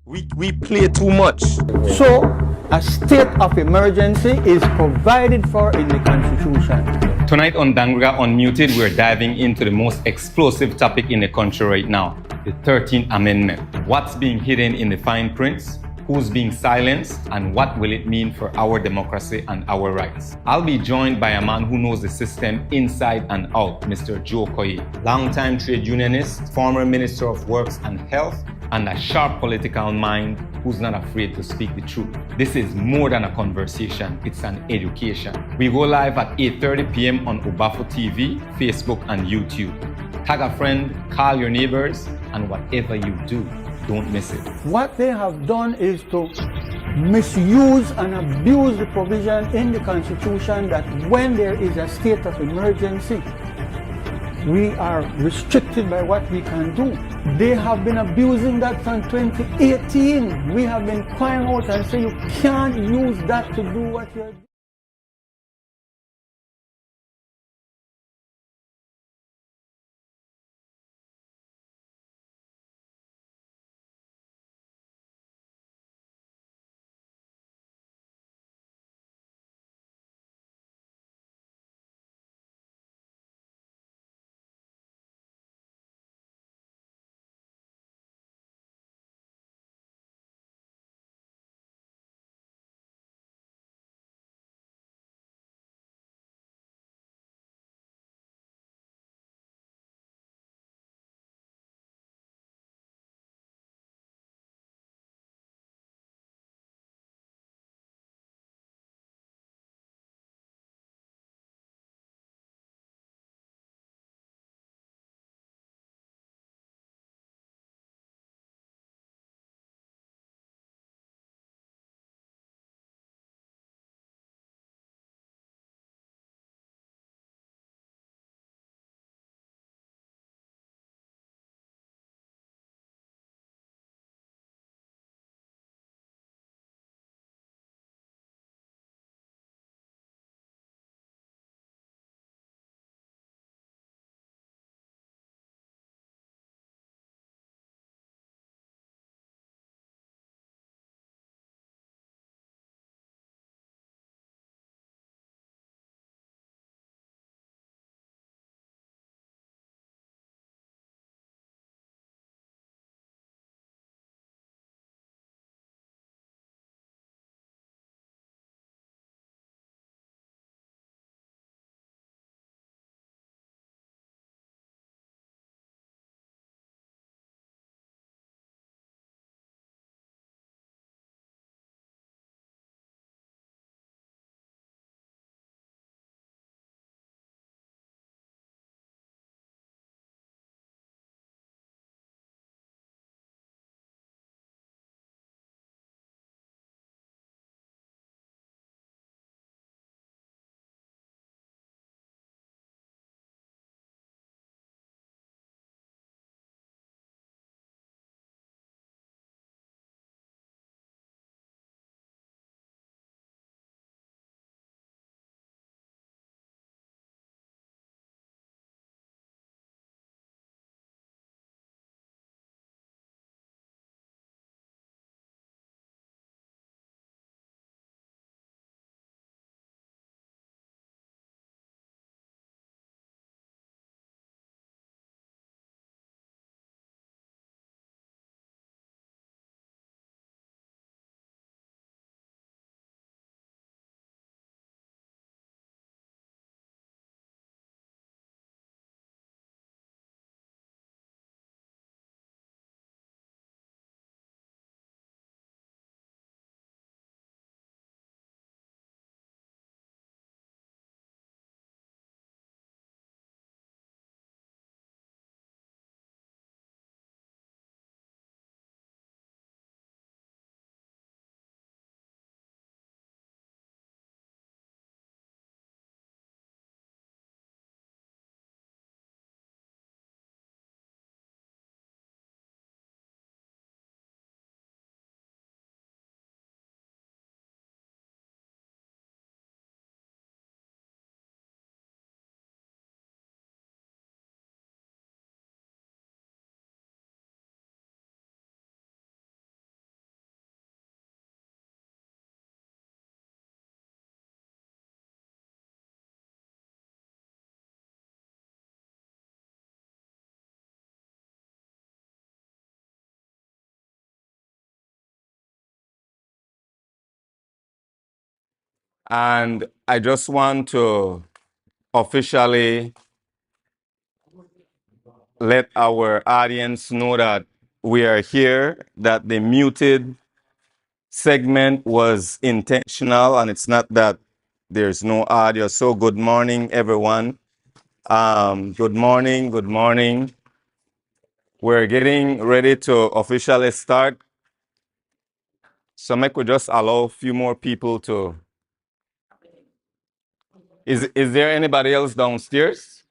We play too much. So, a state of emergency is provided for in the Constitution. Tonight on Dangriga Unmuted, we're diving into the most explosive topic in the country right now, the 13th Amendment. What's being hidden in the fine prints? Who's being silenced? And what will it mean for our democracy and our rights? I'll be joined by a man who knows the system inside and out, Mr. Joe Koye, longtime trade unionist, former Minister of Works and Health, and a sharp political mind who's not afraid to speak the truth. This is more than a conversation, it's an education. We go live at 8:30 p.m. on UBAFU TV, Facebook, and YouTube. Tag a friend, call your neighbors, and whatever you do, don't miss it. What they have done is to misuse and abuse the provision in the Constitution that when there is a state of emergency, we are restricted by what we can do. They have been abusing that from 2018. We have been crying out and saying you can't use that to do what you're doing. And I just want to officially let our audience know that we are here, that the muted segment was intentional and it's not that there's no audio. So good morning, everyone. Good morning, good morning. We're getting ready to officially start. So I could just allow a few more people to. Is there anybody else downstairs?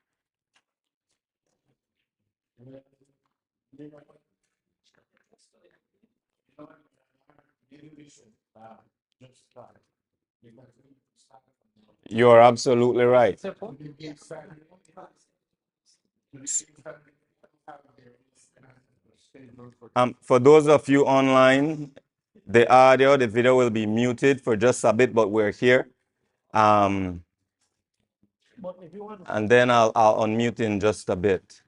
You're absolutely right. For those of you online, the audio, the video will be muted for just a bit, but we're here. And then I'll unmute in just a bit.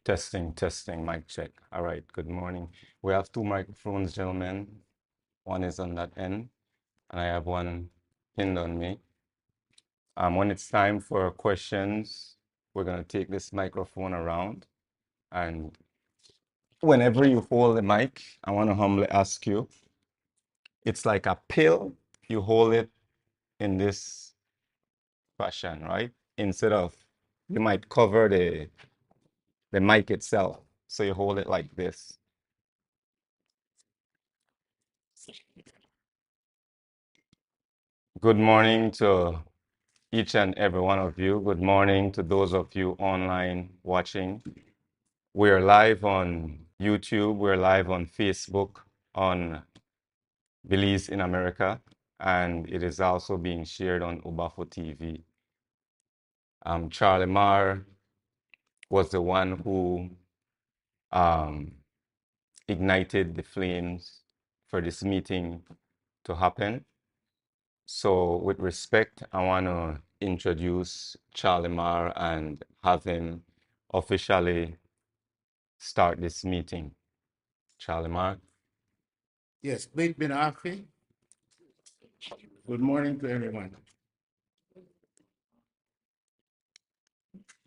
Testing, testing, mic check. All right, good morning. We have two microphones, gentlemen. One is on that end, and I have one pinned on me. When it's time for questions, we're going to take this microphone around. And whenever you hold the mic, I want to humbly ask you, it's like a pill. You hold it in this fashion, right? Instead of, you might cover the mic itself. So you hold it like this. Good morning to each and every one of you. Good morning to those of you online watching. We're live on YouTube, we're live on Facebook, on Belize in America, and it is also being shared on UBAFU TV. Charlie Marr was the one who ignited the flames for this meeting to happen. So with respect, I want to introduce Charlie Marr and have him officially start this meeting. Charlie Marr. Yes, Beit bin Afi. Good morning to everyone.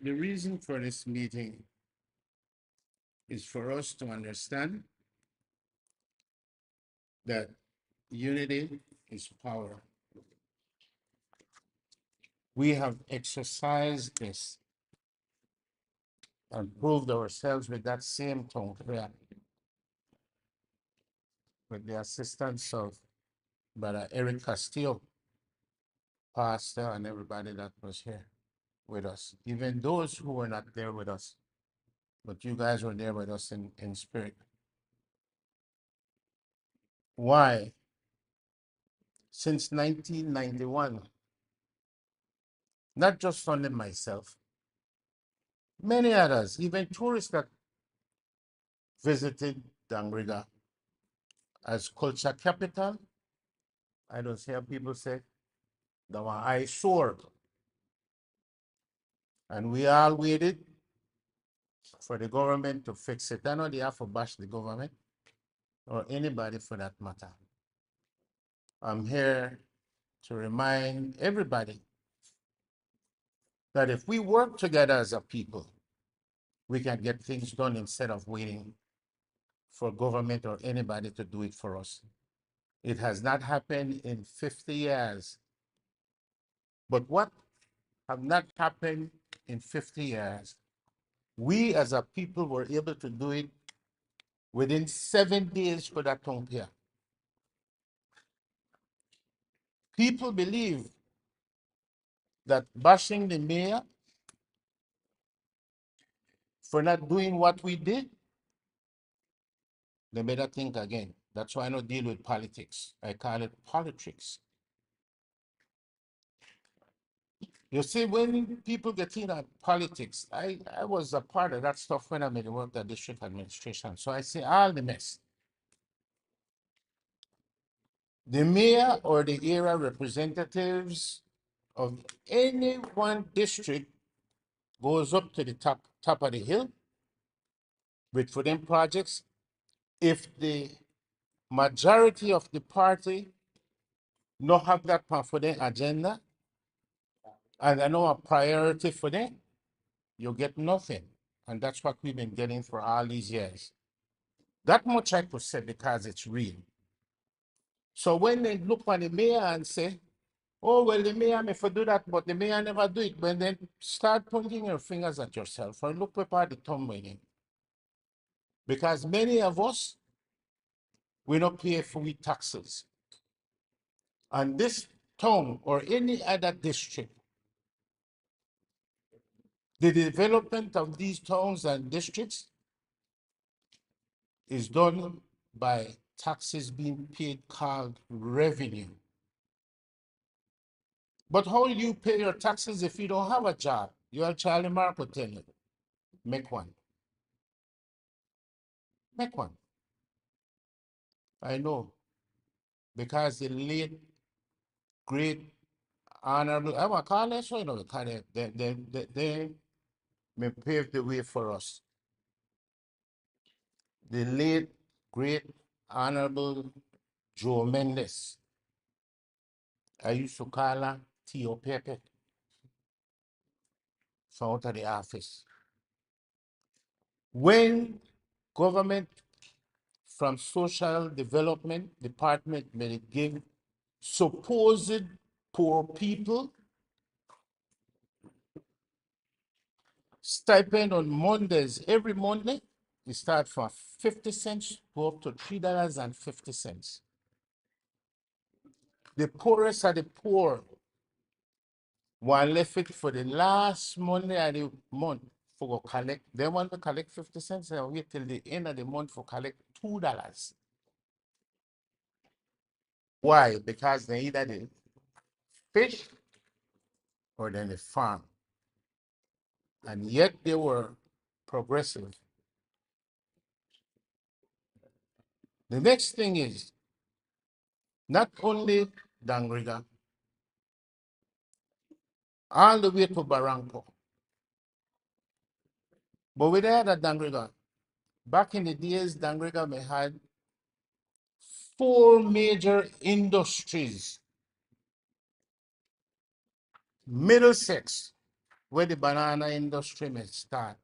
The reason for this meeting is for us to understand that unity is power. We have exercised this and proved ourselves with that same tongue prayer with the assistance of Brother Eric Castillo, pastor, and everybody that was here with us, even those who were not there with us, but you guys were there with us in spirit. Why? Since 1991, not just only myself, many others, even tourists that visited Dangriga as culture capital. I don't hear people say, the one I soared. And we all waited for the government to fix it. I know they have to bash the government or anybody for that matter. I'm here to remind everybody that if we work together as a people, we can get things done instead of waiting for government or anybody to do it for us. It has not happened in 50 years. But what have not happened in 50 years, we as a people were able to do it within 7 days for that tongue here. People believe that bashing the mayor for not doing what we did, they better think again. That's why I don't deal with politics. I call it politics. You see, when people get in politics, I was a part of that stuff when I made work at district administration. So I see all the mess. The mayor or the area representatives of any one district goes up to the top of the hill with for them projects. If the majority of the party not have that for their agenda and I know a priority for them, you get nothing. And that's what we've been getting for all these years. That much I could say because it's real. So when they look at the mayor and say, oh, well, the mayor may do that, but the mayor never do it. When then start pointing your fingers at yourself and look where the thumb went in. Because many of us, we don't pay for we taxes. And this town or any other district, the development of these towns and districts is done by taxes being paid called revenue. But how you pay your taxes if you don't have a job? Your Charlie Mark will tell you, make one. Make one. I know, because the late, great, honorable, I want to call it so, you know, they may pave the way for us. the late, great, Honorable Joe Mendes. I used to call her Tio Pepe from out of the office. When government from social development department may give supposed poor people stipend on Mondays, every Monday, it start from 50 cents go up to $3.50. The poorest of the poor one left it for the last Monday of the month for go collect. They want to collect 50 cents and wait till the end of the month for collect $2. Why? Because they either the fish or then the farm. And yet they were progressive. The next thing is not only Dangriga, all the way to Barranco. But with that at Dangriga, back in the days, Dangriga may had 4 major industries. Middlesex, where the banana industry may start,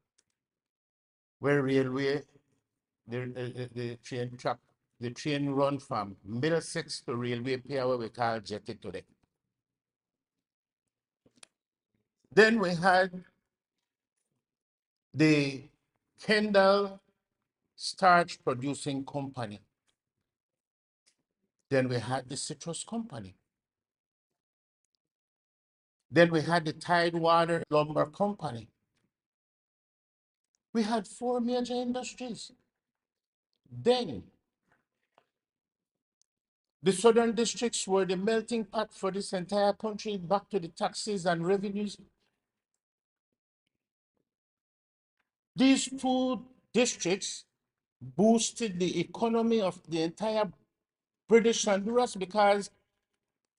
where railway, the train track, the train run from Middlesex to Railway Pier, where we call Jetty today. Then we had the Kendall Starch Producing Company. Then we had the Citrus Company. Then we had the Tidewater Lumber Company. We had 4 major industries. Then the southern districts were the melting pot for this entire country, back to the taxes and revenues. These 2 districts boosted the economy of the entire British Honduras because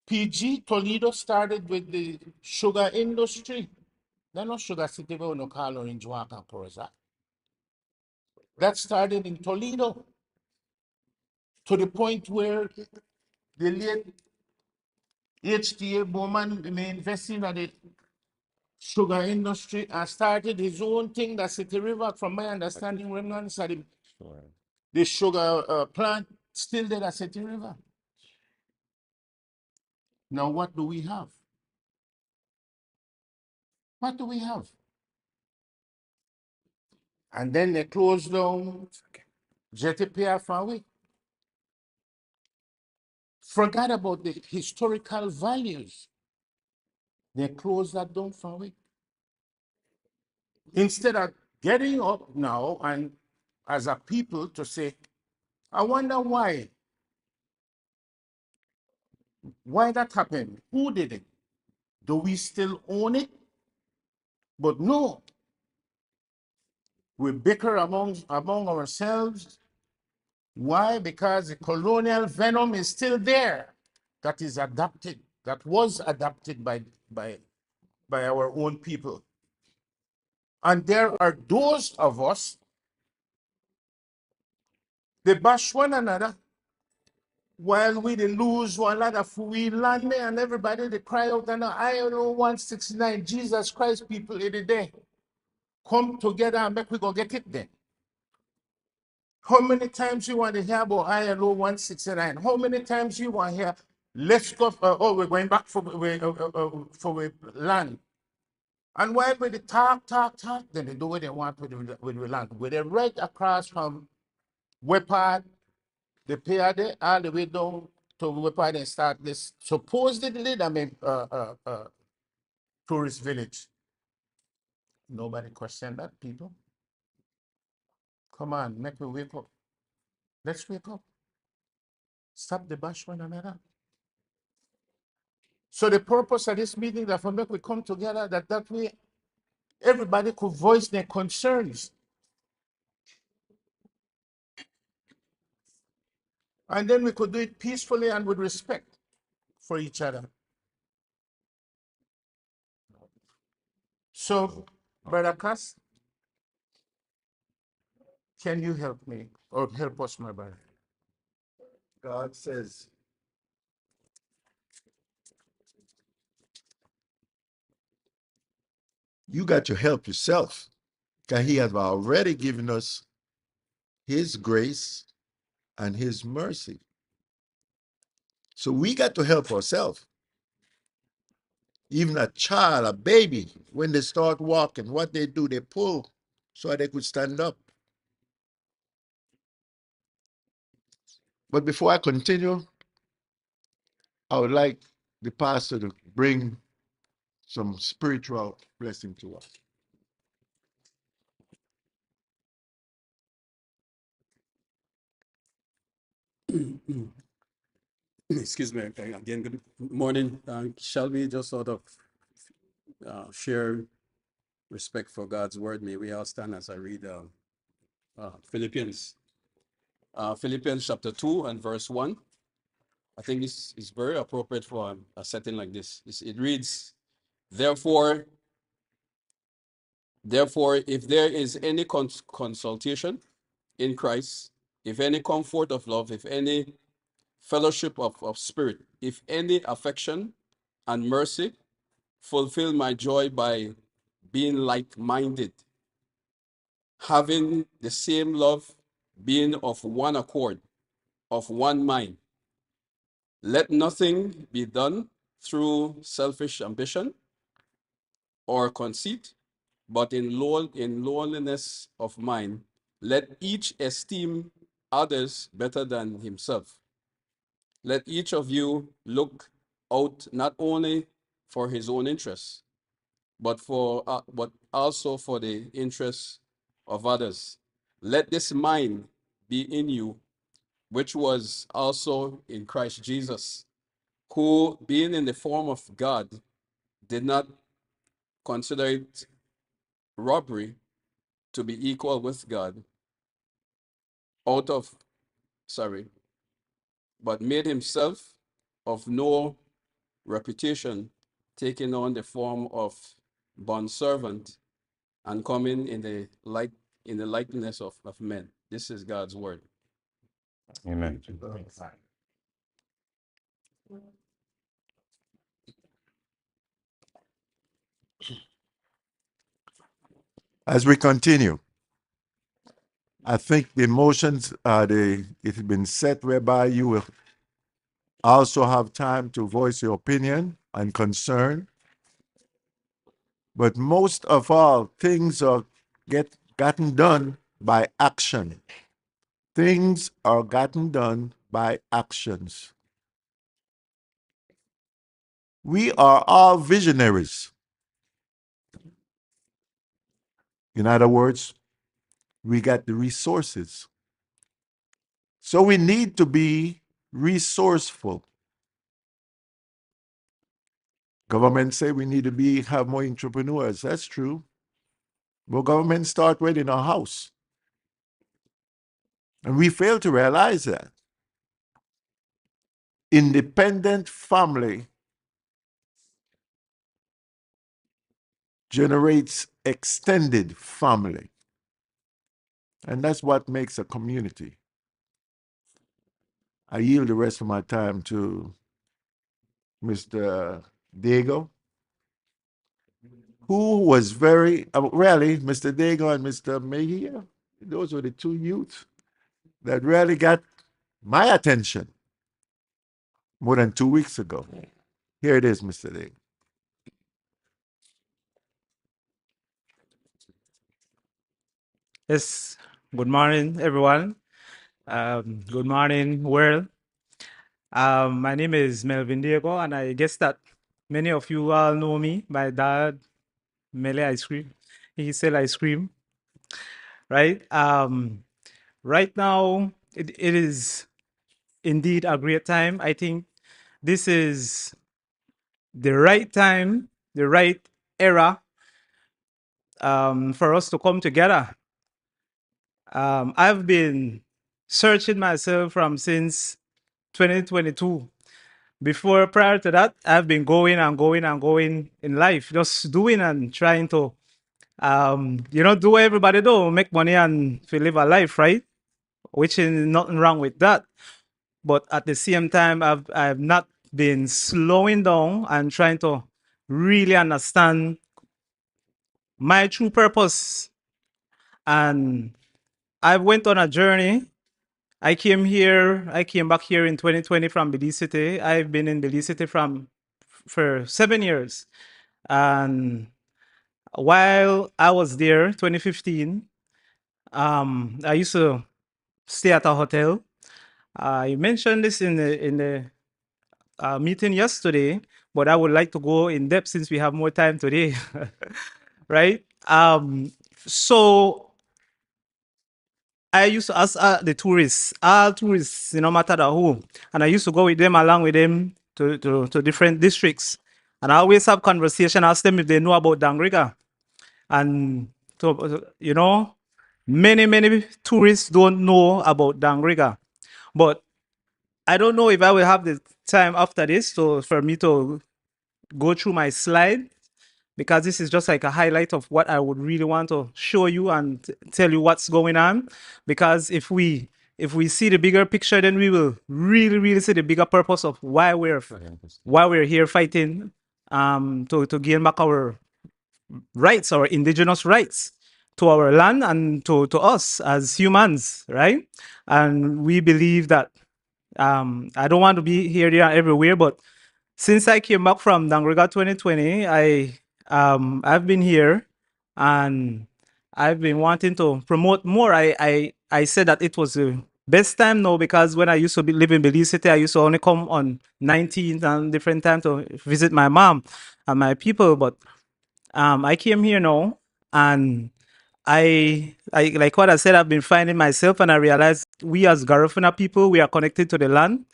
PG Toledo started with the sugar industry. They're not sugar city, but no call Orange Walk and Coroza. That started in Toledo to the point where the late HTA Bowman may invest in the sugar industry and started his own thing, the City River, from my understanding, remnants of the sugar plant still there at City River. Now, what do we have? What do we have? And then they closed down Jetty Pier for a week. Forgot about the historical values. They closed that down for a week. Instead of getting up now and as a people to say, I wonder why. Why that happened? Who did it? Do we still own it? But no. We bicker among ourselves. Why? Because the colonial venom is still there. That is adopted, that was adopted by our own people. And there are those of us, they bash one another while we they lose one lot of we land there and everybody they cry out and ILO 169, Jesus Christ, people in the day. Come together and make we go get it then. How many times you want to hear about ILO 169? How many times you want to hear, let's go, we're going back for land. And while we talk, then they do what they want with the land. With the right across from Wepard, they pay there all the way down to Wepard and start this supposedly, tourist village. Nobody question that, people. Come on, make me wake up. Let's wake up. Stop the bash one another. So the purpose of this meeting that for make we come together, that way everybody could voice their concerns. And then we could do it peacefully and with respect for each other. So, Brother Cass, Can you help me or help us, my brother? God says, you got to help yourself because he has already given us his grace and his mercy. So we got to help ourselves. Even a child, a baby, when they start walking, what they do, they pull so they could stand up. But before I continue, I would like the pastor to bring some spiritual blessing to us. Excuse me again. Good morning. Shall we just sort of share respect for God's word? May we all stand as I read Philippians. Philippians chapter 2 and verse 1. I think this is very appropriate for a setting like this. It reads, Therefore, if there is any consultation in Christ, if any comfort of love, if any fellowship of spirit, if any affection and mercy, fulfill my joy by being like-minded, having the same love, being of one accord, of one mind. Let nothing be done through selfish ambition or conceit, but in lowliness of mind, let each esteem others better than himself. Let each of you look out not only for his own interests, but also for the interests of others. Let this mind be in you, which was also in Christ Jesus, who, being in the form of God, did not consider it robbery to be equal with God, out of sorry, but made himself of no reputation, taking on the form of bondservant and coming in the likeness of men. This is God's word. Amen. As we continue, I think the emotions, it has been set whereby you will also have time to voice your opinion and concern. But most of all, things are gotten done by action. Things are gotten done by actions. We are all visionaries. In other words, we got the resources. So we need to be resourceful. Government say we need to have more entrepreneurs. That's true. But government start right in our house. And we fail to realize that. Independent family generates extended family. And that's what makes a community. I yield the rest of my time to Mr. Diego, who was very, really, Mr. Diego and Mr. Mejia, those were the two youths that really got my attention more than 2 weeks ago. Here it is, Mr. Diego. Yes, good morning, everyone. Good morning, world. My name is Melvin Diego, and I guess that many of you all know me. My dad, Mele Ice Cream. He sell ice cream, right? Right now, it is indeed a great time. I think this is the right time, the right era for us to come together. I've been searching myself from since 2022. Prior to that, I've been going and going and going in life, just doing and trying to Do what everybody do, make money and live a life, right? Which is nothing wrong with that. But at the same time, I've not been slowing down and trying to really understand my true purpose. And I went on a journey. I came back here in 2020 from Belize City. I've been in Belize City for 7 years. And while I was there, 2015, I used to stay at a hotel. I mentioned this in the meeting yesterday, but I would like to go in depth since we have more time today, right? So I used to ask the tourists, all tourists, no matter the who, and I used to go with them along with them to different districts, and I always have conversation, ask them if they know about Dangriga, and many tourists don't know about Dangriga, but I don't know if I will have the time after this for me to go through my slide, because this is just like a highlight of what I would really want to show you and tell you what's going on. Because if we see the bigger picture, then we will really see the bigger purpose of why we're here fighting to gain back our rights, our indigenous rights to our land and to us as humans, right? And we believe that I don't want to be here, there, and everywhere, but since I came back from Dangriga 2020, I've been here and I've been wanting to promote more. I said that it was the best time now, because when I used to live in Belize City, I used to only come on 19th and different time to visit my mom and my people. But I came here now, and I like what I said, I've been finding myself, and I realized we as Garifuna people, we are connected to the land,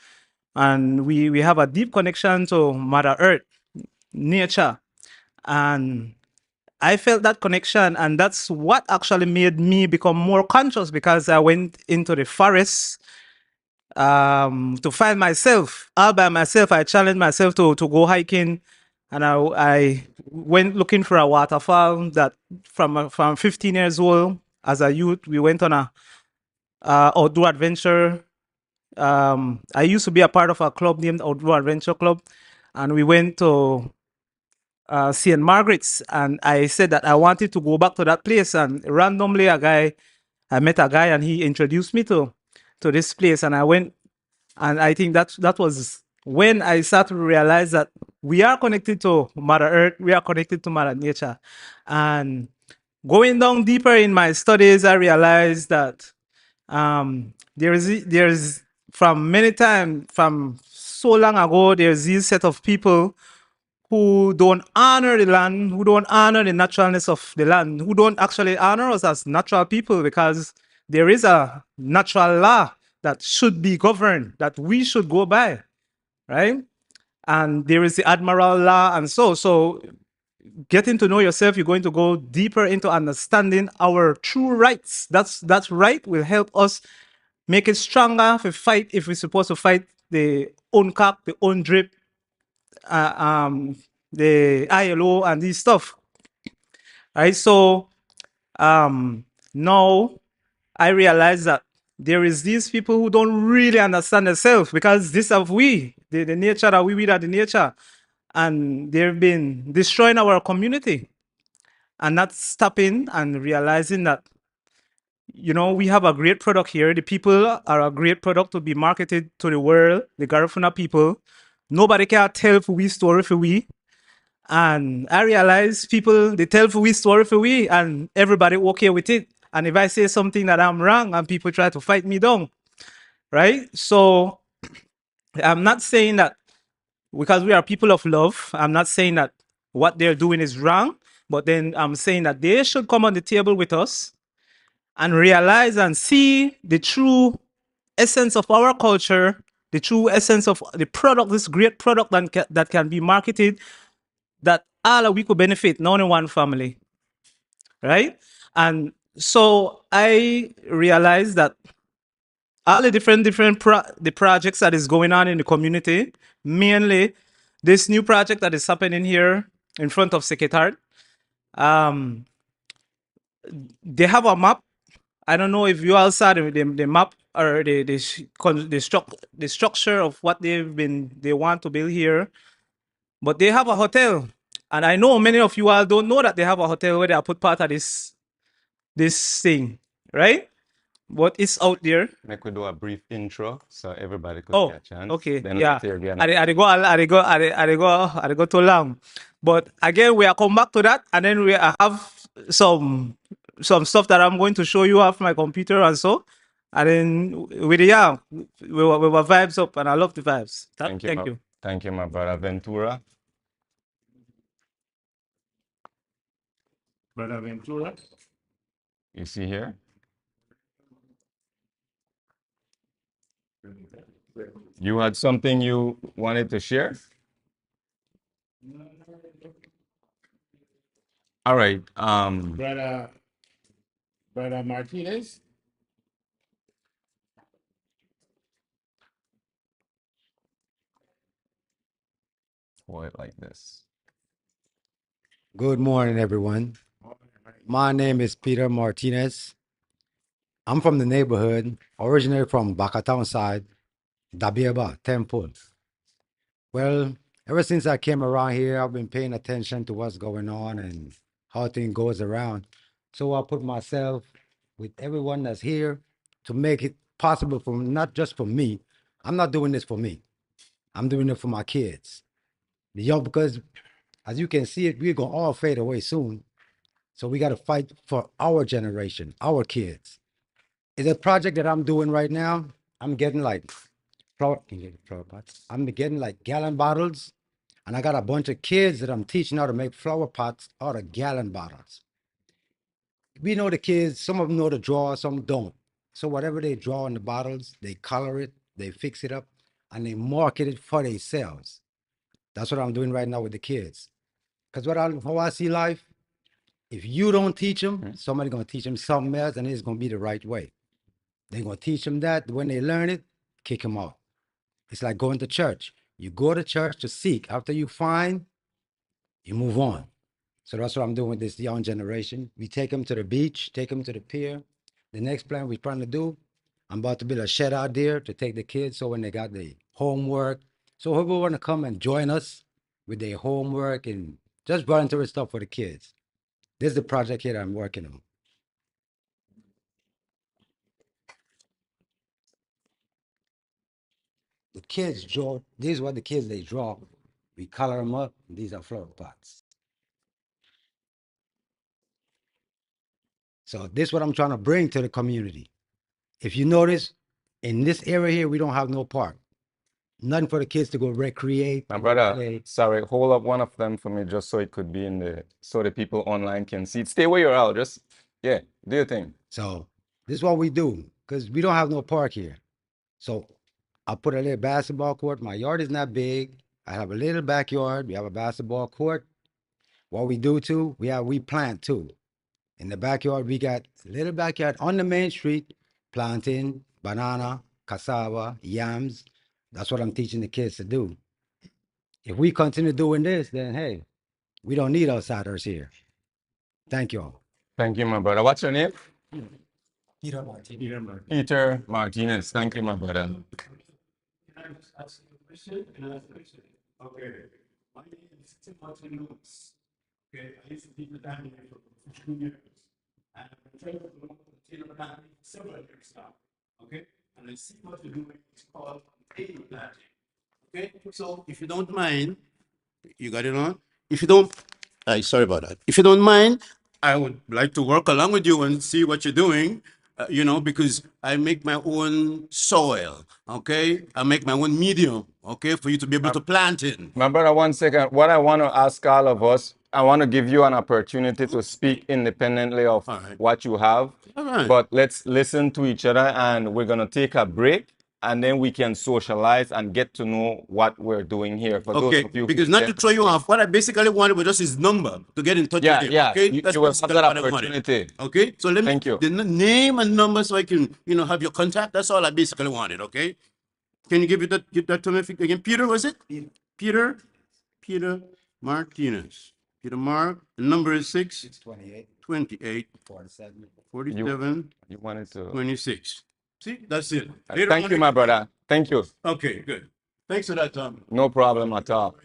and we have a deep connection to Mother Earth, nature. And I felt that connection, and that's what actually made me become more conscious, because I went into the forest to find myself all by myself. I challenged myself to go hiking, and I went looking for a waterfall that from 15 years old as a youth, we went on a outdoor adventure. I used to be a part of a club named Outdoor Adventure Club, and we went to St. Margaret's, and I said that I wanted to go back to that place, and randomly I met a guy, and he introduced me to this place, and I went, and I think that was when I started to realize that we are connected to Mother Earth, we are connected to Mother Nature. And going down deeper in my studies, I realized that there's from so long ago, there's this set of people who don't honor the land, who don't honor the naturalness of the land, who don't actually honor us as natural people, because there is a natural law that should be governed, that we should go by, right? And there is the admiral law, and so getting to know yourself, you're going to go deeper into understanding our true rights. That's right will help us make it stronger if we fight, if we're supposed to fight the UNCAC, the UNDRIP, the ILO and this stuff. Right? So now I realize that there is these people who don't really understand themselves, because this are we, the nature that we are the nature, and they've been destroying our community, and not stopping and realizing that we have a great product here. The people are a great product to be marketed to the world, the Garifuna people. Nobody can tell for we story for we. And I realize people, they tell for we story for we, and everybody okay with it. And if I say something that I'm wrong, and people try to fight me down, right? So I'm not saying that because we are people of love, I'm not saying that what they're doing is wrong, but then I'm saying that they should come on the table with us and realize and see the true essence of our culture, the true essence of the product, this great product that can be marketed, that all we could benefit, not only one family, right? And so I realized that all the different the projects that is going on in the community, mainly this new project that is happening here in front of Secretariat, they have a map. I don't know if you all saw the map or the structure of what they want to build here, but they have a hotel, and I know many of you all don't know that they have a hotel where they have put part of this thing, right? But it's out there. Make we do a brief intro so everybody could Oh, get a chance. okay, Then yeah. later again. I go too long. But again, we are come back to that, and then I have some stuff that I'm going to show you off my computer and so. And then we were vibes up, and I love the vibes. Thank you. Thank you, my brother Ventura. Brother Ventura. You see here? You had something you wanted to share? All right. Brother Martinez. Hold it like this. Good morning, everyone. My name is Peter Martinez. I'm from the neighborhood, originally from Dangriga Town side, Dabiaba, Temple. Well, ever since I came around here, I've been paying attention to what's going on and how things goes around. So I put myself with everyone that's here to make it possible for not just for me. I'm not doing this for me. I'm doing it for my kids. The young, because as you can see it, we're gonna all fade away soon. So we got to fight for our generation, our kids. It's a project that I'm doing right now. I'm getting like flower pots. I'm getting like gallon bottles, and I got a bunch of kids that I'm teaching how to make flower pots out of gallon bottles. We know the kids, some of them know to draw, some don't. So whatever they draw in the bottles, they color it, they fix it up, and they market it for themselves. That's what I'm doing right now with the kids. Because how I see life, if you don't teach them, somebody's going to teach them something else, and it's going to be the right way. They're going to teach them that. When they learn it, kick them out. It's like going to church. You go to church to seek. After you find, you move on. So that's what I'm doing with this young generation. We take them to the beach, take them to the pier. The next plan we're trying to do, I'm about to build a shed out there to take the kids. So when they got the homework, so whoever want to come and join us with their homework and just voluntary stuff for the kids. This is the project here that I'm working on. The kids draw, these are what the kids they draw. We color them up. These are flower pots. So this is what I'm trying to bring to the community. If you notice, in this area here, we don't have no park. Nothing for the kids to go recreate. My brother, play. sorry, hold up one of them for me just so it could be so the people online can see it. Stay where you're out. Just, yeah, do your thing. So this is what we do, because we don't have no park here. So I put a little basketball court. My yard is not big. I have a little backyard. We have a basketball court. What we do too, we plant too. In the backyard, we got a little backyard on the main street, planting banana, cassava, yams. That's what I'm teaching the kids to do. If we continue doing this, then hey, we don't need outsiders here. Thank you all. Thank you, my brother. What's your name? Peter Martinez. Peter Martinez. Thank you, my brother. Okay. My name is Timothy Lewis. Okay, I used to be the Dangriga for 15 years. And I've been trying to promote the Dangriga several years now. Okay, and I see what you're doing is called table planting. Okay, so if you don't mind, you got it on? If you don't, sorry about that. If you don't mind, I would like to work along with you and see what you're doing. Because I make my own soil, okay? I make my own medium, okay, for you to be able to plant in. My brother, 1 second. What I want to ask all of us, I want to give you an opportunity to speak independently of what you have. All right. But let's listen to each other, and we're going to take a break, and then we can socialize and get to know what we're doing here. For Okay, those of you because not to throw you off, what I basically wanted was just his number to get in touch with him. Yeah, Okay, you that's will have basically that what I wanted. opportunity. Okay, so let me Thank you. the name and number so I can have your contact. That's all I basically wanted. Okay, can you give that to me again? Peter, was it? Peter Martinez. Peter Mark. The number is 628 28, 47, You wanted to. 26. See, that's it. Thank you, my brother. Thank you. Okay, good. Thanks for that, Tom. No problem at all.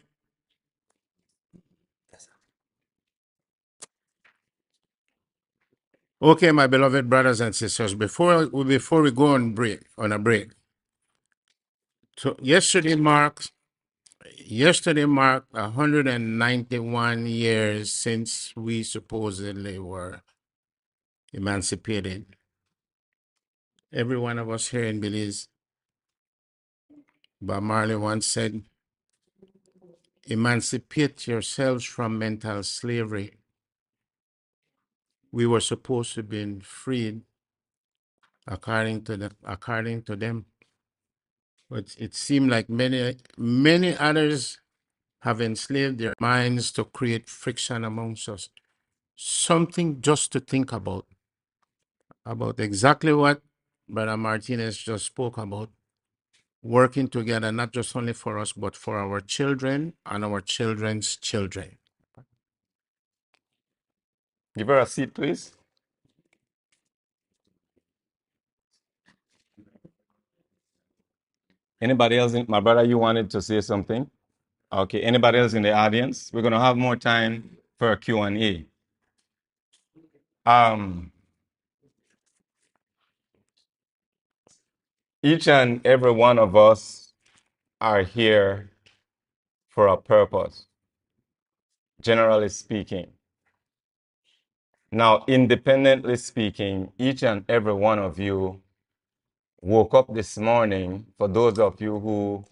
Okay, my beloved brothers and sisters, before we go on a break. So yesterday marked 191 years since we supposedly were emancipated. Every one of us here in Belize, Bob Marley once said, emancipate yourselves from mental slavery. We were supposed to be freed according to them. But it seemed like many others have enslaved their minds to create friction amongst us. Something just to think about exactly what Brother Martinez just spoke about. Working together, not just only for us, but for our children and our children's children. Give her a seat, please. Anybody else? My brother, you wanted to say something? Okay. Anybody else in the audience? We're going to have more time for a Q&A. Each and every one of us are here for a purpose, generally speaking. Now, independently speaking, each and every one of you woke up this morning, for those of you who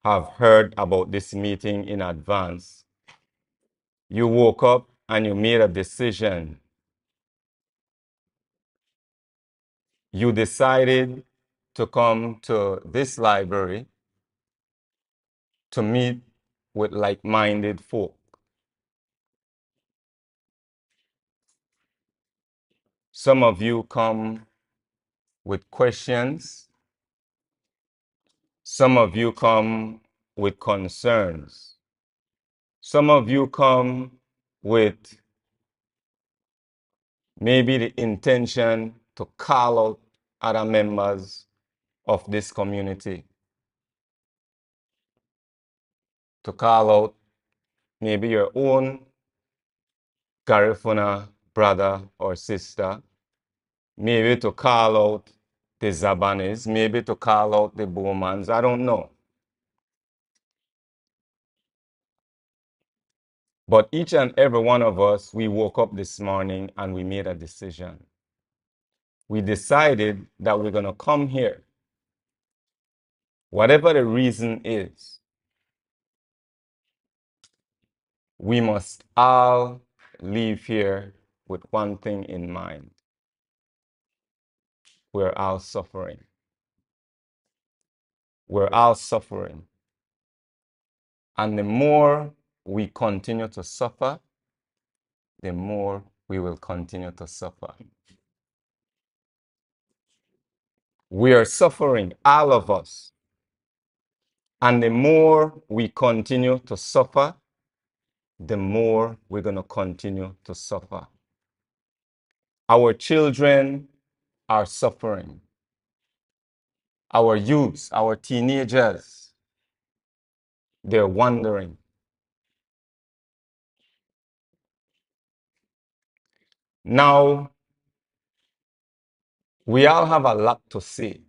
have heard about this meeting in advance, you woke up and you made a decision. You decided to come to this library to meet with like-minded folk. Some of you come with questions. Some of you come with concerns. Some of you come with maybe the intention to call out other members of this community, to call out maybe your own Garifuna brother or sister, maybe to call out the Zabanis, maybe to call out the Bowmans, I don't know. But each and every one of us, we woke up this morning and we made a decision. We decided that we're going to come here. Whatever the reason is, we must all leave here with one thing in mind. We're all suffering. We're all suffering. And the more we continue to suffer, the more we will continue to suffer. We are suffering, all of us. And the more we continue to suffer, the more we're going to continue to suffer. Our children are suffering. Our youths, our teenagers, they're wondering. Now, we all have a lot to say.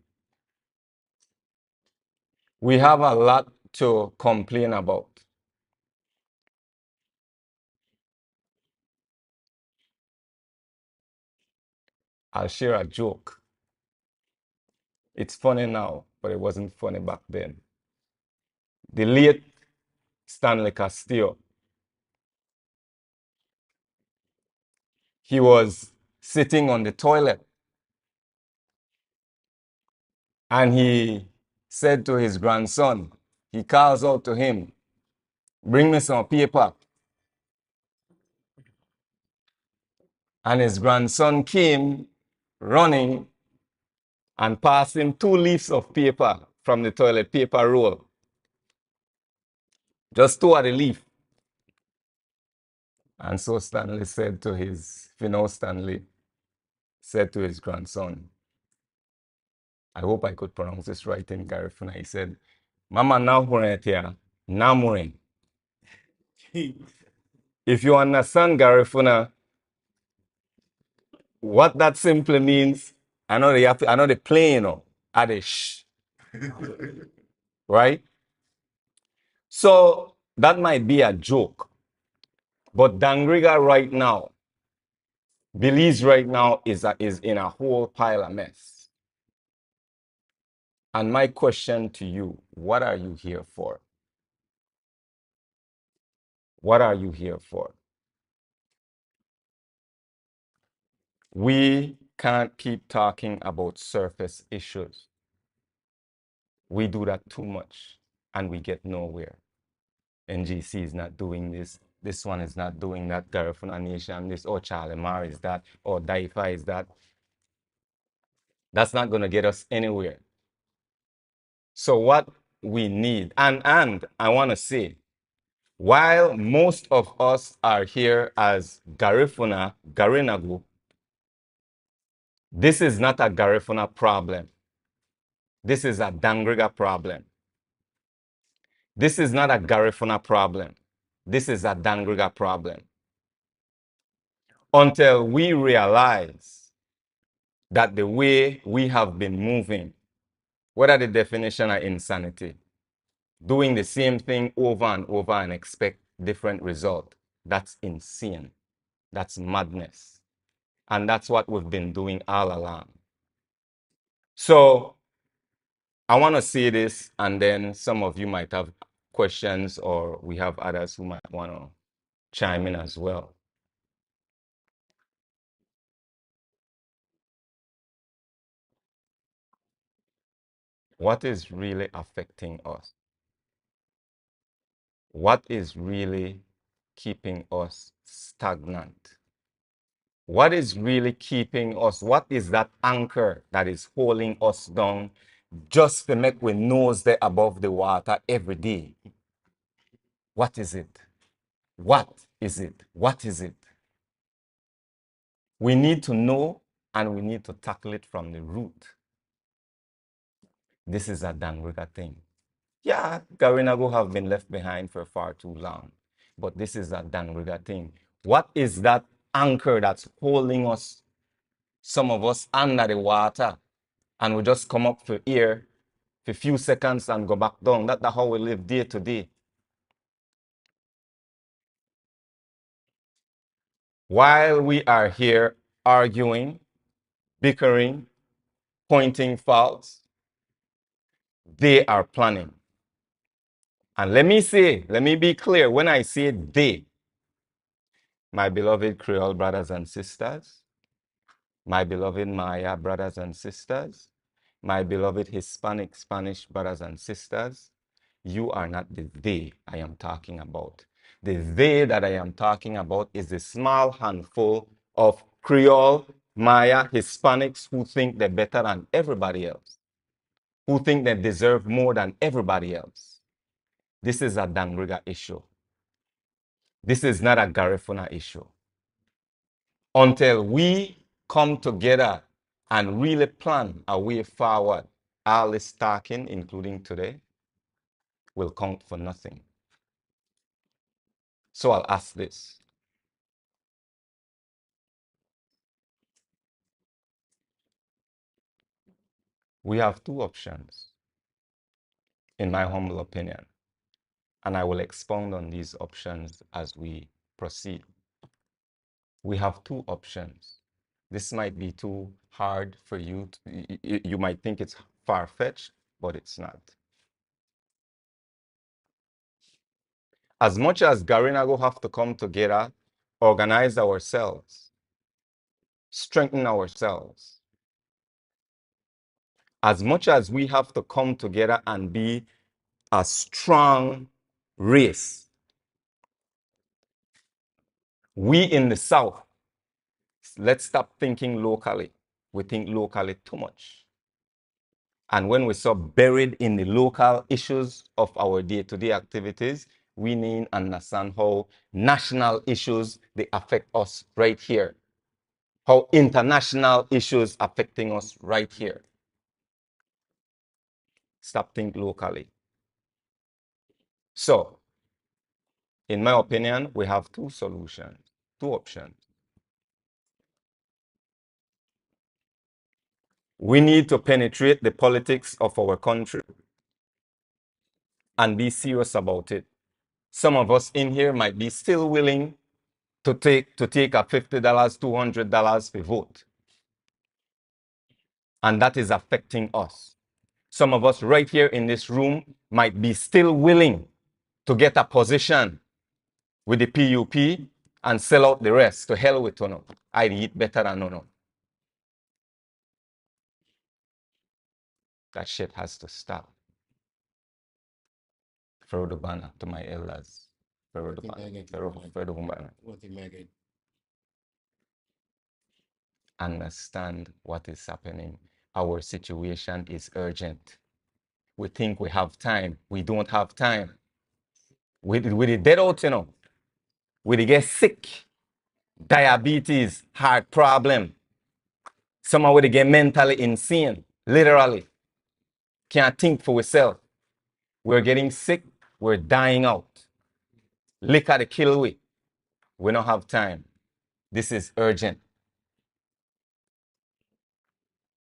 We have a lot to complain about. I'll share a joke. It's funny now, but it wasn't funny back then. The late Stanley Castillo, he was sitting on the toilet and he said to his grandson, he calls out to him, "Bring me some paper." And his grandson came running and passed him 2 leaves of paper from the toilet paper roll. Just 2 of the leaf. And so Stanley said to his, Stanley said to his grandson, I hope I could pronounce this right in Garifuna. He said, Mama namuren. If you understand Garifuna, what that simply means, I know they play, you know, at a shh, right? So that might be a joke, but Dangriga right now, Belize right now is in a whole pile of mess. And my question to you, what are you here for? What are you here for? We can't keep talking about surface issues. We do that too much and we get nowhere. NGC is not doing this. This one is not doing that. Garifuna Nation, this, or Charlie Mar is that, or Daifa is that. That's not going to get us anywhere. So what we need, and I want to say, while most of us are here as Garifuna, Garinagu, this is not a Garifuna problem. This is a Dangriga problem. This is not a Garifuna problem. This is a Dangriga problem. Until we realize that the way we have been moving, what are the definition of insanity? Doing the same thing over and over and expect different result. That's insane. That's madness. And that's what we've been doing all along. So I want to say this, and then some of you might have questions, or we have others who might want to chime in as well. What is really affecting us? What is really keeping us stagnant? What is really keeping us? What is that anchor that is holding us down just to make we nose there above the water every day? What is it? What is it? What is it? We need to know, and we need to tackle it from the root. This is a Dangriga thing. Yeah, Garinago have been left behind for far too long, but this is a Dangriga thing. What is that anchor that's holding us, some of us, under the water, and we just come up for air for a few seconds and go back down? That's how we live day to day. While we are here arguing, bickering, pointing faults, they are planning. And let me be clear, when I say they, my beloved Creole brothers and sisters, my beloved Maya brothers and sisters, my beloved Hispanic Spanish brothers and sisters, you are not the they I am talking about. The they that I am talking about is the small handful of Creole, Maya, Hispanics who think they're better than everybody else, who think they deserve more than everybody else. This is a Dangriga issue. This is not a Garifuna issue. Until we come together and really plan a way forward, all this talking, including today, will count for nothing. So I'll ask this. We have two options, in my humble opinion, and I will expound on these options as we proceed. We have two options. This might be too hard for you. You might think it's far-fetched, but it's not. As much as Garinago have to come together, organize ourselves, strengthen ourselves, as much as we have to come together and be a strong race, we in the South, let's stop thinking locally. We think locally too much. And when we're so buried in the local issues of our day-to-day activities, we need to understand how national issues, they affect us right here. How international issues affecting us right here. Stop think locally. So, in my opinion, we have two solutions, two options. We need to penetrate the politics of our country and be serious about it. Some of us in here might be still willing to take a $50, $200 per vote. And that is affecting us. Some of us right here in this room might be still willing to get a position with the PUP and sell out the rest. To hell with you. I'd eat better than no. That shit has to stop. Throw the banner to my elders. Throw the banner. Understand what is happening. Our situation is urgent. We think we have time. We don't have time. We the dead out, We get sick. Diabetes, heart problem. Some of we get mentally insane, literally. Can't think for ourselves. We're getting sick. We're dying out. Liquor to kill we. We don't have time. This is urgent.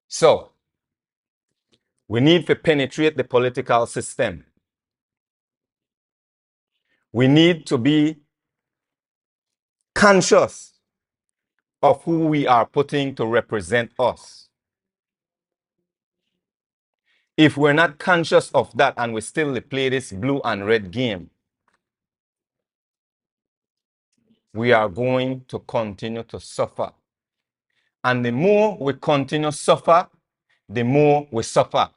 So, we need to penetrate the political system. We need to be conscious of who we are putting to represent us. If we're not conscious of that and we still play this blue and red game, we are going to continue to suffer. And the more we continue to suffer, the more we suffer.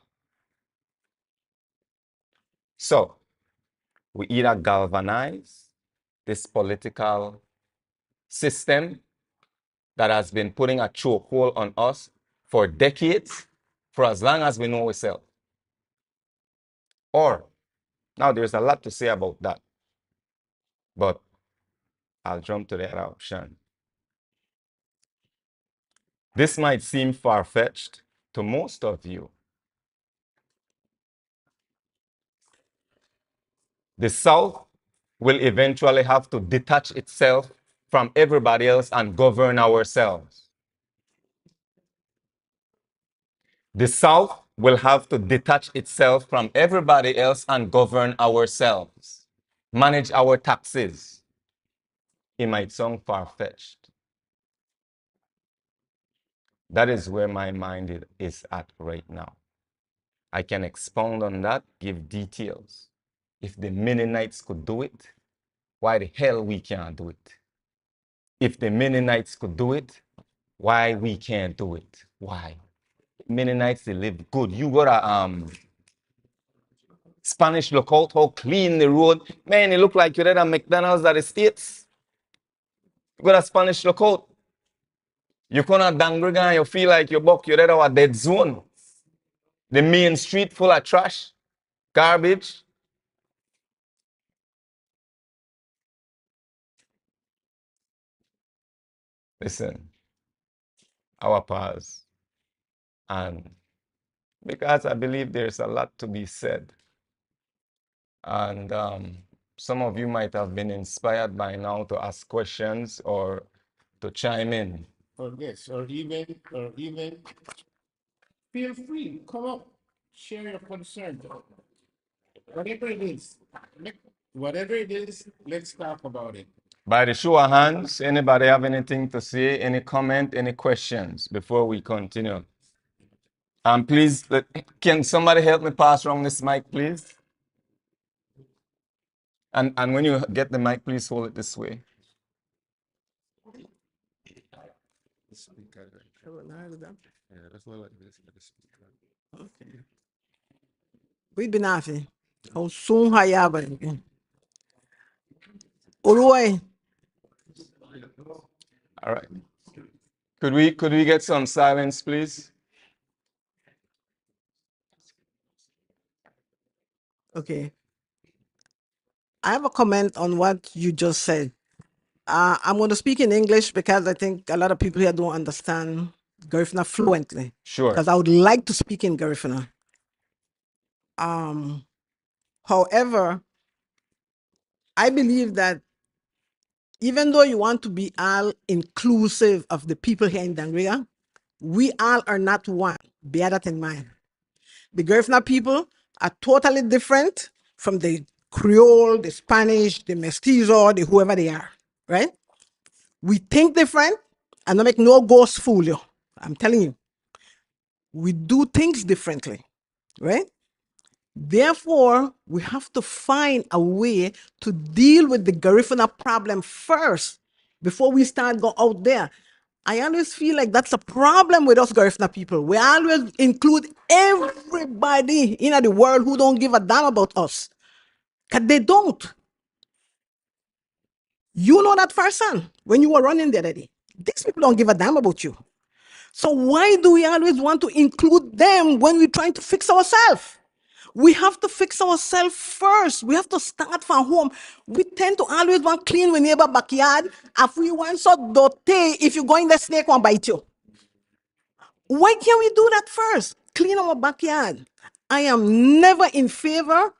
So, we either galvanize this political system that has been putting a chokehold on us for decades, for as long as we know ourselves. Or, now there's a lot to say about that, but I'll jump to the other option. This might seem far-fetched to most of you. The South will eventually have to detach itself from everybody else and govern ourselves. The South will have to detach itself from everybody else and govern ourselves. Manage our taxes. It might sound far-fetched. That is where my mind is at right now. I can expound on that, give details. If the Mennonites could do it, why the hell we can't do it? If the Mennonites could do it, why we can't do it? Why? Mennonites, they live good. You got a Spanish lookout, how clean the road. Man, it look like you're at a McDonald's at the States. You got a Spanish lookout. You come to Dangriga and you feel like you're at a dead zone. The main street full of trash, garbage. Listen, our pause. And because I believe there's a lot to be said. And some of you might have been inspired by now to ask questions or to chime in. Or yes, or even feel free, come up, share your concern. Whatever it is, let's talk about it. By the show of hands, anybody have anything to say, any comment, any questions before we continue? Please, can somebody help me pass around this mic, please? And when you get the mic, please hold it this way. We've been after. How soon have you been? Uruguay. All right. Could we get some silence, please? Okay. I have a comment on what you just said. I'm going to speak in English because I think a lot of people here don't understand Garifuna fluently. Sure. Because I would like to speak in Garifuna. However, I believe that even though you want to be all inclusive of the people here in Dangriga, we all are not one. Bear that in mind. The Garifuna people are totally different from the Creole, the Spanish, the Mestizo, the whoever they are, right? We think different, and don't make no ghost fool you. I'm telling you. We do things differently, right? Therefore, we have to find a way to deal with the Garifuna problem first before we start go out there. I always feel like that's a problem with us Garifuna people. We always include everybody in the world who don't give a damn about us. Because they don't. You know that firsthand when you were running there, Daddy. These people don't give a damn about you. So why do we always want to include them when we're trying to fix ourselves? We have to fix ourselves first. We have to start from home. We tend to always want clean our neighbor backyard. If we want so dirty, if you go in the snake won't bite you. Why can't we do that first? Clean our backyard. I am never in favor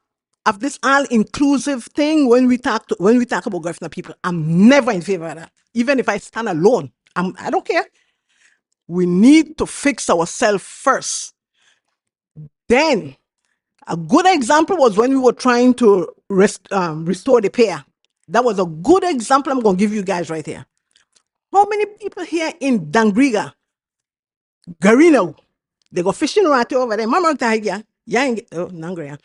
of this all-inclusive thing when we talk about Garifuna people. I'm never in favor of that. Even if I stand alone, I don't care. We need to fix ourselves first. Then, a good example was when we were trying to restore the pair. That was a good example I'm going to give you guys right here. How many people here in Dangriga, Garino, they go fishing right over there. Mama Tahiga, Nangria.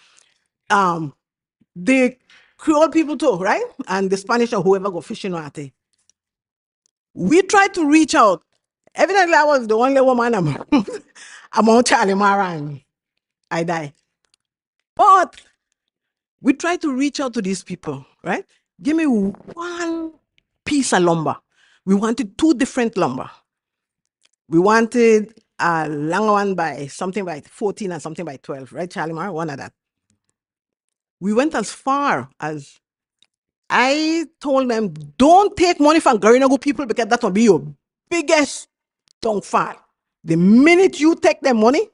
The Creole people too, right? And the Spanish or whoever go fishing right there. We tried to reach out. Evidently, I was the only woman among Charlie Mara and I die. But we try to reach out to these people, right? Give me one piece of lumber. We wanted 2 different lumber. We wanted a long one by something by 14 and something by 12, right, Charlie Mar? One of that. We went as far as I told them, don't take money from Garinago people because that will be your biggest downfall. The minute you take their money,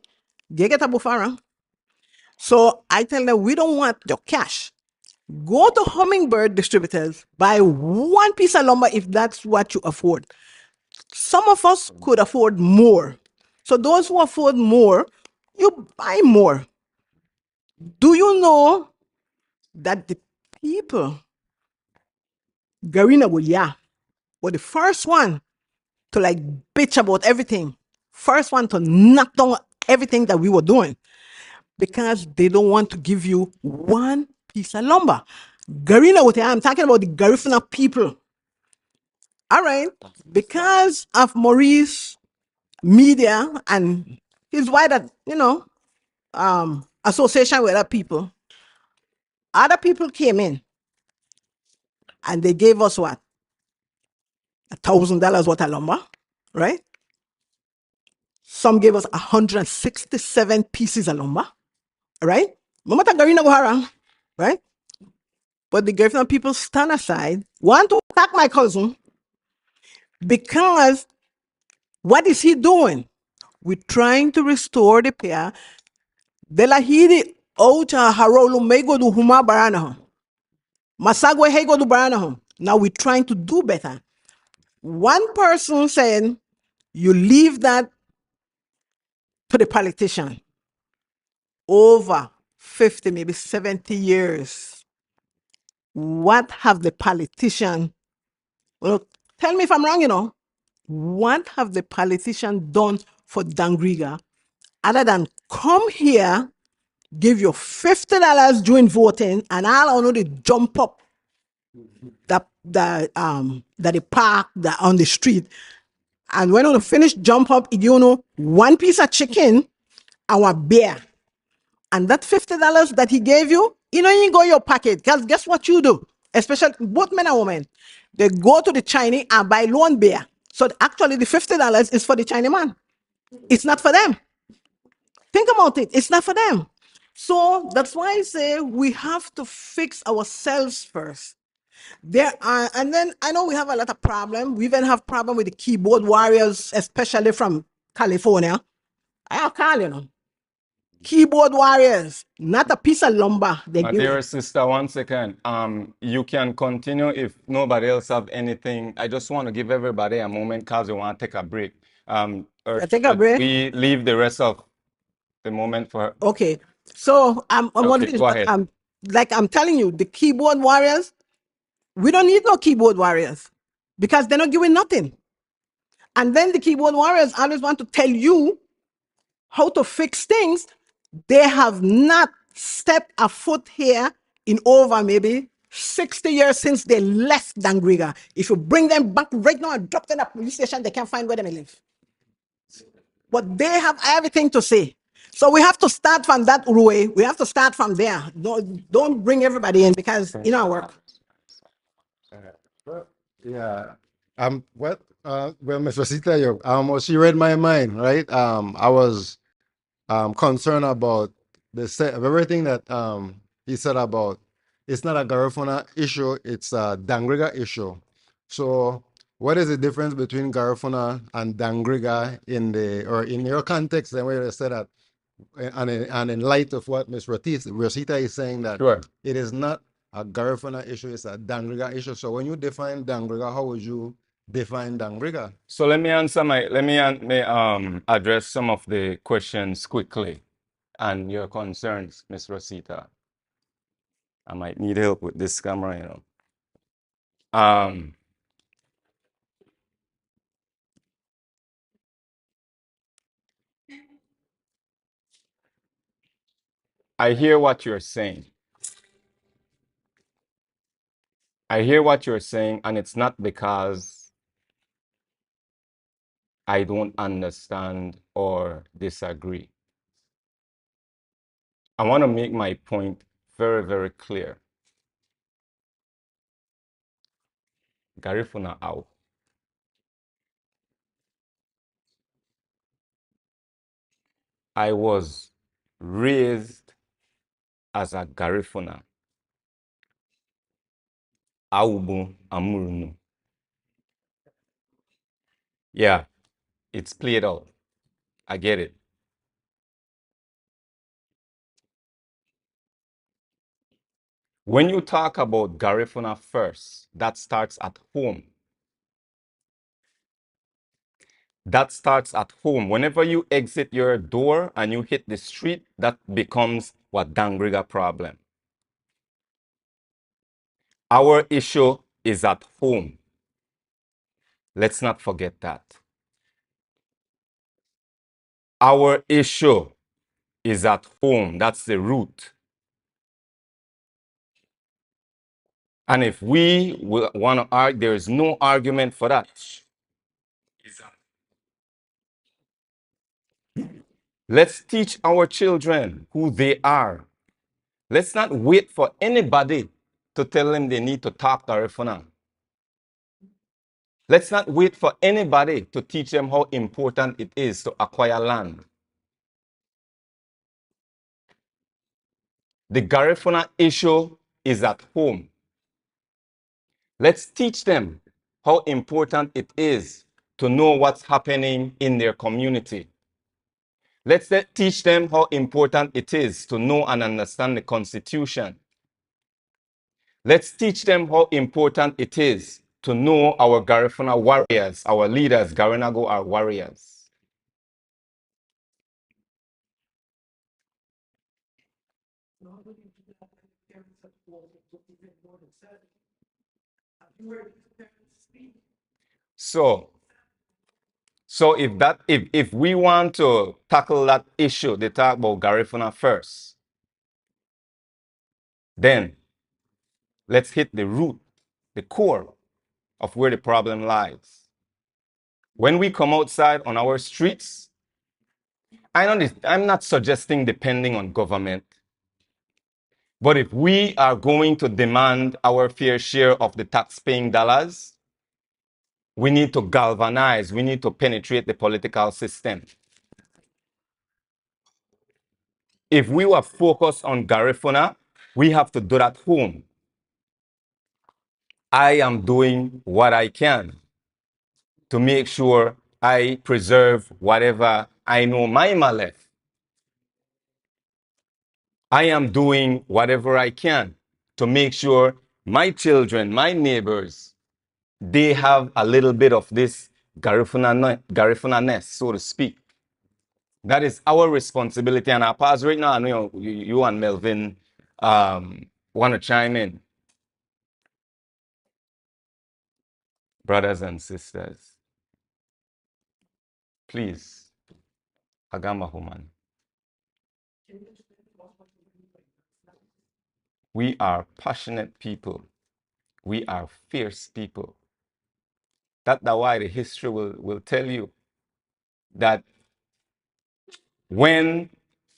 they get a buffer. So I tell them, we don't want your cash. Go to Hummingbird Distributors, buy 1 piece of lumber if that's what you afford. Some of us could afford more. So those who afford more, you buy more. Do you know that the people, Garina were the first one to like bitch about everything. First one to knock down everything that we were doing because they don't want to give you 1 piece of lumber. Garina, I'm talking about the Garifuna people. All right, because of Maurice media and his wider, association with other people came in and they gave us what? $1,000 worth of lumber, right? Some gave us 167 pieces of lumber, right? Mamata Garina Gohara, right? But the Garifuna people stand aside, want to attack my cousin because what is he doing? We're trying to restore the pair. Delahidi Ocha Harolu Mego du Huma Baranaho. Masagwe Hego du Baranaho. Now we're trying to do better. One person said, you leave that to the politician. Over 50, maybe 70 years. What have the politician, well, tell me if I'm wrong, what have the politician done for Dangriga other than come here, give you $50 during voting, and I'll only jump up the park on the street. And when you finish jump up, 1 piece of chicken, our beer. And that $50 that he gave you, you go your pocket. Because guess what you do? Especially both men and women. They go to the Chinese and buy loan beer. So actually the $50 is for the Chinese man. It's not for them. Think about it. It's not for them. So that's why I say we have to fix ourselves first. There are, and then I know we have a lot of problem. We even have problem with the keyboard warriors, especially from California. I call you know. Keyboard warriors, not a piece of lumber they My give dear it. sister, 1 second. You can continue if nobody else have anything. I just want to give everybody a moment because we want to take a break. I take a break. We leave the rest of the moment for. Okay. So I'm going to Okay, finish, go but ahead. I'm telling you, the keyboard warriors, we don't need no keyboard warriors because they're not giving nothing. And then the keyboard warriors always want to tell you how to fix things. They have not stepped a foot here in over maybe 60 years since they left Dangriga. If you bring them back right now and drop them at the police station, they can't find where they may live. But they have everything to say. So we have to start from that way. We have to start from there. Don't bring everybody in because you know work. Yeah. What? Well, Miss Rosita, she read my mind, right? I was concerned about of everything that he said about it's not a Garifuna issue, it's a Dangriga issue. So what is the difference between Garifuna and Dangriga in your context, and where you said that and in light of what Ms. Rosita is saying, that Sure. it is not a Garifuna issue, it's a Dangriga issue. So when you define Dangriga, how would you define Dangriga? So let me address some of the questions quickly and your concerns, Miss Rosita. I might need help with this camera, you know. I hear what you're saying. I hear what you're saying, and it's not because I don't understand or disagree. I want to make my point very, very clear. Garifuna out. I was raised as a Garifuna. Aubu Amurunu. Yeah, it's played out. I get it. When you talk about Garifuna first, that starts at home. That starts at home. Whenever you exit your door and you hit the street, that becomes what Dangriga problem. Our issue is at home. Let's not forget that. Our issue is at home. That's the root. And if we want to argue, there is no argument for that. Let's teach our children who they are. Let's not wait for anybody to tell them they need to talk Garifuna. Let's not wait for anybody to teach them how important it is to acquire land. The Garifuna issue is at home. Let's teach them how important it is to know what's happening in their community. Let's teach them how important it is to know and understand the Constitution. Let's teach them how important it is to know our Garifuna warriors, our leaders. Garinago are warriors. So if we want to tackle that issue, they talk about Garifuna first, then let's hit the root, the core of where the problem lies. When we come outside on our streets, I'm not suggesting depending on government, but if we are going to demand our fair share of the tax-paying dollars, we need to galvanize, we need to penetrate the political system. If we were focused on Garifuna, we have to do that home. I am doing what I can to make sure I preserve whatever I know Maima left. I am doing whatever I can to make sure my children, my neighbors, they have a little bit of this Garifuna-ness, so to speak. That is our responsibility. And I pass right now, I know you and Melvin want to chime in. Brothers and sisters, please, Agama Human. We are passionate people. We are fierce people. That's why the history will tell you that when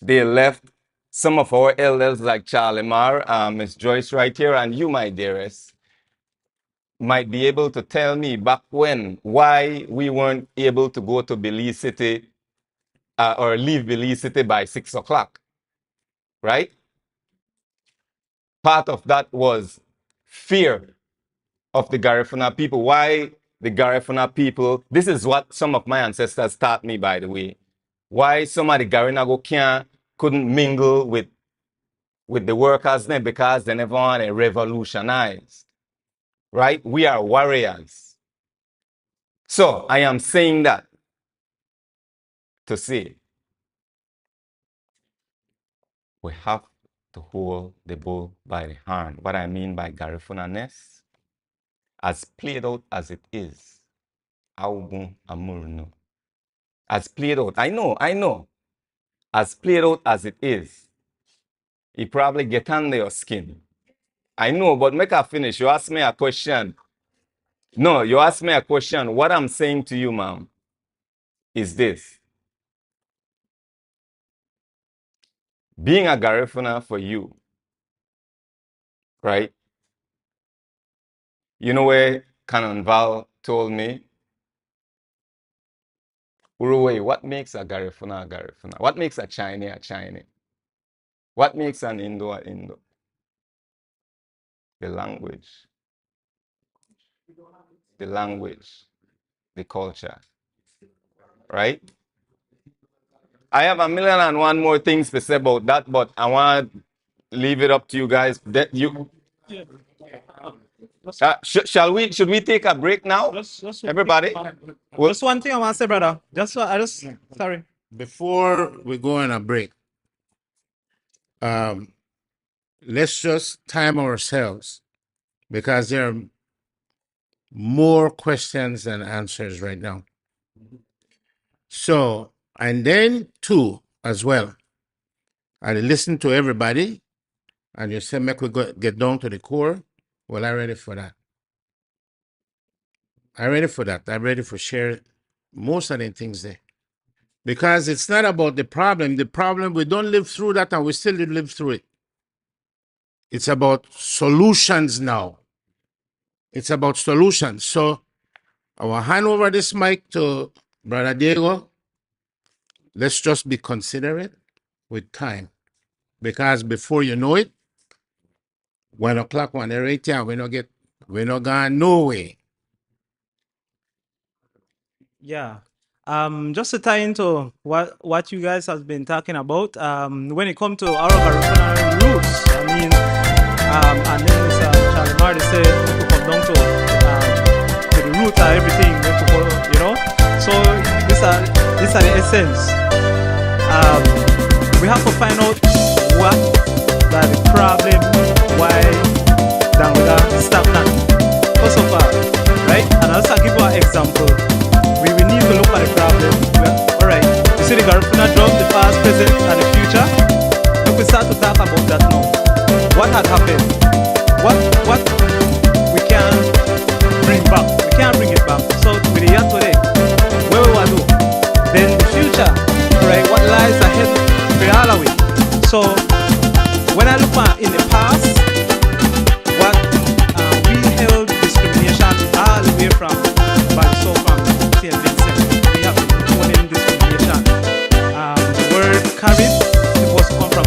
they left, some of our elders like Charlie Marr, Miss Joyce right here, and you, my dearest, might be able to tell me back when why we weren't able to go to Belize City or leave Belize City by 6 o'clock, right? Part of that was fear of the Garifuna people. Why the Garifuna people? This is what some of my ancestors taught me, by the way. Why some of the Garinago couldn't mingle with the workers then, because they never want to revolutionize, right? We are warriors. So I am saying that to say we have to hold the bull by the horn. What I mean by Garifuna-ness, as played out as it is, Aubun Amurno. As played out, I know. As played out as it is, it probably get under your skin. I know, but make I finish. You ask me a question. No, you ask me a question. What I'm saying to you, ma'am, is this. Being a Garifuna for you, right? You know where Canon Val told me, Uruwe, what makes a Garifuna a Garifuna? What makes a Chinese a Chinese? What makes an Indo a Indo? The language. The language. The culture. Right? I have 1,000,001 more things to say about that, but I want to leave it up to you guys. Should we take a break now? Everybody? Just one thing I want to say, brother. Sorry. Before we go on a break, let's just time ourselves because there are more questions than answers right now. So, and then two as well. I listen to everybody and you say, make we get down to the core. Well, I'm ready for that. I'm ready for that. I'm ready for share most of the things there. Because it's not about the problem. The problem, we don't live through that and we still live through it. It's about solutions now. It's about solutions. So I will hand over this mic to Brother Diego. Let's just be considerate with time. Because before you know it, 1 o'clock, 1:08, we're not going nowhere. Yeah. Just to tie into what you guys have been talking about, when it comes to our Garifuna roots, I mean, and then Mr. Charlie Marty said we could come down to the root of everything, you know. So these are the essence. We have to find out what the problem, why Dangriga stagnant. First of all, right? And I'll give you an example. We need to look at the problem. All right, you see the Garifuna drum, the past, present, and the future. If we start to talk about that now, what had happened? What we can bring back? We can't bring it back. So with the year today, where we want to do? Then the future, right? What lies ahead? We all away. So when I look at in the past, what we held discrimination all the way from by the soul from St. Vincent. We have been holding discrimination. The word carried, it was to come from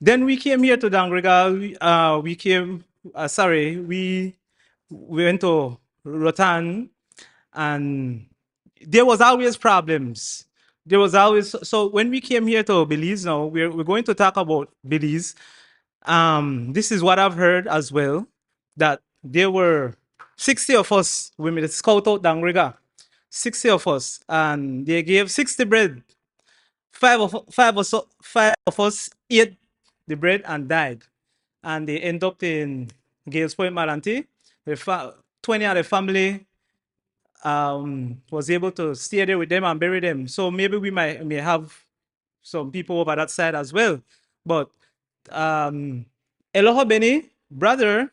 Then we came here to Dangriga. We went to Rotan, and there was always problems. There was always, so when we came here to Belize now, we're going to talk about Belize. This is what I've heard as well, that there were 60 of us, we made a scout out Dangriga, 60 of us, and they gave 60 bread. Five of us ate the bread and died. And they end up in Gales Point, Malanti. 20 of the family was able to stay there with them and bury them. So maybe we may have some people over that side as well. But Eloho Beni, brother,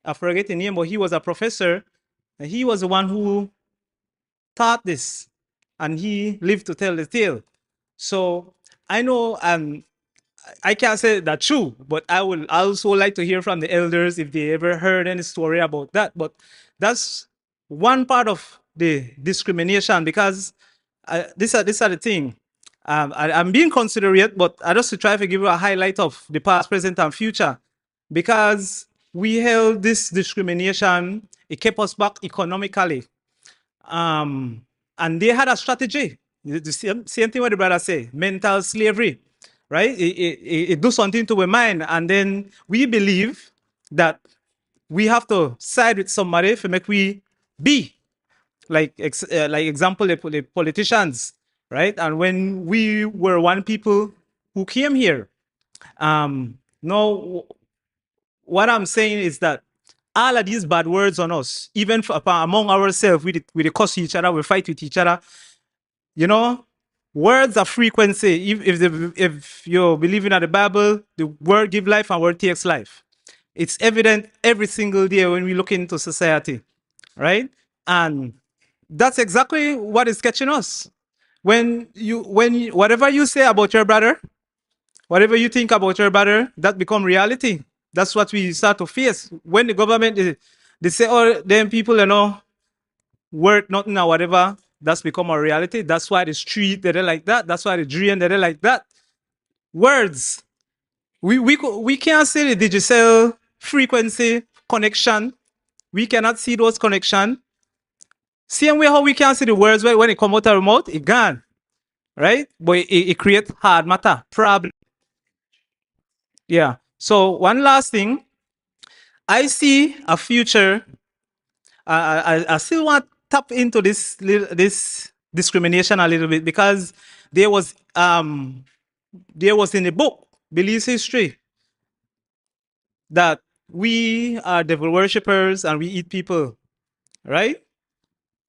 I forget the name, but he was a professor. And he was the one who taught this. And he lived to tell the tale. So I know I can't say that true, but I would also like to hear from the elders if they ever heard any story about that. But that's one part of the discrimination, because these are the thing. I'm being considerate, but I just to try to give you a highlight of the past, present, and future, because we held this discrimination. It kept us back economically, and they had a strategy. The same thing what the brother say, mental slavery, right? It do something to our mind, and then we believe that we have to side with somebody to make we be like example the politicians, right? And when we were one people who came here, no, what I'm saying is that all of these bad words on us, even among ourselves, we curse each other, we fight with each other. You know, words are frequency. If you're believing in the Bible, the word give life and word takes life. It's evident every single day when we look into society, right? And that's exactly what is catching us. Whatever you say about your brother, whatever you think about your brother, that become reality. That's what we start to face when the government they say, oh, them people, work nothing or whatever. That's become a reality. That's why the street they're like that. That's why the dream they're like that. Words. We can't see the digital frequency connection. We cannot see those connection. Same way how we can't see the words when it come out of our mouth, it gone. Right? But it creates hard matter, problem. Yeah. So one last thing, I see a future. I still want to tap into this discrimination a little bit, because there was in the book Belize history that we are devil worshippers and we eat people, right?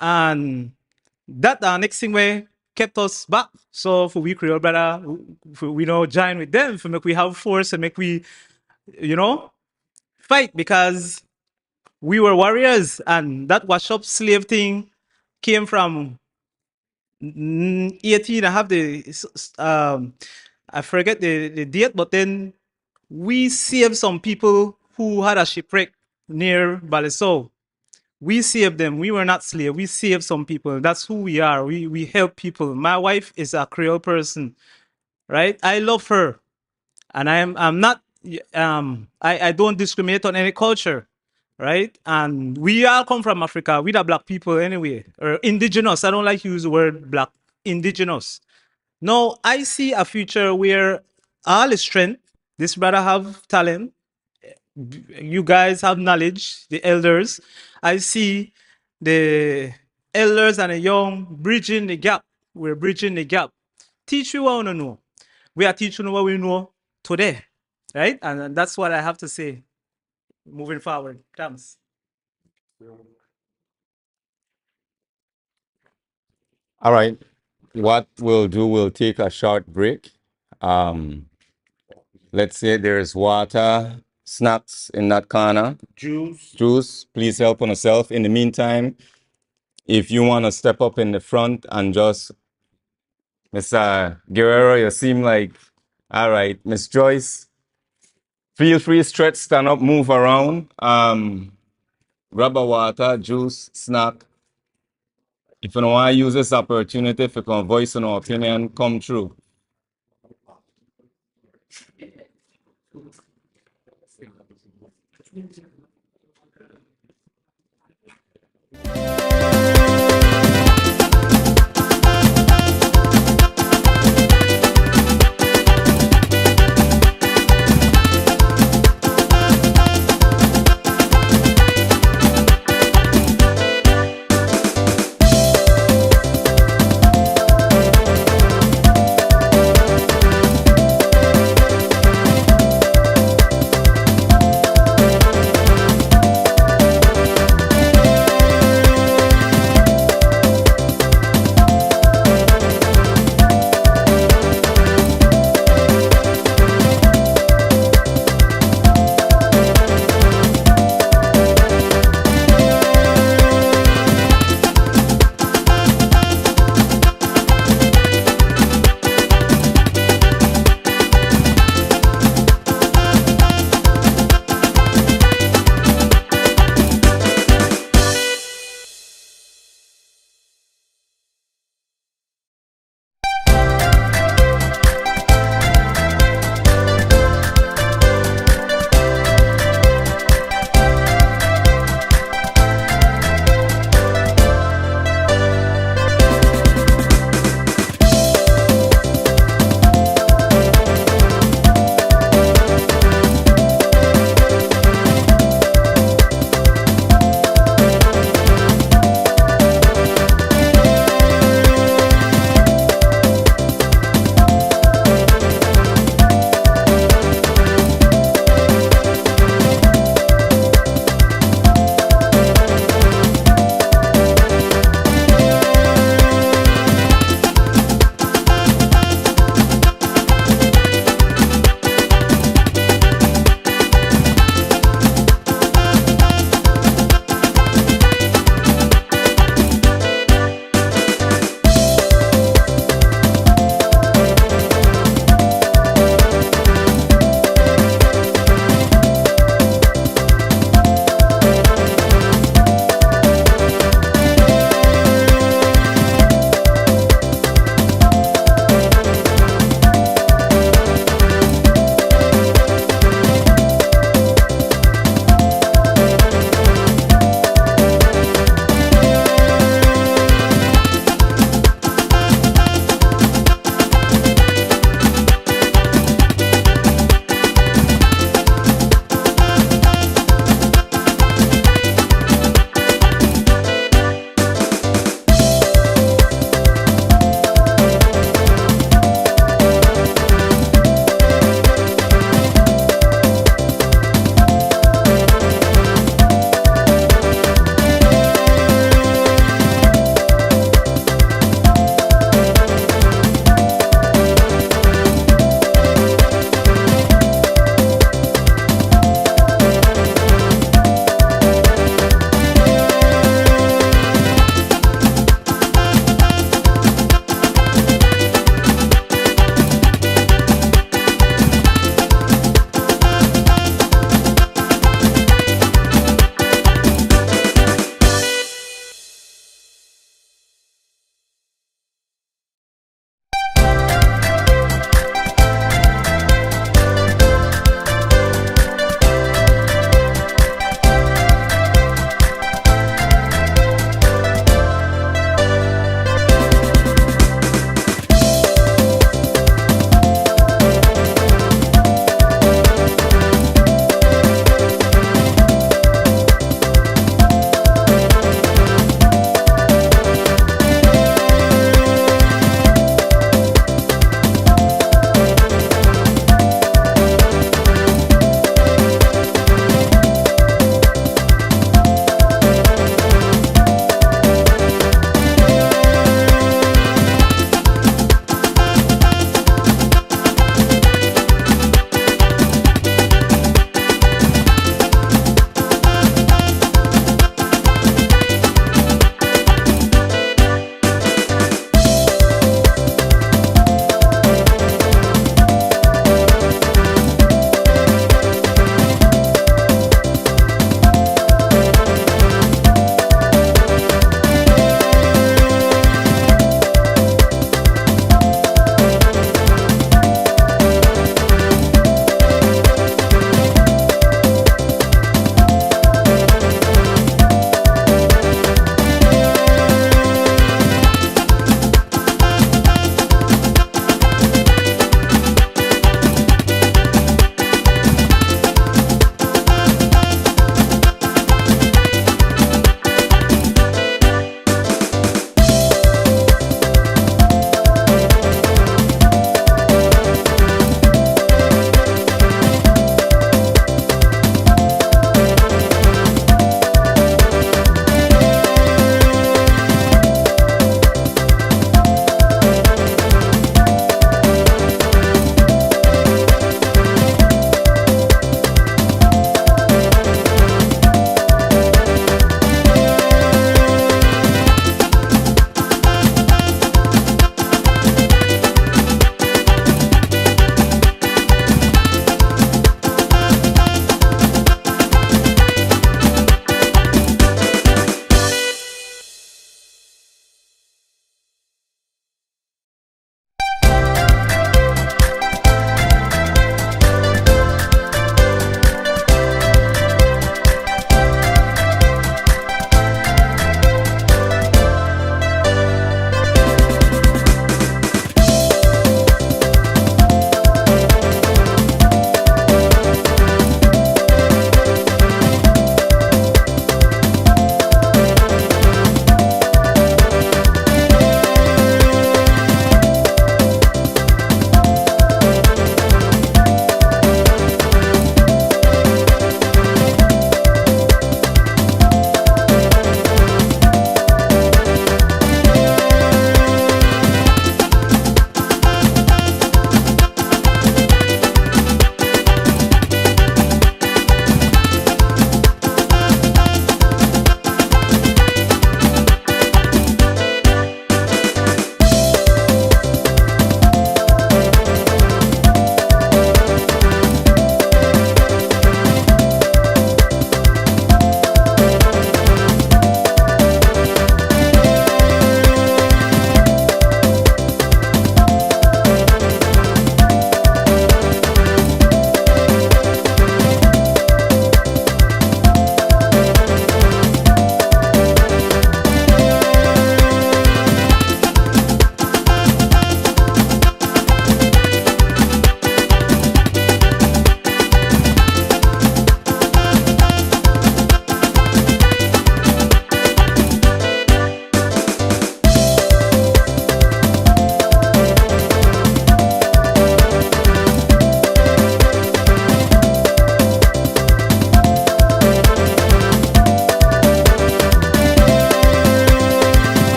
And that next thing way kept us back. So for we Creole brother, we know join with them for make we have force and make we, fight, because we were warriors, and that wash up slave thing came from 18. I have I forget the date, but then we saved some people who had a shipwreck near Balisau. We saved them. We were not slaves. We saved some people. That's who we are. We help people. My wife is a Creole person, right? I love her, and I'm not I don't discriminate on any culture, right? And we all come from Africa. We the black people anyway, or indigenous. I don't like to use the word black. Indigenous. No, I see a future where all is strength. This brother have talent. You guys have knowledge. The elders. I see the elders and the young bridging the gap. We're bridging the gap. Teach you what we know. We are teaching what we know today, right? And that's what I have to say moving forward. Thanks. All right. What we'll do, we'll take a short break. Let's say there's water, snacks in that corner. Juice. Please help on yourself. In the meantime, if you want to step up in the front and just, Mr. Guerrero, you seem like, all right. Miss Joyce, feel free, stretch, stand up, move around. Grab a water, juice, snack. If you don't want to use this opportunity, if you can voice an opinion, come through.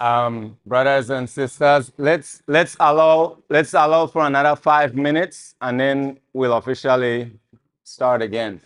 Brothers and sisters, let's allow for another 5 minutes, and then we'll officially start again.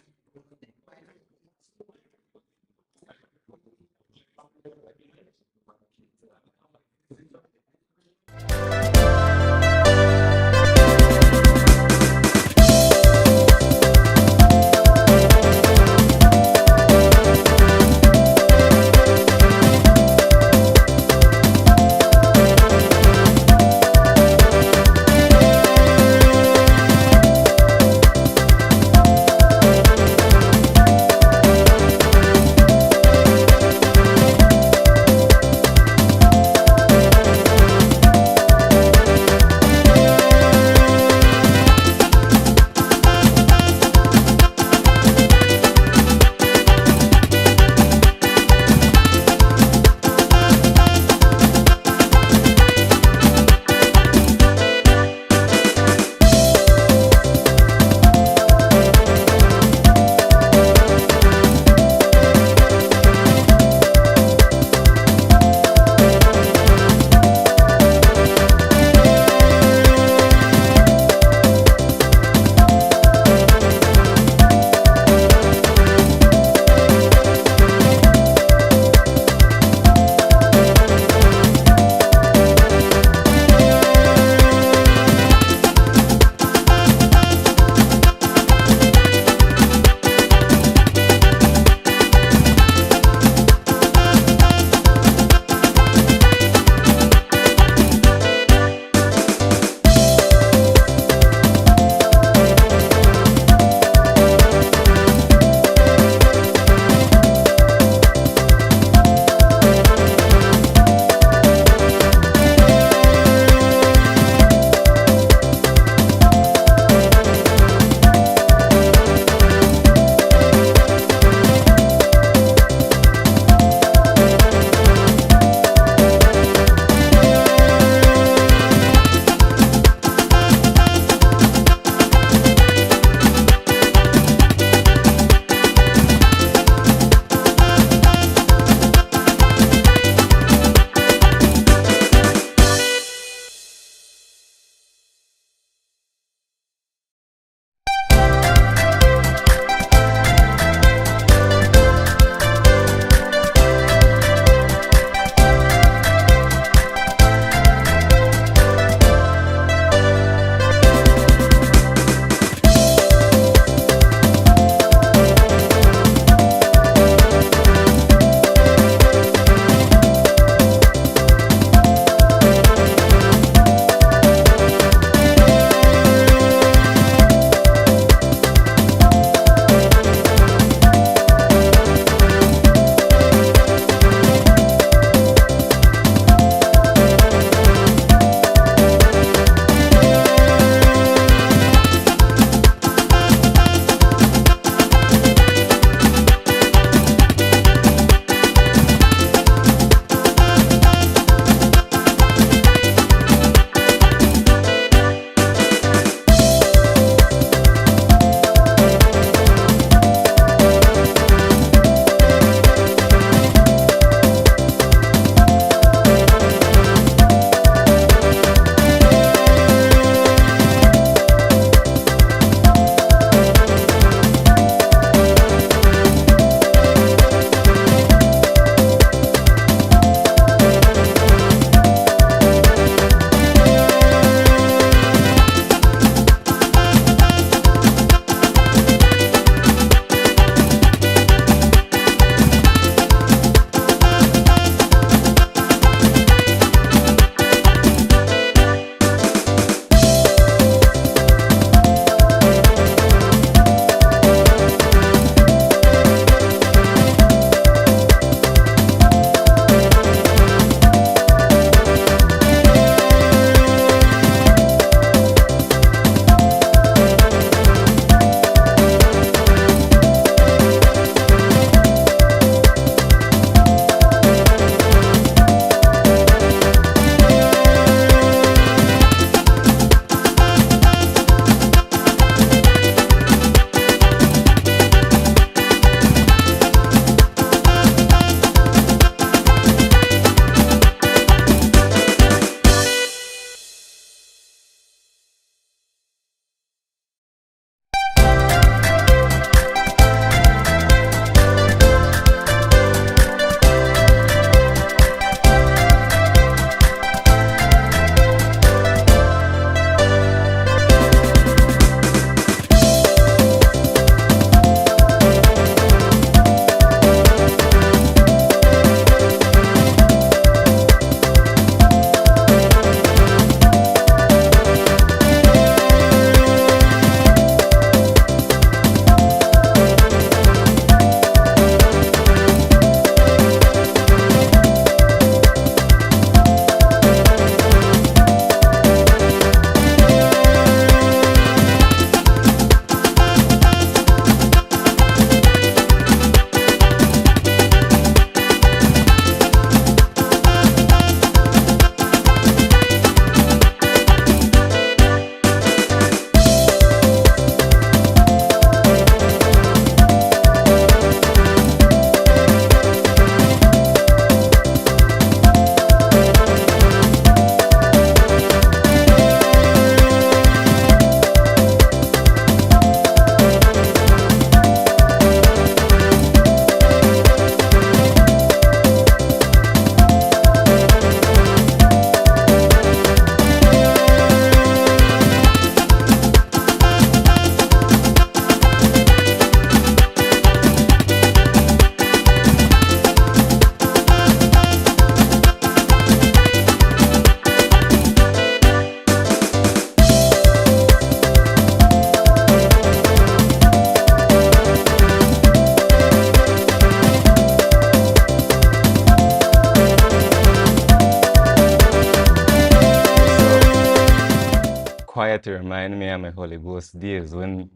try to remind me of my Holy Ghost days when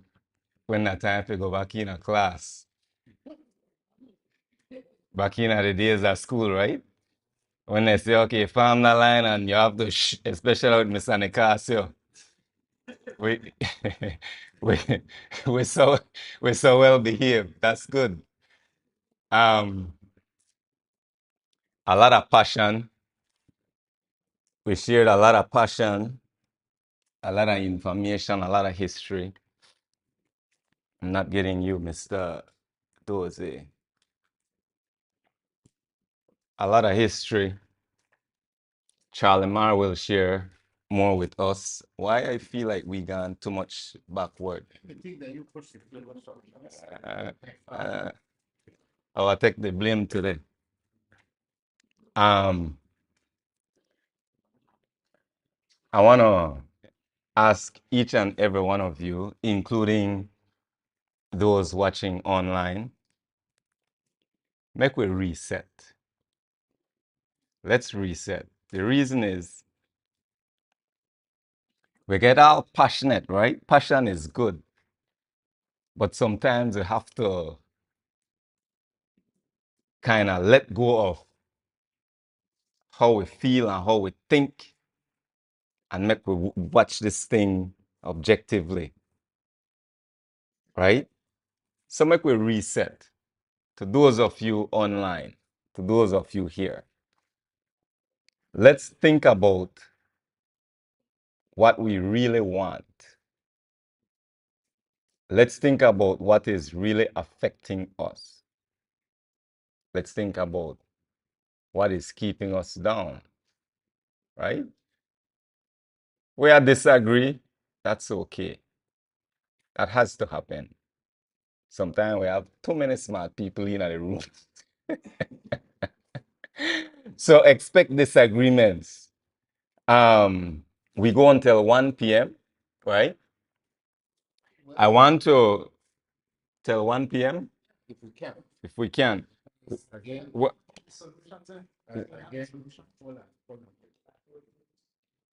that time to go back in a class. Back in the days at school, right? When they say, okay, farm the line and you have to especially with Miss Anicasio. We, we, we're so well behaved. That's good. A lot of passion. We shared a lot of passion, a lot of information, a lot of history. I'm not getting you, Mr. Dozie. A lot of history. Charlie Marr will share more with us. Why I feel like we gone too much backward. I will take the blame today. I want to ask each and every one of you, including those watching online, make we reset. Let's reset. The reason is we get all passionate, right? Passion is good. But sometimes we have to kind of let go of how we feel and how we think and make we watch this thing objectively, right? So make we reset. To those of you online, to those of you here, let's think about what we really want. Let's think about what is really affecting us. Let's think about what is keeping us down, right? We disagree, that's okay. That has to happen. Sometimes we have too many smart people in the room. So expect disagreements. We go until 1 p.m., right? I want to till 1 p.m. If we can. if we can. Again. What? Again. Hold on.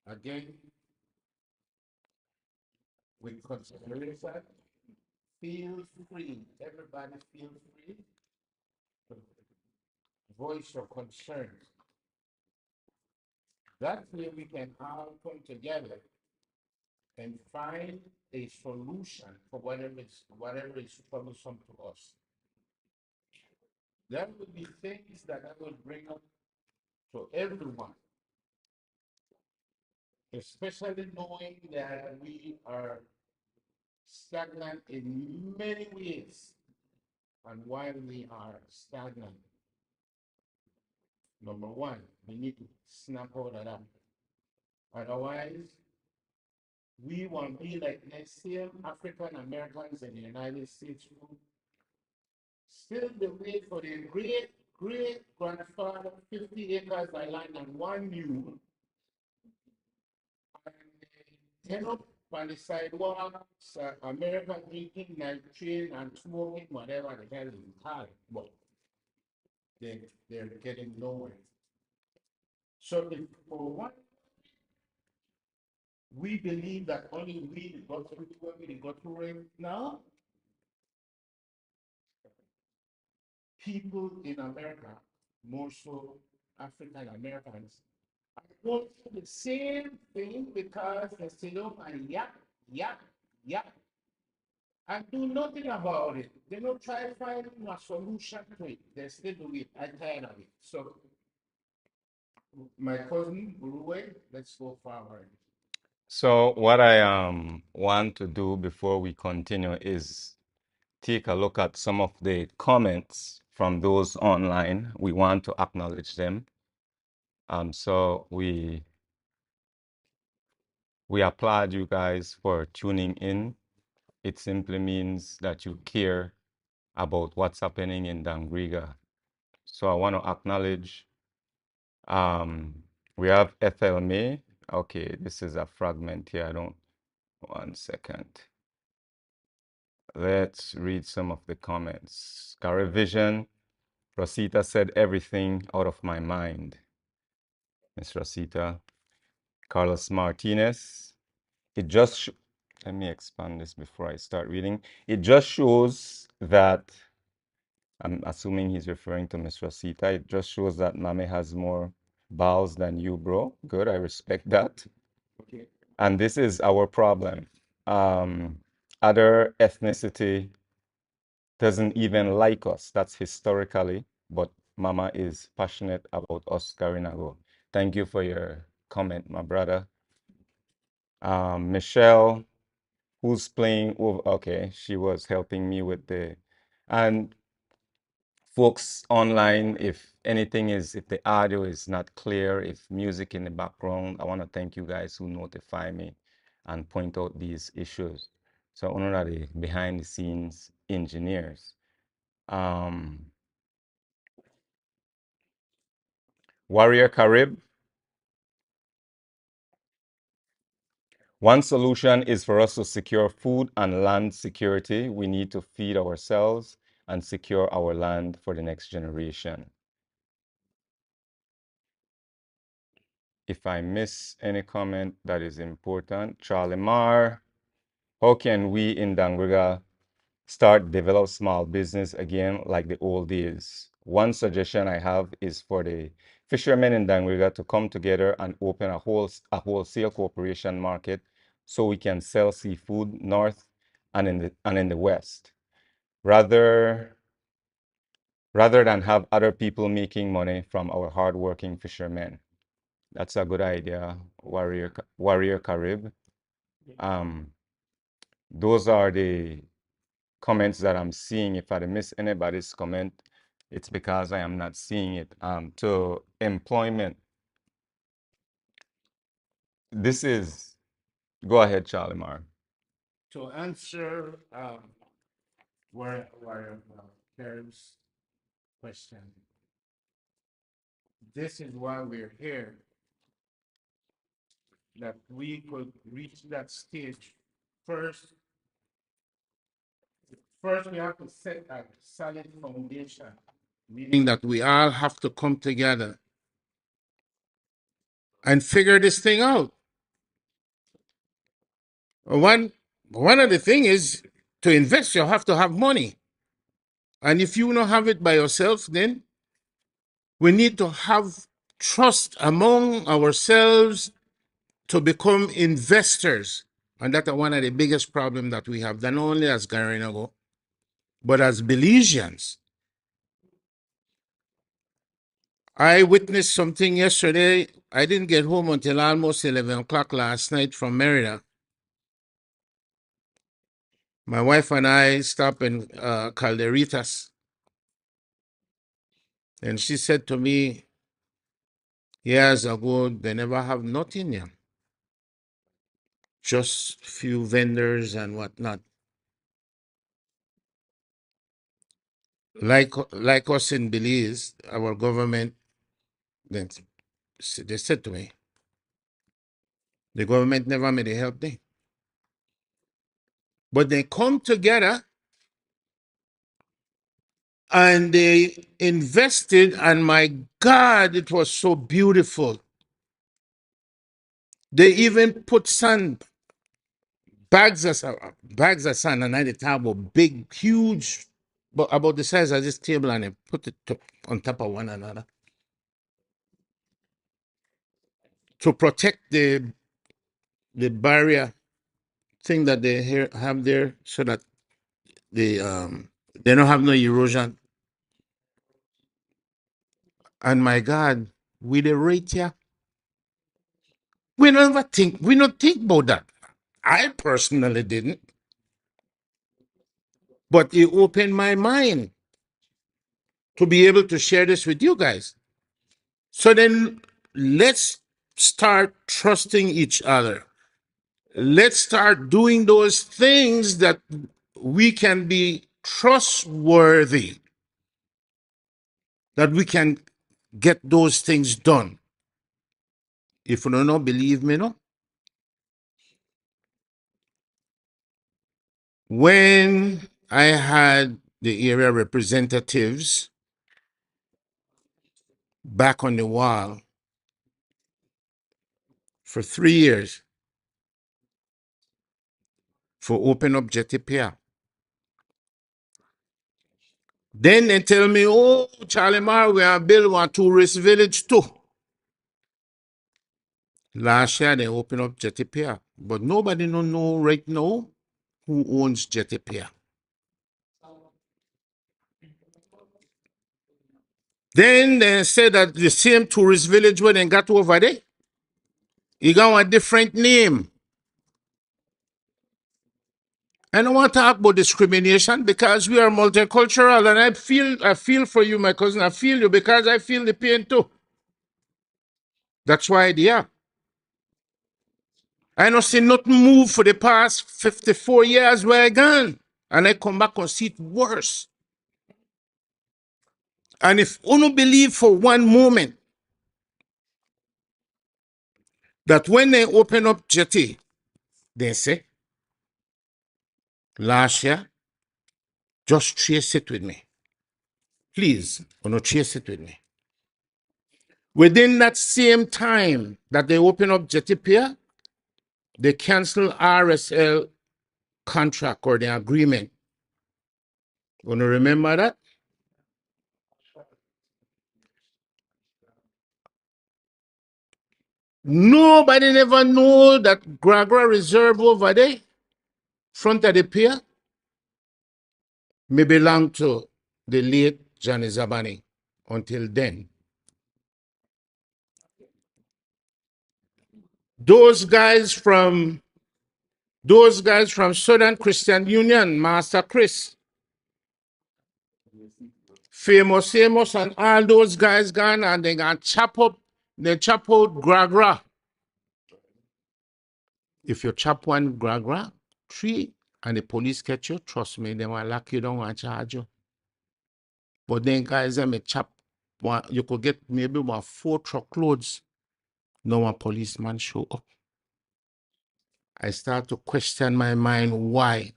Again. With consideration, feel free. Everybody feel free to voice your concerns. That way we can all come together and find a solution for whatever is troublesome to us. There will be things that I will bring up to everyone, especially knowing that we are stagnant in many ways. And while we are stagnant, number one, we need to snap out of that. Otherwise, we won't be like the same African Americans in the United States who still the wait for their great grandfather 50 acres of land and one mule. And end up on the sidewalk, American drinking nitrate and smoking whatever the hell is hard. But they're getting nowhere. So if for one, we believe that only we got through what we got through right now, people in America, more so African Americans, are going through the same thing because they sit up and yap, and do nothing about it. They don't try to find a solution to it. They still do it. I'm tired of it. So, my cousin, Uruguay, let's go forward. So what I want to do before we continue is take a look at some of the comments from those online. We want to acknowledge them. So we applaud you guys for tuning in. It simply means that you care about what's happening in Dangriga. So I want to acknowledge, we have FL May. Okay, this is a fragment here. 1 second. Let's read some of the comments. Gary Vision, Rosita said everything out of my mind. Miss Rosita. Carlos Martinez, it just, let me expand this before I start reading. It just shows that, I'm assuming he's referring to Miss Rosita. It just shows that Mame has more balls than you, bro. Good, I respect that. Okay. And this is our problem. Other ethnicity doesn't even like us. That's historically, but Mama is passionate about us Garinago. Thank you for your comment, my brother. Michelle, who's playing over, okay, she was helping me with the, and folks online, if anything is, if the audio is not clear, if music in the background, I want to thank you guys who notify me and point out these issues. So honorary behind the scenes engineers. Warrior Carib, one solution is for us to secure food and land security. We need to feed ourselves and secure our land for the next generation. If I miss any comment that is important, Charlie Marr, how can we in Dangriga develop small business again like the old days? One suggestion I have is for the fishermen in Dangriga to come together and open a wholesale cooperation market so we can sell seafood north and in the west, rather than have other people making money from our hardworking fishermen. That's a good idea, Warrior Carib. Those are the comments that I'm seeing. If I miss anybody's comment, it's because I am not seeing it. To employment, this is, go ahead, Charlie Marr. To answer Karen's question, this is why we're here, that we could reach that stage. First we have to set a solid foundation, meaning that we all have to come together and figure this thing out. One of the things is to invest, you have to have money. And if you don't have it by yourself, then we need to have trust among ourselves to become investors. And that's one of the biggest problems that we have, not only as Garinago, but as Belizeans. I witnessed something yesterday. I didn't get home until almost 11 o'clock last night from Merida. My wife and I stopped in Calderitas. And she said to me, years ago, they never have nothing here. Just few vendors and whatnot. Like us in Belize, our government, they said to me, the government never made a help them. But they come together and they invested, and my God, it was so beautiful. They even put sand, bags of sand, and at the table, big, huge, but about the size of this table, and they put it on top of one another to protect the barrier thing that they have there, so that they don't have no erosion. And my God, with the rate here, we don't think about that. I personally didn't. But it opened my mind to be able to share this with you guys. So then let's start trusting each other. Let's start doing those things that we can be trustworthy, that we can get those things done. If you don't believe me, no? When I had the area representatives back on the wall for 3 years, for open up Jetty Pier. Then they tell me, oh, Charlie Mar, we are building one tourist village too. Last year they opened up Jetty Pier, but nobody don't know right now who owns Jetty Pier. Then they said that the same tourist village where they got over there, it got a different name. I don't want to talk about discrimination because we are multicultural, and I feel for you, my cousin. I feel you because I feel the pain too. That's why they are. I don't see nothing move for the past 54 years where I gone. And I come back and see it worse. And if you don't believe for one moment that when they open up Jetty, they say, last year, just trace it with me. Please, don't trace it with me. Within that same time that they open up Jetty Pier, they cancel RSL contract or the agreement. Want to remember that? Nobody never know that Gragra Reserve over there, front of the pier, may belong to the late Johnny Zabani until then. Those guys from Southern Christian Union, Master Chris, famous Amos, and all those guys gone and they gonna chop out Gragra. If you chop one Gragra tree and the police catch you, trust me, they will lock you down and charge you. But then guys, I may chop one, you could get maybe about 4 truckloads. No one policeman show up. I start to question my mind why.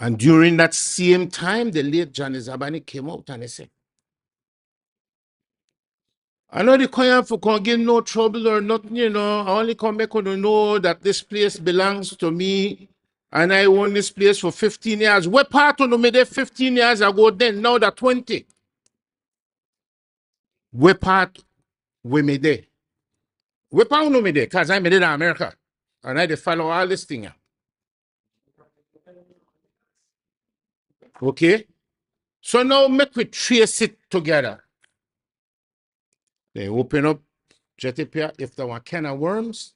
And during that same time, the late Johnny Zabani came out and he said, I know the Koyan for can't get no trouble or nothing, you know. I only come back to know that this place belongs to me and I own this place for 15 years. What part of me there 15 years ago then, now that 20? What part we made there? What part no me there? Because I made it in America. And I follow all this thing. Okay? So now make we trace it together. They open up Jetty Pier. If there were can of worms,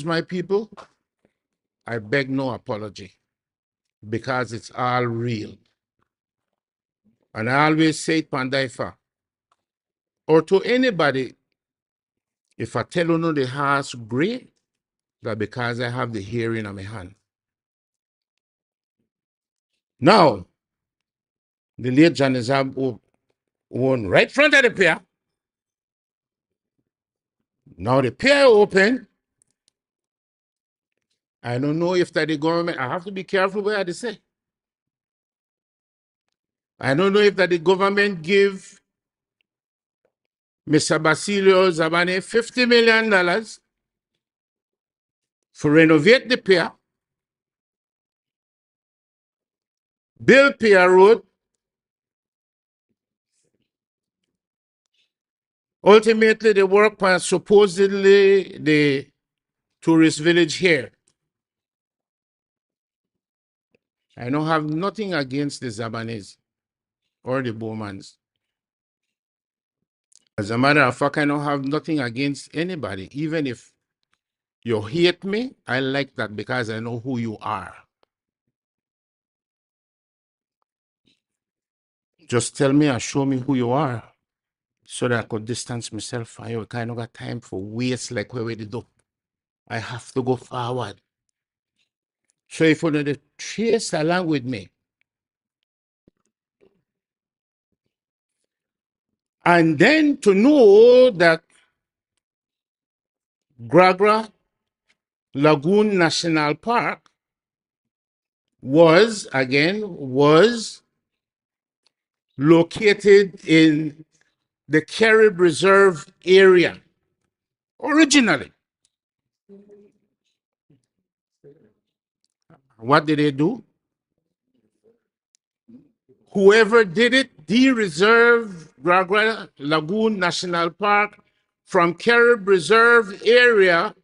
my people, I beg no apology because it's all real. And I always say it, Pandaifa, or to anybody, if I tell you the house great, that because I have the hearing on my hand. Now, the late Johnny Zab won right front of the pier. Now the pier open. I don't know if that the government, I have to be careful what I say. I don't know if that the government give Mr. Basilio Zabane $50 million for renovate the pier, build pier road. Ultimately, they work on supposedly the tourist village here. I don't have nothing against the Zabanese or the Bowmans. As a matter of fact, I don't have nothing against anybody. Even if you hate me, I like that because I know who you are. Just tell me and show me who you are so that I could distance myself from you. I kind of got time for waste like where we do. I have to go forward. So if you want to trace along with me, and then to know that Gragra Lagoon National Park was located in the Carib Reserve area originally. What did they do? Whoever did it, de-reserved Dangriga Lagoon National Park from Carib Reserve area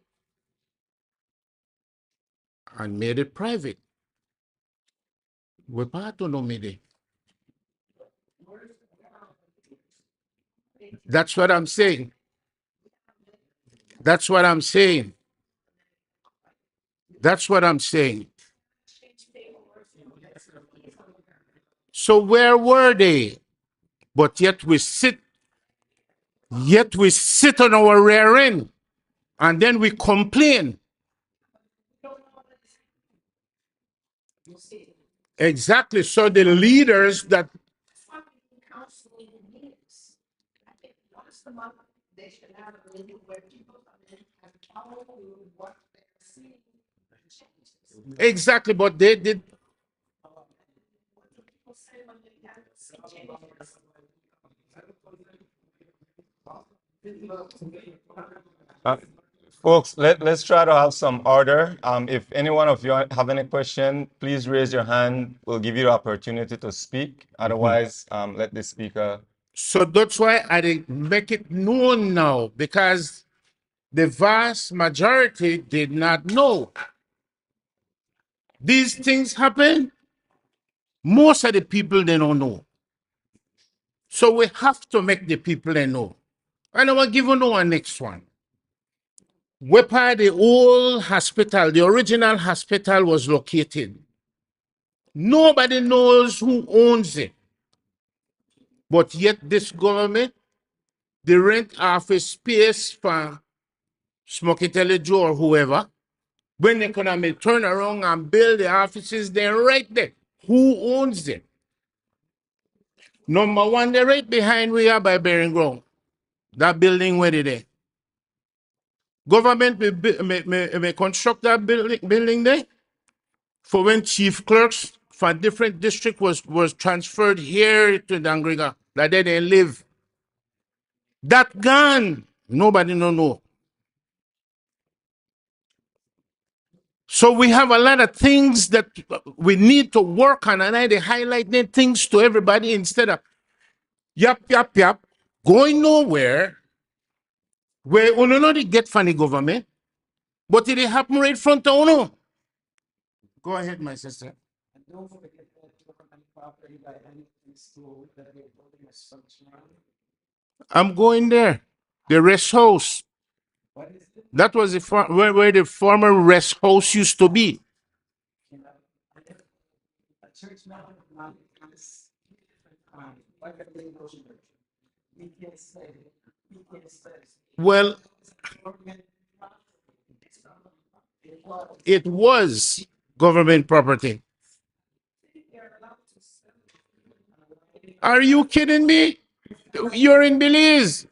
and made it private. We part no made. That's what I'm saying. That's what I'm saying. That's what I'm saying. So where were they? But yet we sit on our rear end and then we complain. Exactly. So the leaders that exactly, but they did. Folks, let's try to have some order. If any one of you have any question, please raise your hand. We'll give you the opportunity to speak. Otherwise, let the speaker. So that's why I did make it known now, because the vast majority did not know. These things happen. Most of the people, they don't know. So we have to make the people they know. And I will give you one next one. Where the old hospital, the original hospital was located. Nobody knows who owns it. But yet this government, they rent office space for Smokey Telly Joe or whoever. When the economy turn around and build the offices, they're right there. Who owns them? Number one, they're right behind we are by Bearing Ground. That building where they there. Government may construct that building there for when chief clerks for different district was transferred here to Dangriga, that they live. That gone. Nobody no know. So we have a lot of things that we need to work on, and I highlight the things to everybody instead of yap, going nowhere, where we not get from the government, but it happen right front of uno. Go ahead, my sister. I'm going there. The rest house. That was the where the former rest house used to be. Well, it was government property. Are you kidding me? You're in Belize.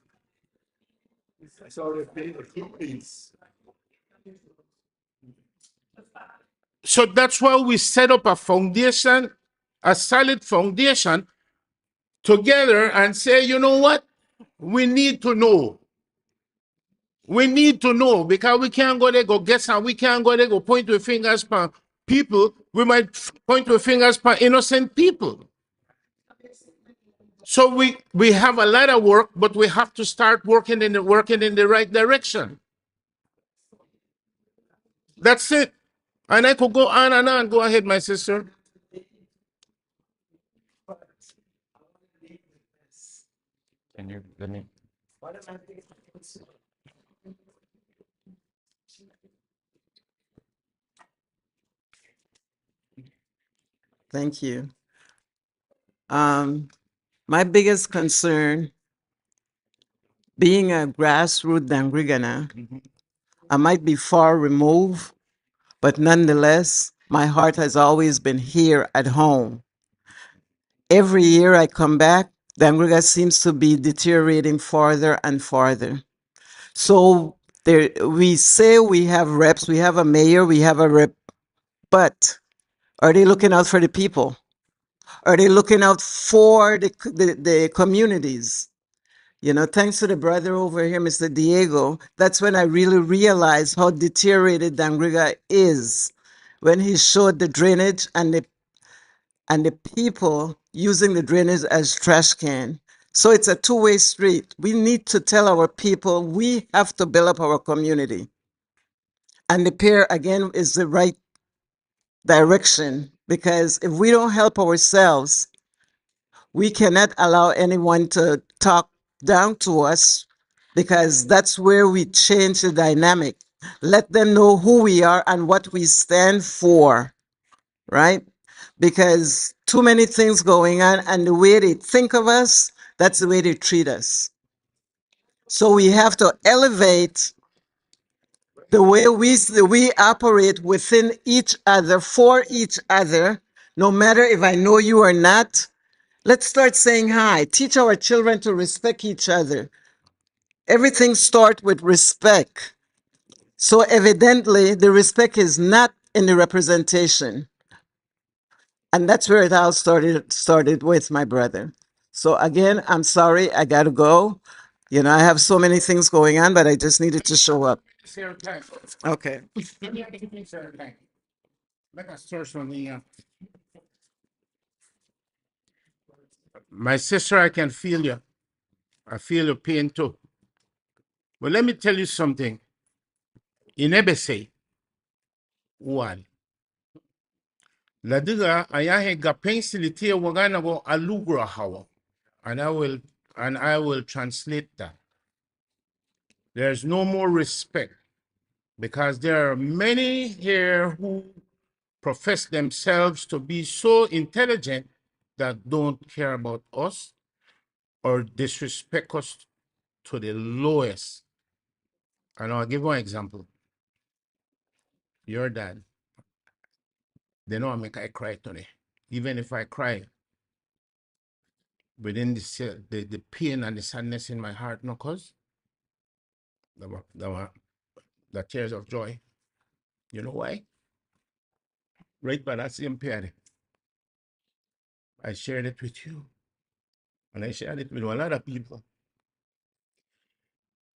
So that's why we set up a foundation, a solid foundation together and say, you know what? We need to know. We need to know, because we can't go there, go guess, and we can't go there, go point with fingers for people. We might point with fingers for innocent people. So we have a lot of work, but we have to start working in the right direction. That's it. And I could go on and on. Go ahead, my sister. Can you let me? Thank you. My biggest concern, being a grassroots Dangrigana, I might be far removed, but nonetheless, my heart has always been here at home. Every year I come back, Dangriga seems to be deteriorating farther and farther. So there, we say we have reps, we have a mayor, we have a rep, but are they looking out for the people? Are they looking out for the communities? You know, thanks to the brother over here, Mr. Diego, that's when I really realized how deteriorated Dangriga is. when he showed the drainage and the people using the drainage as trash can. So it's a two-way street. We need to tell our people we have to build up our community. And the pair, again, is the right direction, because if we don't help ourselves, we cannot allow anyone to talk down to us, because that's where we change the dynamic. Let them know who we are and what we stand for, right? Because too many things going on, and the way they think of us, that's the way they treat us. So we have to elevate the way we operate within each other, for each other, no matter if I know you or not. Let's start saying hi. Teach our children to respect each other. Everything starts with respect. So evidently, the respect is not in the representation. And that's where it all started with my brother. So again, I'm sorry, I gotta go. You know, I have so many things going on, but I just needed to show up. Okay. Let us start from the, my sister, I can feel you. I feel your pain too. But let me tell you something. In Ebese, one. La diga ayahe ga pensilite wagana go alugra hawa. And I will translate that. There's no more respect, because there are many here who profess themselves to be so intelligent that don't care about us or disrespect us to the lowest. And I'll give one example. Your dad, they know I make I cry today. Even if I cry, within the pain and the sadness in my heart, no cause the tears of joy. You know why? Right by that same period, I shared it with you. And I shared it with a lot of people.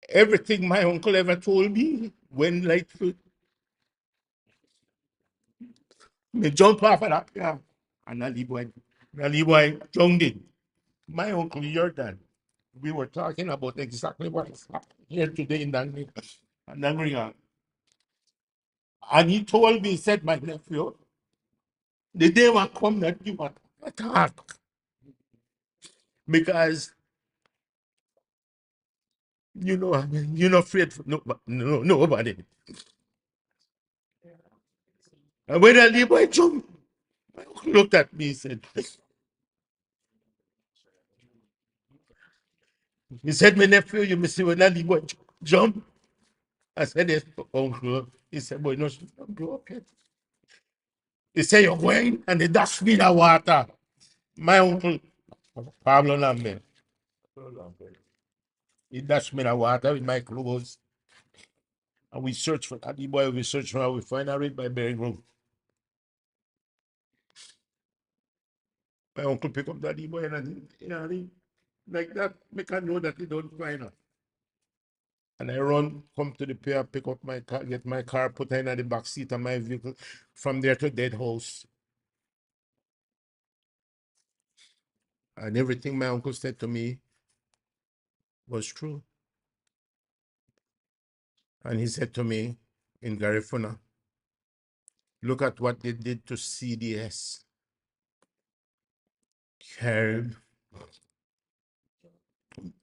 Everything my uncle ever told me when Lightfoot, me jump off of that car. And boy jumped in. My uncle, your dad, we were talking about exactly what is happening here today in Dangriga. And he told me, he said, my nephew, the day will come that you will attack. Because, you know, you're not afraid for nobody. And when I leave, I jump. My uncle looked at me, he said, my nephew, you must see when I leave, I jump. I said, yes, uncle. He said, boy, no, don't go up yet. He said, you're going, and they dash me the water. My uncle, Pablo Lambert, he dashed me the water with my clothes. And we search for that boy, we search for her, we find her right by Bering Road. My uncle pick up that boy and like that, make her know that he don't find her. And I run, come to the pier, pick up my car, get my car, put her in the back seat of my vehicle, from there to Dead House. And everything my uncle said to me was true. And he said to me in Garifuna, look at what they did to CDS. Carib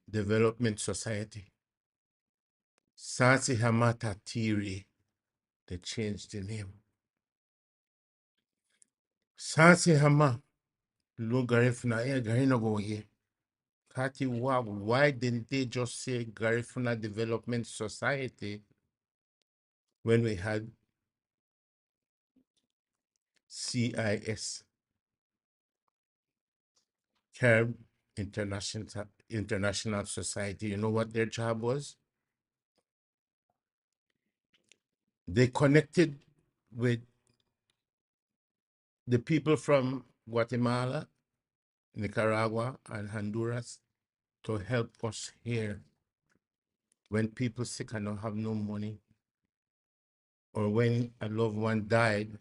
Development Society. Sasi Hamata Tiri, they changed the name. Sasi Hama, lo Garifuna, Garino go here. Kati why didn't they just say Garifuna Development Society when we had CIS, Carib International Society? You know what their job was? They connected with the people from Guatemala, Nicaragua, and Honduras to help us here when people sick and don't have no money, or when a loved one died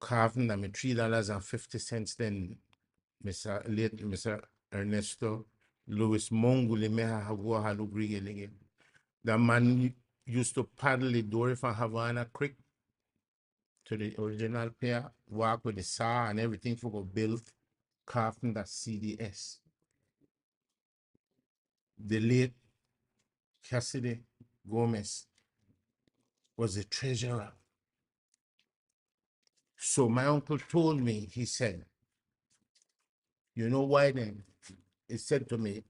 Carving them $3.50 then Mr. Ernesto Louis Monguli meha hawa halu brigelinge. The man used to paddle the dory from Havana Creek to the original pier, walk with the saw and everything for go build carving that CDS. The late Cassidy Gomez was the treasurer. So my uncle told me, he said, you know why then? He said to me,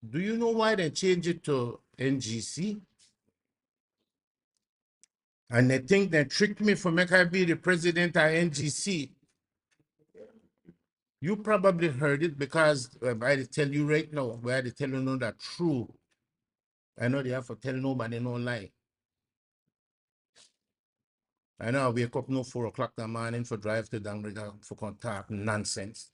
do you know why they changed it to NGC? And they think they tricked me for make I be the president of NGC. You probably heard it because I tell you right now, where I tell you know that true. I know they have to tell nobody no lie. I know I wake up no 4 o'clock in the morning for drive to Dangriga for contact nonsense.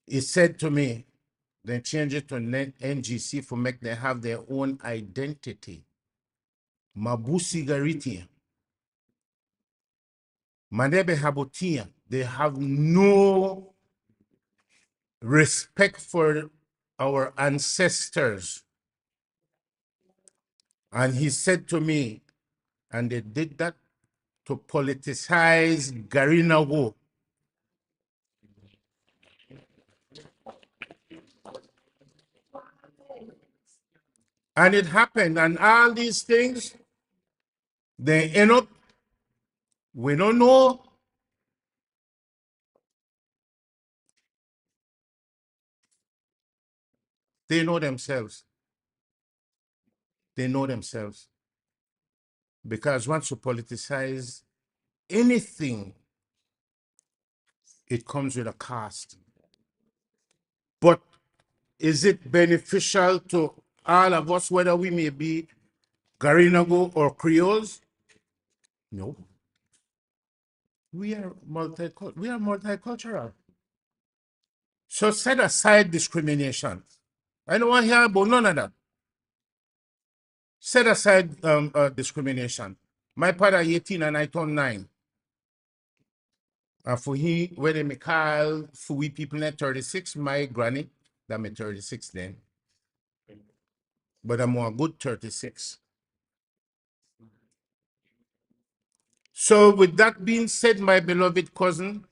He said to me, they change it to NGC for make them have their own identity. Mabusi Gariti, Madebe Habotia, they have no respect for our ancestors. And he said to me, and they did that to politicize Garinawo. And it happened, and all these things, they end up, we don't know. They know themselves. They know themselves. Because once you politicize anything, it comes with a cost. But is it beneficial to all of us, whether we may be Garinago or Creoles? No. We are multicultural. So set aside discrimination. I don't want to hear about none of that. Set aside discrimination. My father 18 and I turned 9. And for he, when they call for we people at 36, my granny, that me 36 then. But I'm a good 36. So with that being said, my beloved cousin,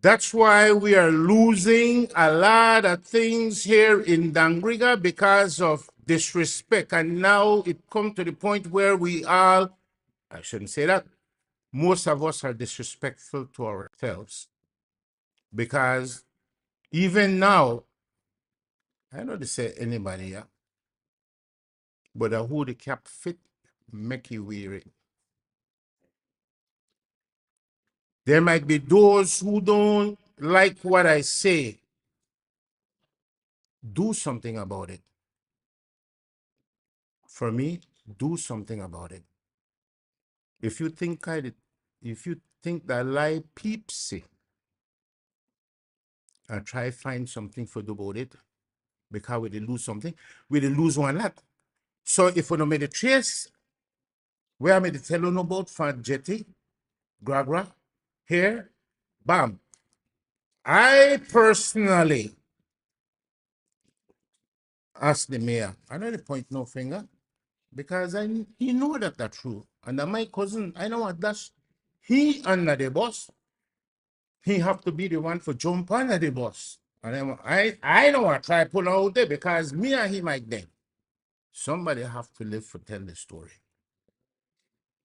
that's why we are losing a lot of things here in Dangriga because of disrespect. And now it comes to the point where we all, I shouldn't say that, most of us are disrespectful to ourselves. Because even now, I know they say anybody, yeah, but who the cap fit, make you wear it. There might be those who don't like what I say. Do something about it. For me, do something about it. If you think that lie peeps it, and try find something for do about it, because we did lose something, we did lose one lot. So if we don't make the trace, where I made the tell you about for Jetty, Gragra, here, bam. I personally asked the mayor, I don't point no finger, because he know that that's true. And my cousin, I know what that's, he under the boss, he have to be the one for jump under the bus. And I don't want to try pull out there because me and him like them. Somebody have to live for tell the story.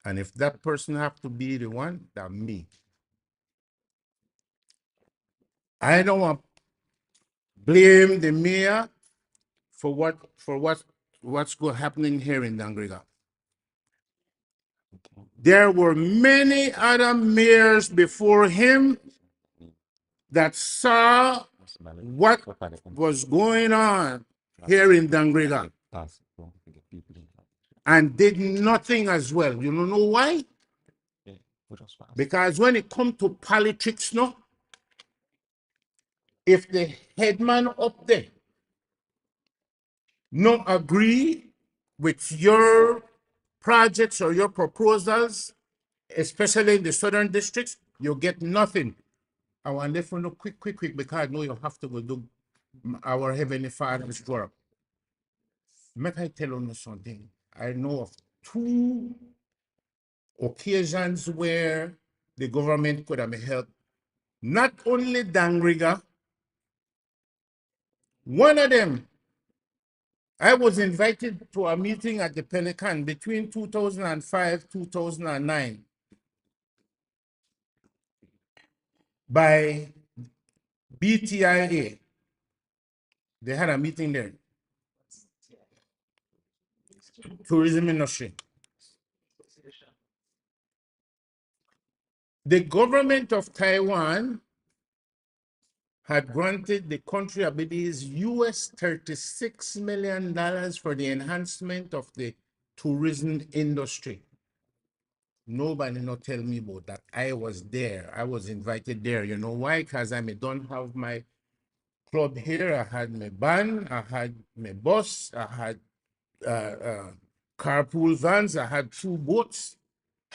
And if that person have to be the one, that me. I don't want to blame the mayor for what's happening here in Dangriga. There were many other mayors before him that saw what was going on here in Dangriga and did nothing as well. You don't know why? Because when it comes to politics, no, if the headman up there no agree with your projects or your proposals, especially in the southern districts, you get nothing. I want to know quick, because I know you have to go do our Heavenly Father's work. Make I tell you something. I know of 2 occasions where the government could have helped. Not only Dangriga, one of them, I was invited to a meeting at the Pelican between 2005, 2009 by BTIA. They had a meeting there. Tourism industry. The government of Taiwan had granted the country, I believe, US $36 million for the enhancement of the tourism industry. Nobody not tell me about that. I was there. I was invited there. You know why? Because I don't have my club here. I had my band. I had my bus. I had carpool vans. I had 2 boats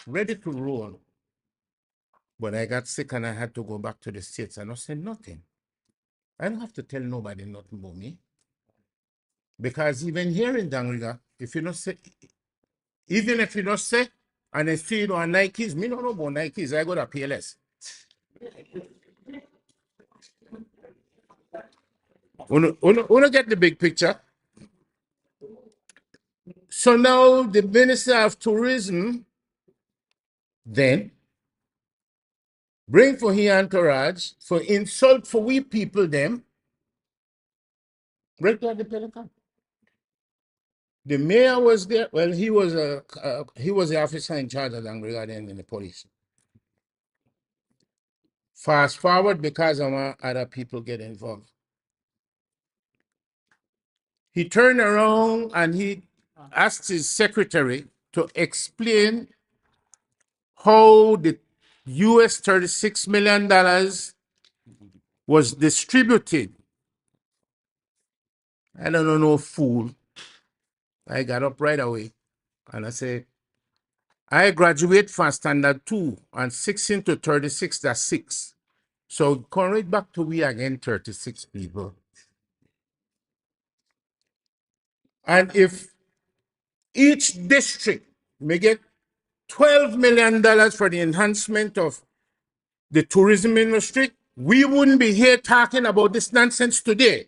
ready to roll. But I got sick and I had to go back to the States. I don't say nothing. I don't have to tell nobody nothing about me. Because even here in Dangriga, if you don't say, even if you don't say, and I see you on Nikes, me don't know about Nikes, I got a PLS. Wanna get the big picture? So now the Minister of Tourism then bring for his entourage for insult for we people them right there at the Pelican. The mayor was there. Well, he was the officer in charge of Dangriga then in the police. Fast forward, because of other people get involved. He turned around and he asked his secretary to explain how the US $36 million was distributed. I don't know, fool. I got up right away and I said, I graduate from standard 2 and 16 to 36, that's 6. So come right back to we again, 36 people. And if each district may get $12 million for the enhancement of the tourism industry, we wouldn't be here talking about this nonsense today.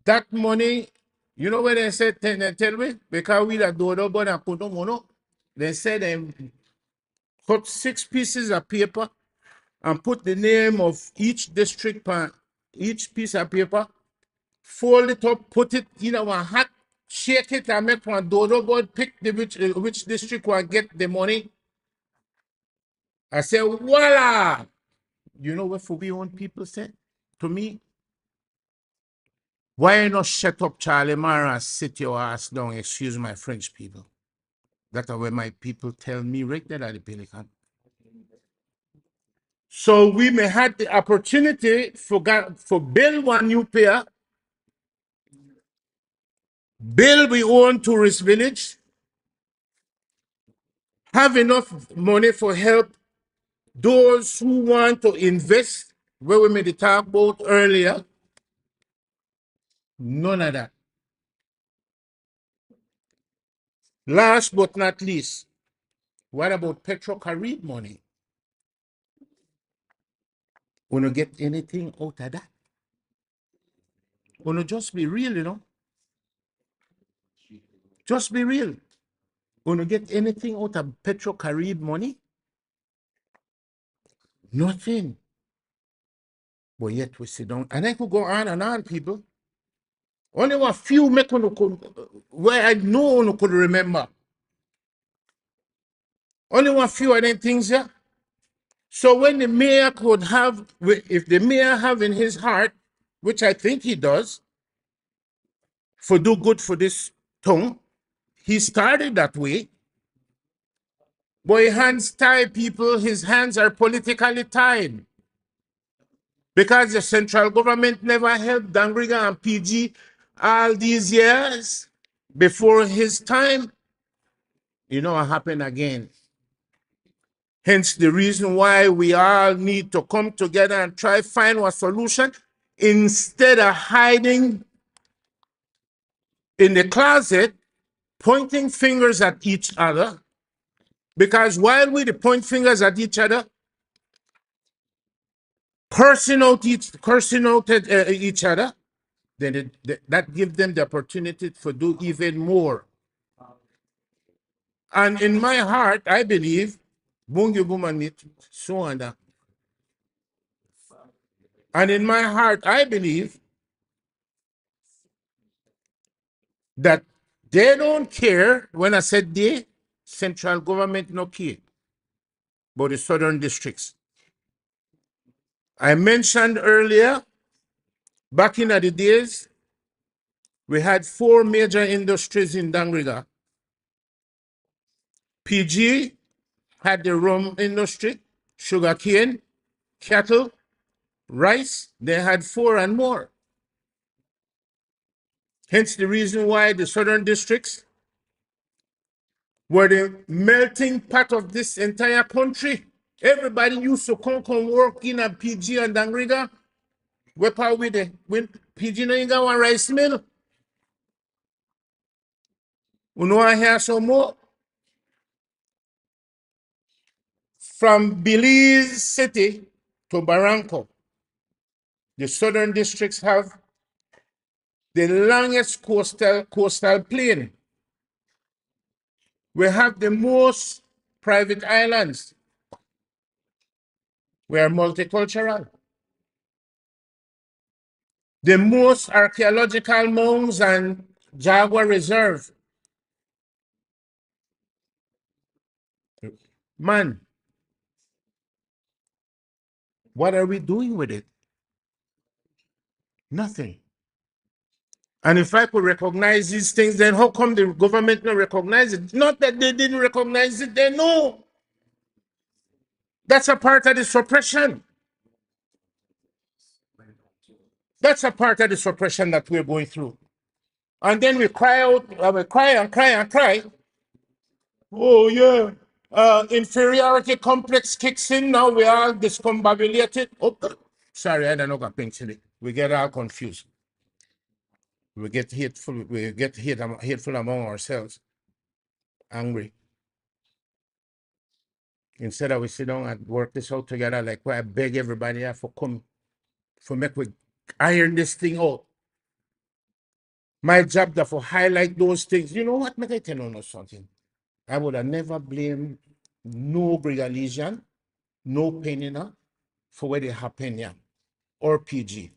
That money, you know what they said, tell me? Because we that do not but and put no money. They said they cut 6 pieces of paper and put the name of each district on each piece of paper, fold it up, put it in our hat, shake it, and make one dodo board, pick the which district will get the money. I say, voila! You know what for we own people said to me? Why not shut up, Charlie Mara, and sit your ass down? Excuse my French people. That's what my people tell me right there at the Pelican. So we may have the opportunity for build one new pier, build we own tourist village, have enough money for help those who want to invest, where we made the talk about earlier. None of that. Last but not least, what about Petro-Carib money? Wanna get anything out of that? Wanna just be real, you know? Just be real. Wanna get anything out of Petro-Carib money? Nothing. But yet we sit down, and I could go on and on, people. Only a few make where I know you could remember. Only one few of them things here. So when the mayor could have, if the mayor have in his heart, which I think he does, for do good for this town, he started that way. But hands tied, people, his hands are politically tied. Because the central government never helped Dangriga and PG all these years. before his time, you know what happened again. Hence the reason why we all need to come together and try find a solution instead of hiding in the closet, pointing fingers at each other. Because while we point fingers at each other, cursing out each other, then that gives them the opportunity to do even more. And in my heart, I believe, and in my heart, I believe that they don't care. When I said they, central government no care, but the southern districts. I mentioned earlier, back in the days, we had 4 major industries in Dangriga. PG had the rum industry, sugarcane, cattle, rice. They had 4 and more. Hence the reason why the southern districts were the melting pot of this entire country. Everybody used to come work in a PG and Dangriga. Where part with the when PG no got one rice mill. You know I hear some more. From Belize City to Barranco, the southern districts have the longest coastal plain. We have the most private islands. We are multicultural. The most archaeological mounds and jaguar reserve. Man, what are we doing with it? Nothing. And if I could recognize these things, then how come the government not recognize it? Not that they didn't recognize it, they know. That's a part of the suppression. That's a part of the suppression that we're going through. And then we cry out, we cry and cry and cry. Oh, yeah. Inferiority complex kicks in. Now we are discombobulated. Oh, sorry, I don't know what pinching. We get all confused. We get hateful. We get hateful among ourselves. Angry. Instead of we sit down and work this out together, like where I beg everybody here for come, for make we iron this thing out. My job that for highlight those things. You know what? Make I tell you something. I would have never blamed no Brigadier Legion, no Penina for where they happen here, or PG.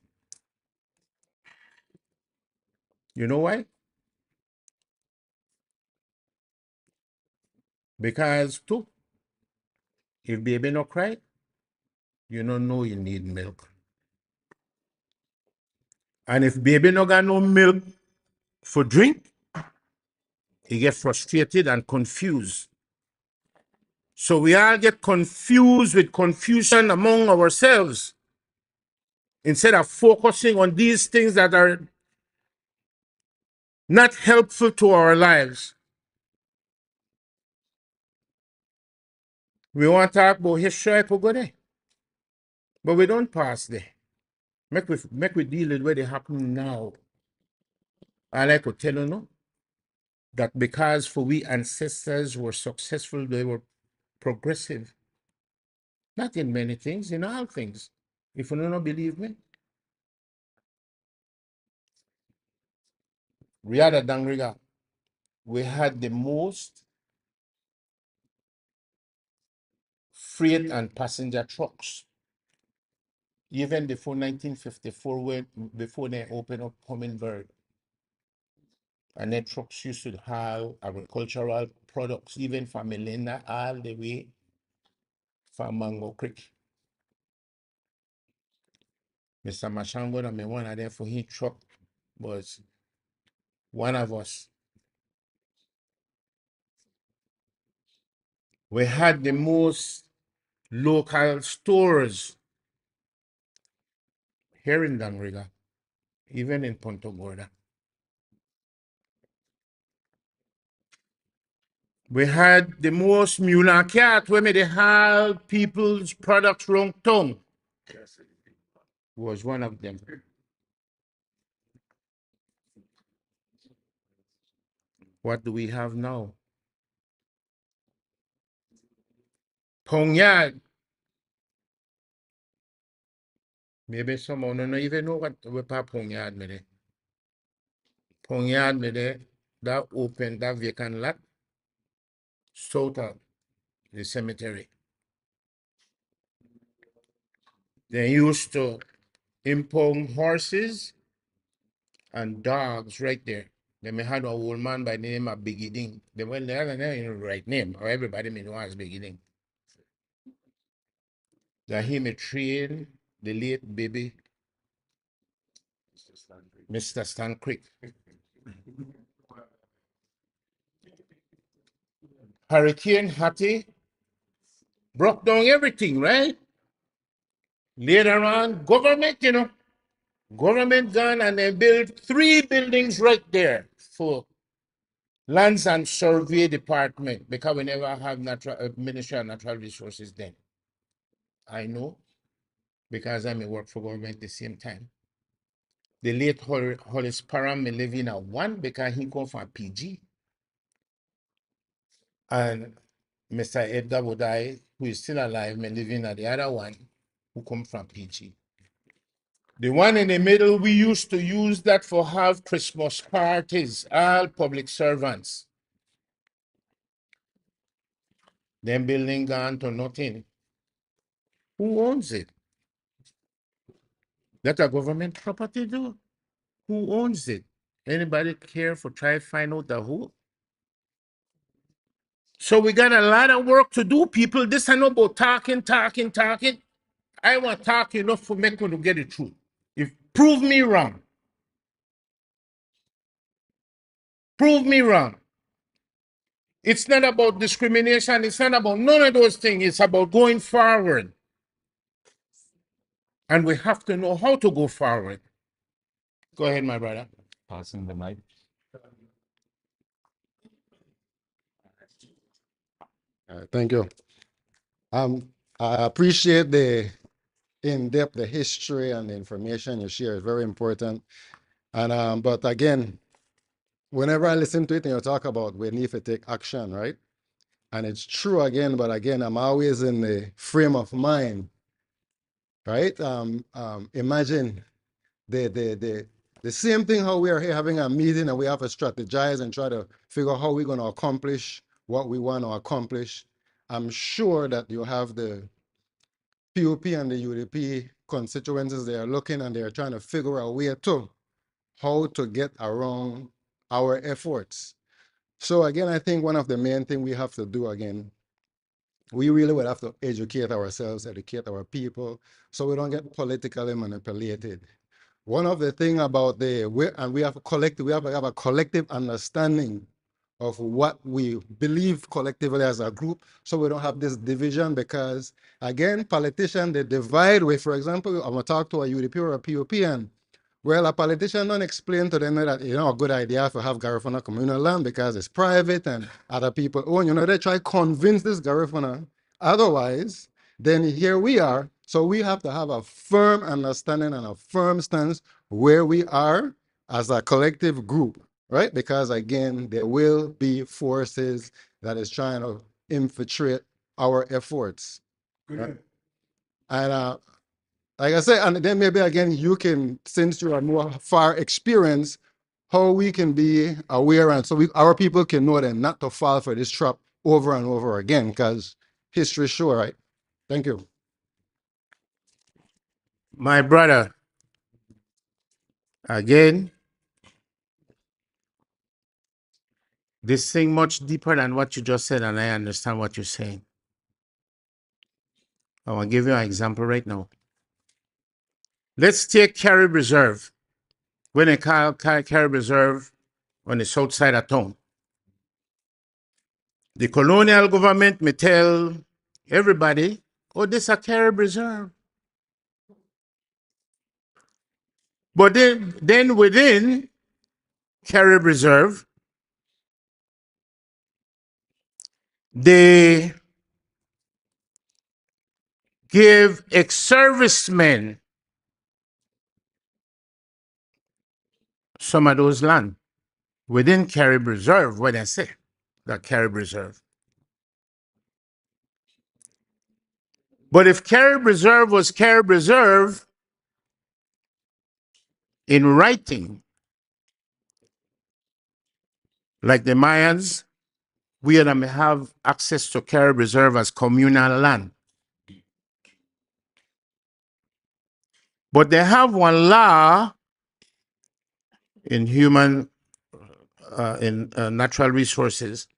You know why? Because too, if baby no cry, you don't know you need milk. And if baby no got no milk for drink, he get frustrated and confused. So we all get confused with confusion among ourselves instead of focusing on these things that are not helpful to our lives. We want to talk about history, I could go there. But we don't pass there. Make we deal with what is happening now. I like to tell you no, that because for we ancestors were successful, they were progressive. Not in many things, in all things. If you don't believe me, we had a Dangriga. We had the most freight and passenger trucks. Even before 1954, before they opened up Hummingbird. And the trucks used to have agricultural products, even from Melinda all the way from Mango Creek. Mr. Mashango, I mean, one of them for his truck was one of us. We had the most local stores here in Dangriga, even in Punta Gorda. We had the most mule cat where they have people's products wrong tongue. Was one of them. What do we have now? Pongyard. Maybe someone don't even know what we call Pongyard me there. Pongyard me there, that open, that vacant lot, south of the cemetery. They used to impound horses and dogs right there. Then we had a old man by the name of Biggie Ding. They went there and they the right name, or everybody may know as Biggie Ding. That he may train the late baby, Mr. Stan Creek. Hurricane Hattie broke down everything, right? Later on, government gone and they built 3 buildings right there for Lands and Survey Department because we never have Ministry of Natural Resources then. I know because I may work for government at the same time. The late Hollis Parham may live in a one because he come from PG. And Mr. Edgar Wodai, who is still alive, may live in the other one who come from PG. The one in the middle, we used to use that for have Christmas parties, all public servants. Then building gone to nothing. Who owns it? That a government property though? Who owns it? Anybody care for try to find out the who? So we got a lot of work to do, people. This I know about talking. I want to talk enough for me to get it through. If prove me wrong. Prove me wrong. It's not about discrimination. It's not about none of those things. It's about going forward. And we have to know how to go forward. Go ahead, my brother. Passing the mic. Thank you. I appreciate the in-depth, the history and the information you share is very important. And but again, whenever I listen to it and you talk about we need to take action, right? And it's true again, but again, I'm always in the frame of mind, right? Imagine the same thing how we are here having a meeting and we have to strategize and try to figure out how we're going to accomplish what we want to accomplish. I'm sure that you have the POP and the UDP constituencies, they are looking and they are trying to figure out a way to how to get around our efforts. So again, I think one of the main things we have to do again, we really would have to educate ourselves, educate our people, so we don't get politically manipulated. One of the things about we have a collective understanding of what we believe collectively as a group, so we don't have this division because, again, politicians, they divide with, for example, I'm going to talk to a UDP or a POP, and, well, a politician don't explain to them that, a good idea to have Garifuna communal land because it's private and other people own, they try to convince this Garifuna. Otherwise, then here we are. So we have to have a firm understanding and a firm stance where we are as a collective group, right? Because again, there will be forces that is trying to infiltrate our efforts. Right? And like I said, and then maybe again, you can, since you are more far experienced, how we can be aware and so our people can know that not to fall for this trap over and over again, because history is sure, right? Thank you. My brother, again, this thing much deeper than what you just said, and I understand what you're saying. I want to give you an example right now. Let's take Carib Reserve. When they call Carib Reserve on the south side of town, the colonial government may tell everybody, oh, this is a Carib Reserve. But then within Carib Reserve, They give ex-servicemen some of those land within Carib Reserve, when I say that Carib Reserve. But if Carib Reserve was Carib Reserve in writing, like the Mayans, we have access to Carib Reserve as communal land. But they have one law in natural resources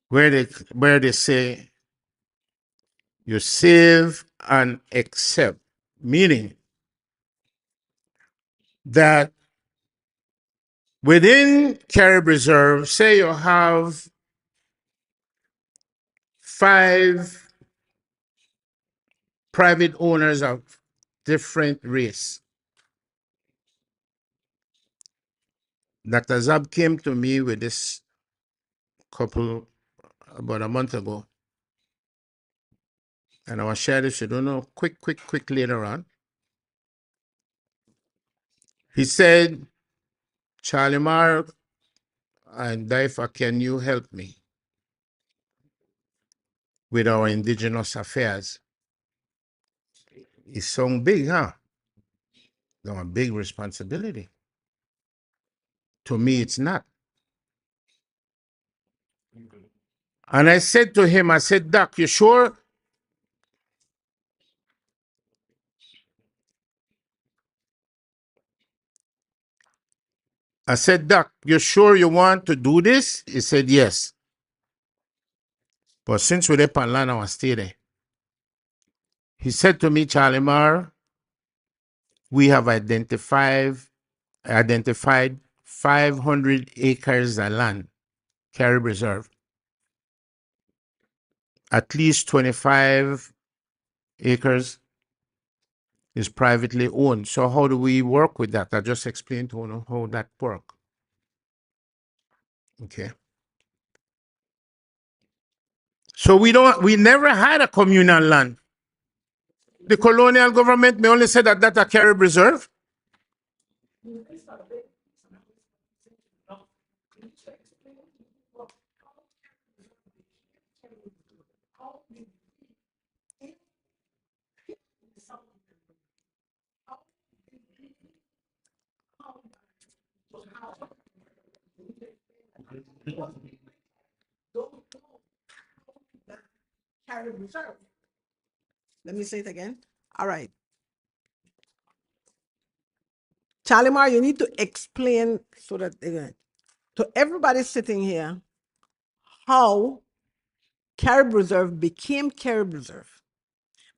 where they say you save and accept, meaning that within Carib Reserve, say you have 5 private owners of different race. Dr. Zab came to me with this couple about a month ago, and I will share this, you don't know, quick later on. He said, Charlie Mark and Daifa, can you help me with our indigenous affairs? It's so big, huh? It's a big responsibility. To me, it's not. And I said to him, I said, Doc, you sure? I said, Doc, you sure you want to do this? He said, yes. But since we're there, I will stay there. He said to me, Charlie Mar, we have identified 500 acres of land, Carib Reserve. At least 25 acres is privately owned. So how do we work with that? I just explained to you how that works. Okay. So we never had a communal land. The colonial government may only say that that's a Carib Reserve. Carib Reserve. Let me say it again. All right. Charlie Mar, you need to explain so that to everybody sitting here how Carib Reserve became Carib Reserve.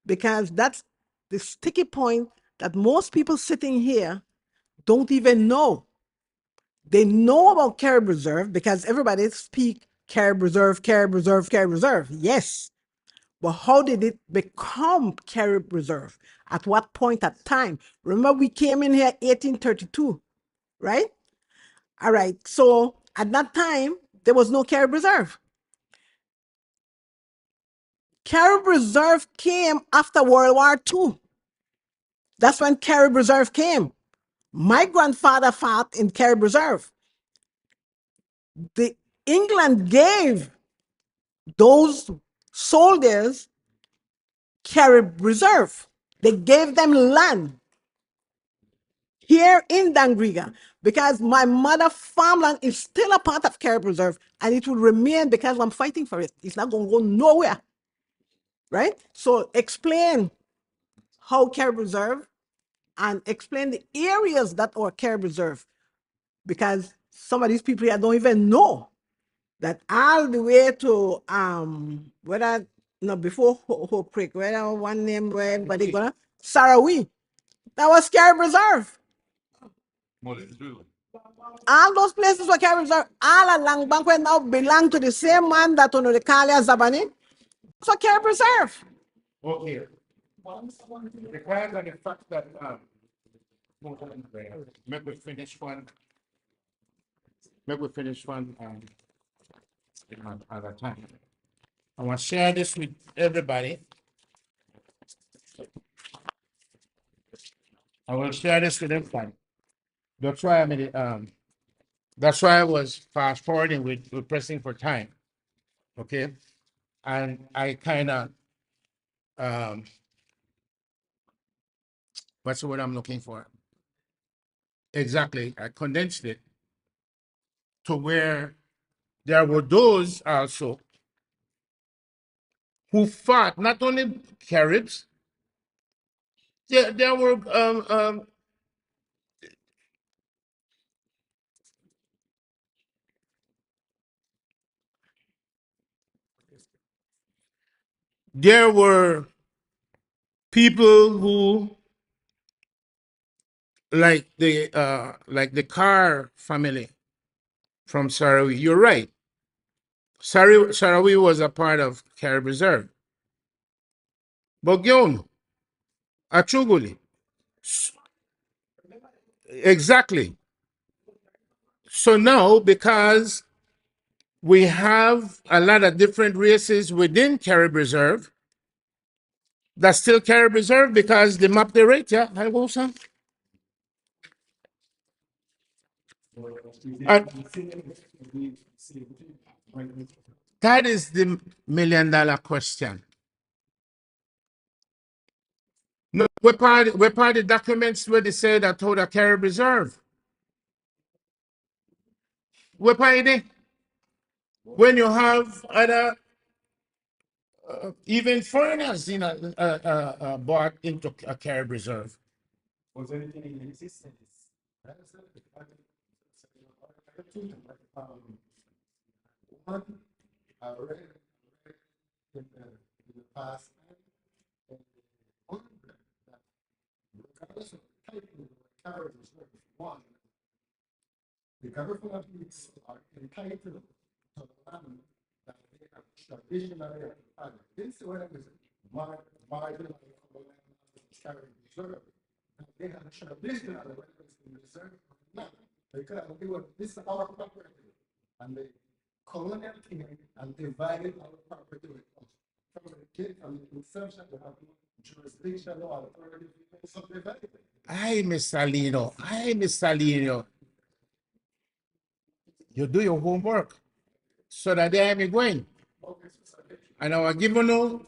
Because that's the sticky point that most people sitting here don't even know. They know about Carib Reserve because everybody speak Carib Reserve, Carib Reserve, Carib Reserve. Yes. But how did it become Carib Reserve? At what point at time? Remember, we came in here 1832, right? All right. So at that time, there was no Carib Reserve. Carib Reserve came after World War II. That's when Carib Reserve came. My grandfather fought in Carib Reserve. England gave those soldiers Carib Reserve. They gave them land here in Dangriga because my mother's farmland is still a part of Carib Reserve and it will remain because I'm fighting for it. It's not going to go nowhere, right? So explain how Carib Reserve and explain the areas that are Carib Reserve because some of these people here don't even know that all the way to whether no before Hope Creek, whether one name where everybody gonna Sarawi, that was Carib Reserve. All those places were Carib Reserve. All along Banque now belong to the same man that on the Kalia Zabani. So Carib Reserve. Okay. Because of the fact that make we finish one. at a time. I want to share this with everybody. I will share this with everybody. That's why that's why I was fast forwarding with pressing for time. Okay. And I kind of what's the word I'm looking for? Exactly. I condensed it to where there were those also who fought not only Caribs, there were there were people who like the Carr family from Sarawi. You're right. Sarawi was a part of Carib Reserve. Bogyon, Achuguli. Exactly. So now, because we have a lot of different races within Carib Reserve, that's still Carib Reserve because they map the rate, yeah? I go, son. And that is the $1 million question. No, what part of the documents where they say that hold a Carib Reserve? What part of it? When you have other even foreigners, bought into a Carib Reserve. The government are entitled to the land that they have traditionally occupied. This is what it is marginal Carib Reserve. They have traditionally in reserve land. Because they were this is our property. And the colonial king and divided our property with us. From the inception to have jurisdiction or authority to subdivide it. Ay, Mr. Lino. Ay, Mr. Lino. You do your homework. So that they am going. And I will give you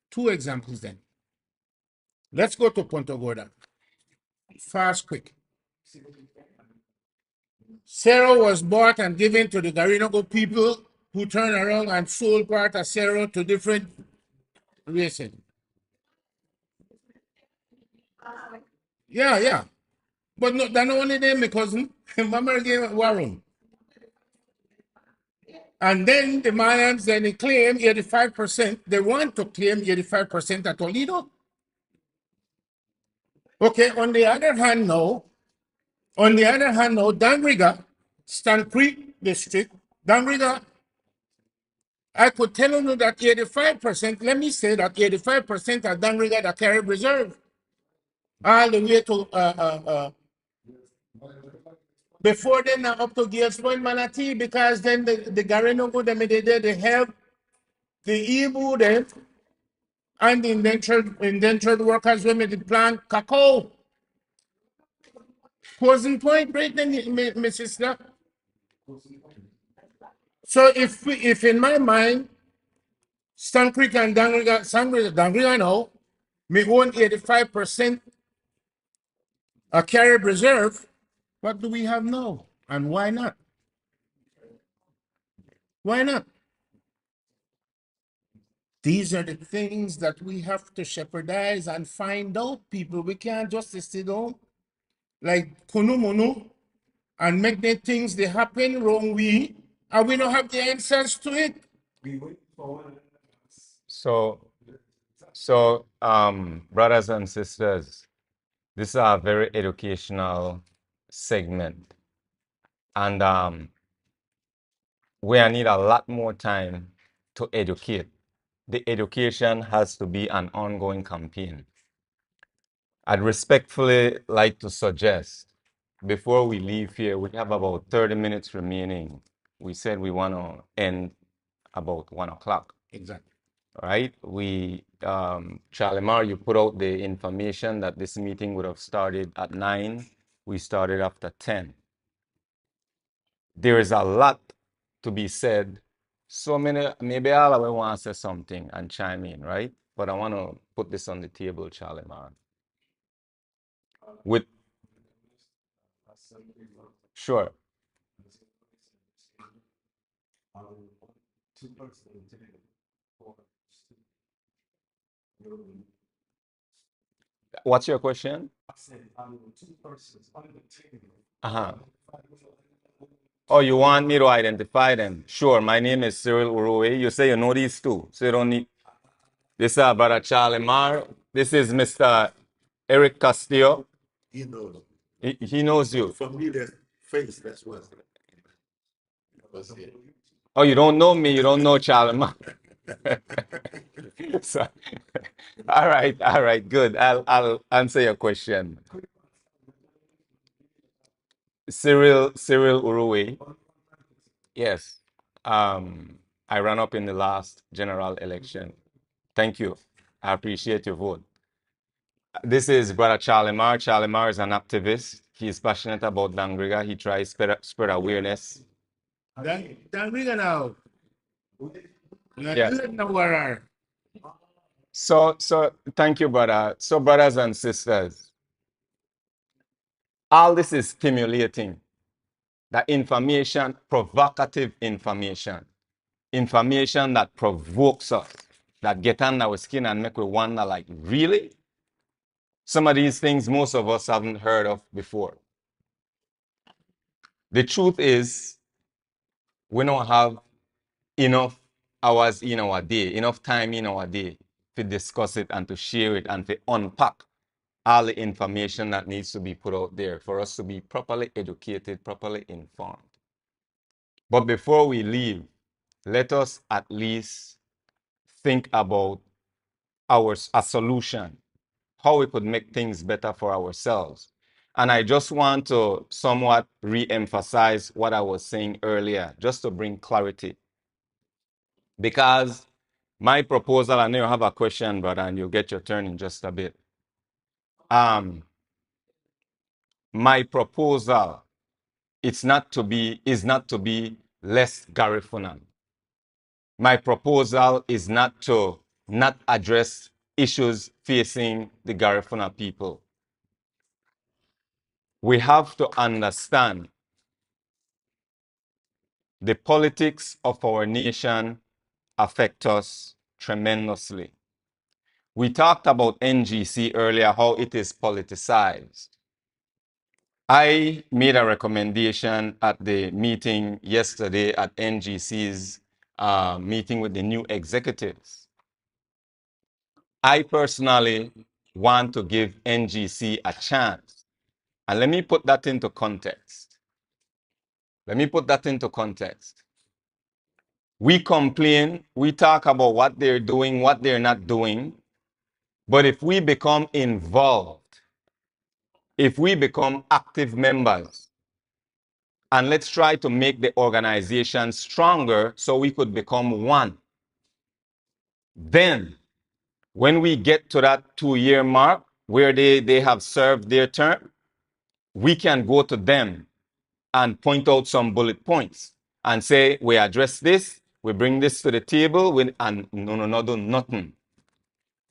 two examples then. Let's go to Punta Gorda. Fast, quick. Cerro was bought and given to the Garinago people who turned around and sold part of Cerro to different races. Yeah, yeah. But no, that's not only them, my cousin. Mama gave Warren. And then the Mayans then they claim 85%. They want to claim 85% at Toledo. Okay, on the other hand, no. Dangriga, Stan Creek district, Dangriga, I could tell you that 85%, let me say that 85% of Dangriga, the Carib Reserve, all the way to, before then, up to Gales Point, Manatee, because then the Garinogo, they have the Ibu, them, and the indentured workers, when they plant cacao. Causing Point, right then, Mrs. Snap. So if in my mind, Stan Creek and Dangriga now, me own 85% a Carib Reserve, what do we have now? And why not? Why not? These are the things that we have to shepherdize and find out, people. We can't just sit down like Kunumunu and make the things they happen wrong way, and we don't have the answers to it. So, brothers and sisters, this is a very educational segment. And we need a lot more time to educate. The education has to be an ongoing campaign. I'd respectfully like to suggest, before we leave here, we have about 30 minutes remaining. we said we want to end about 1 o'clock. Exactly. Right? Chalimar, you put out the information that this meeting would have started at 9. We started after 10. There is a lot to be said. So many, maybe all of us want to say something and chime in, right? But I want to put this on the table, Chalimar. With sure. What's your question? Uh-huh. Oh, you want me to identify them? Sure. My name is Cyril Uruwe. You say you know these two, so you don't need. This is Brother Charlie Marr. This is Mr. Eric Castillo. He knows. He knows you. Familiar face, that's what. Oh, you don't know me. You don't know Charlie Marr. So, all right, good. I'll answer your question. Cyril Uruwe. Yes. I ran up in the last general election. Thank you. I appreciate your vote. This is Brother Charlie Marr. Charlie Marr is an activist. He is passionate about Dangriga. He tries to spread awareness. Dangriga now. Yes. Yeah. So thank you, brother. So brothers and sisters, all this is stimulating. The information, provocative information that provokes us, that get under our skin and make we wonder, like, really? Some of these things most of us haven't heard of before. The truth is, we don't have enough hours in our day, enough time in our day to discuss it and to share it and to unpack all the information that needs to be put out there for us to be properly educated, properly informed. But before we leave, let us at least think about a solution, how we could make things better for ourselves. And I just want to somewhat re-emphasize what I was saying earlier, just to bring clarity. Because my proposal, I know you have a question, brother, and you'll get your turn in just a bit. My proposal is not to be less Garifuna. My proposal is not to not address issues facing the Garifuna people. We have to understand the politics of our nation affect us tremendously. We talked about NGC earlier, how it is politicized. I made a recommendation at the meeting yesterday at NGC's meeting with the new executives. I personally want to give NGC a chance. And let me put that into context. We complain, we talk about what they're doing, what they're not doing. But if we become involved, if we become active members, and let's try to make the organization stronger so we could become one. Then, when we get to that 2-year mark where they have served their term, we can go to them and point out some bullet points and say, we address this, we bring this to the table, and no, do nothing.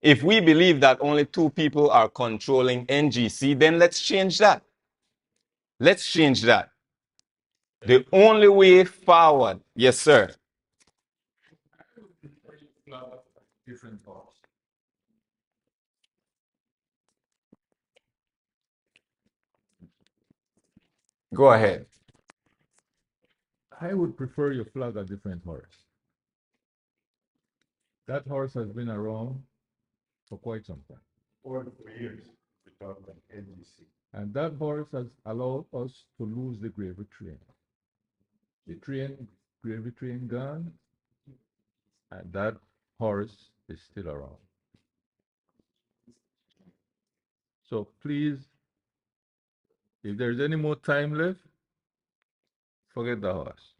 If we believe that only 2 people are controlling NGC, then let's change that. Let's change that. The only way forward, yes, sir. Go ahead. I would prefer you flag a different horse. That horse has been around for quite some time. For years, we talk about NGC. And that horse has allowed us to lose the gravy train. The gravy train gone, and that horse is still around. So please, if there's any more time left, forget the horse.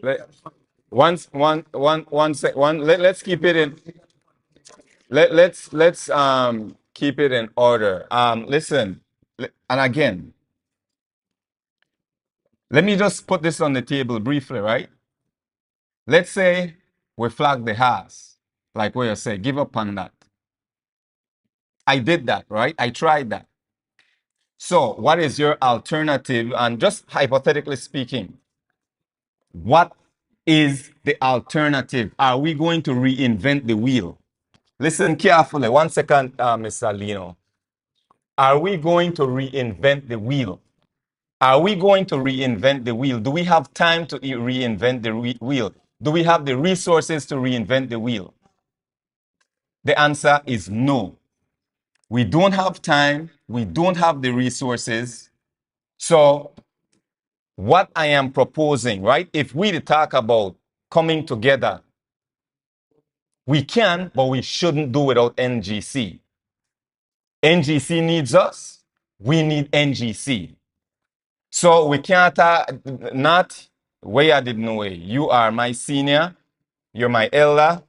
Let, once, one sec, let's keep it in. Let's keep it in order. Listen, and again, let me just put this on the table briefly, right? Let's say we flag the house, like what you say, give up on that. I did that, right? I tried that. So, what is your alternative? And just hypothetically speaking, what is the alternative? Are we going to reinvent the wheel? Listen carefully. 1 second, Mr. Lino. Are we going to reinvent the wheel? Are we going to reinvent the wheel? Do we have time to reinvent the wheel? Do we have the resources to reinvent the wheel? The answer is no. We don't have time. We don't have the resources. So, what I am proposing, right? If we talk about coming together, we can, but we shouldn't do without NGC. NGC needs us. We need NGC. So we can't not way I did no way. You are my senior. You're my elder.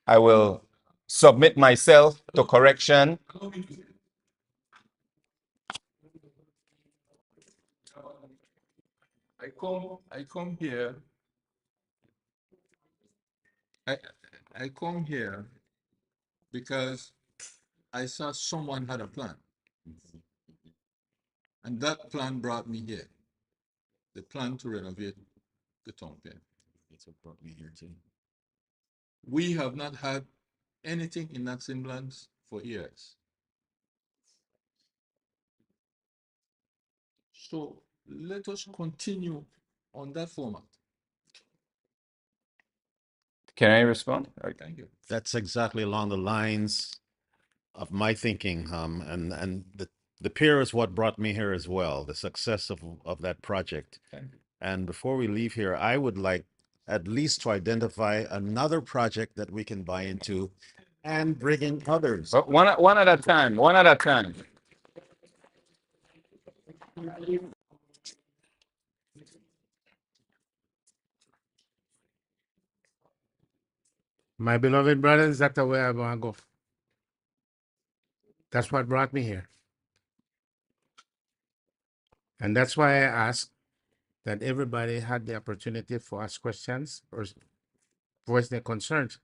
I will submit myself to correction. I come here. I I come here because I saw someone had a plan, and that plan brought me here. The plan to renovate the town pen. That's what brought me here too. We have not had anything in that semblance for years. So let us continue on that format. Can I respond? Thank you. That's exactly along the lines of my thinking, and the peer is what brought me here as well, the success of that project. Thank you. And before we leave here, I would like at least to identify another project that we can buy into and bring in others. But one at a time. One at a time. My beloved brothers, that's the way I want to go. That's what brought me here. And that's why I asked that everybody had the opportunity for ask questions or voice their concerns.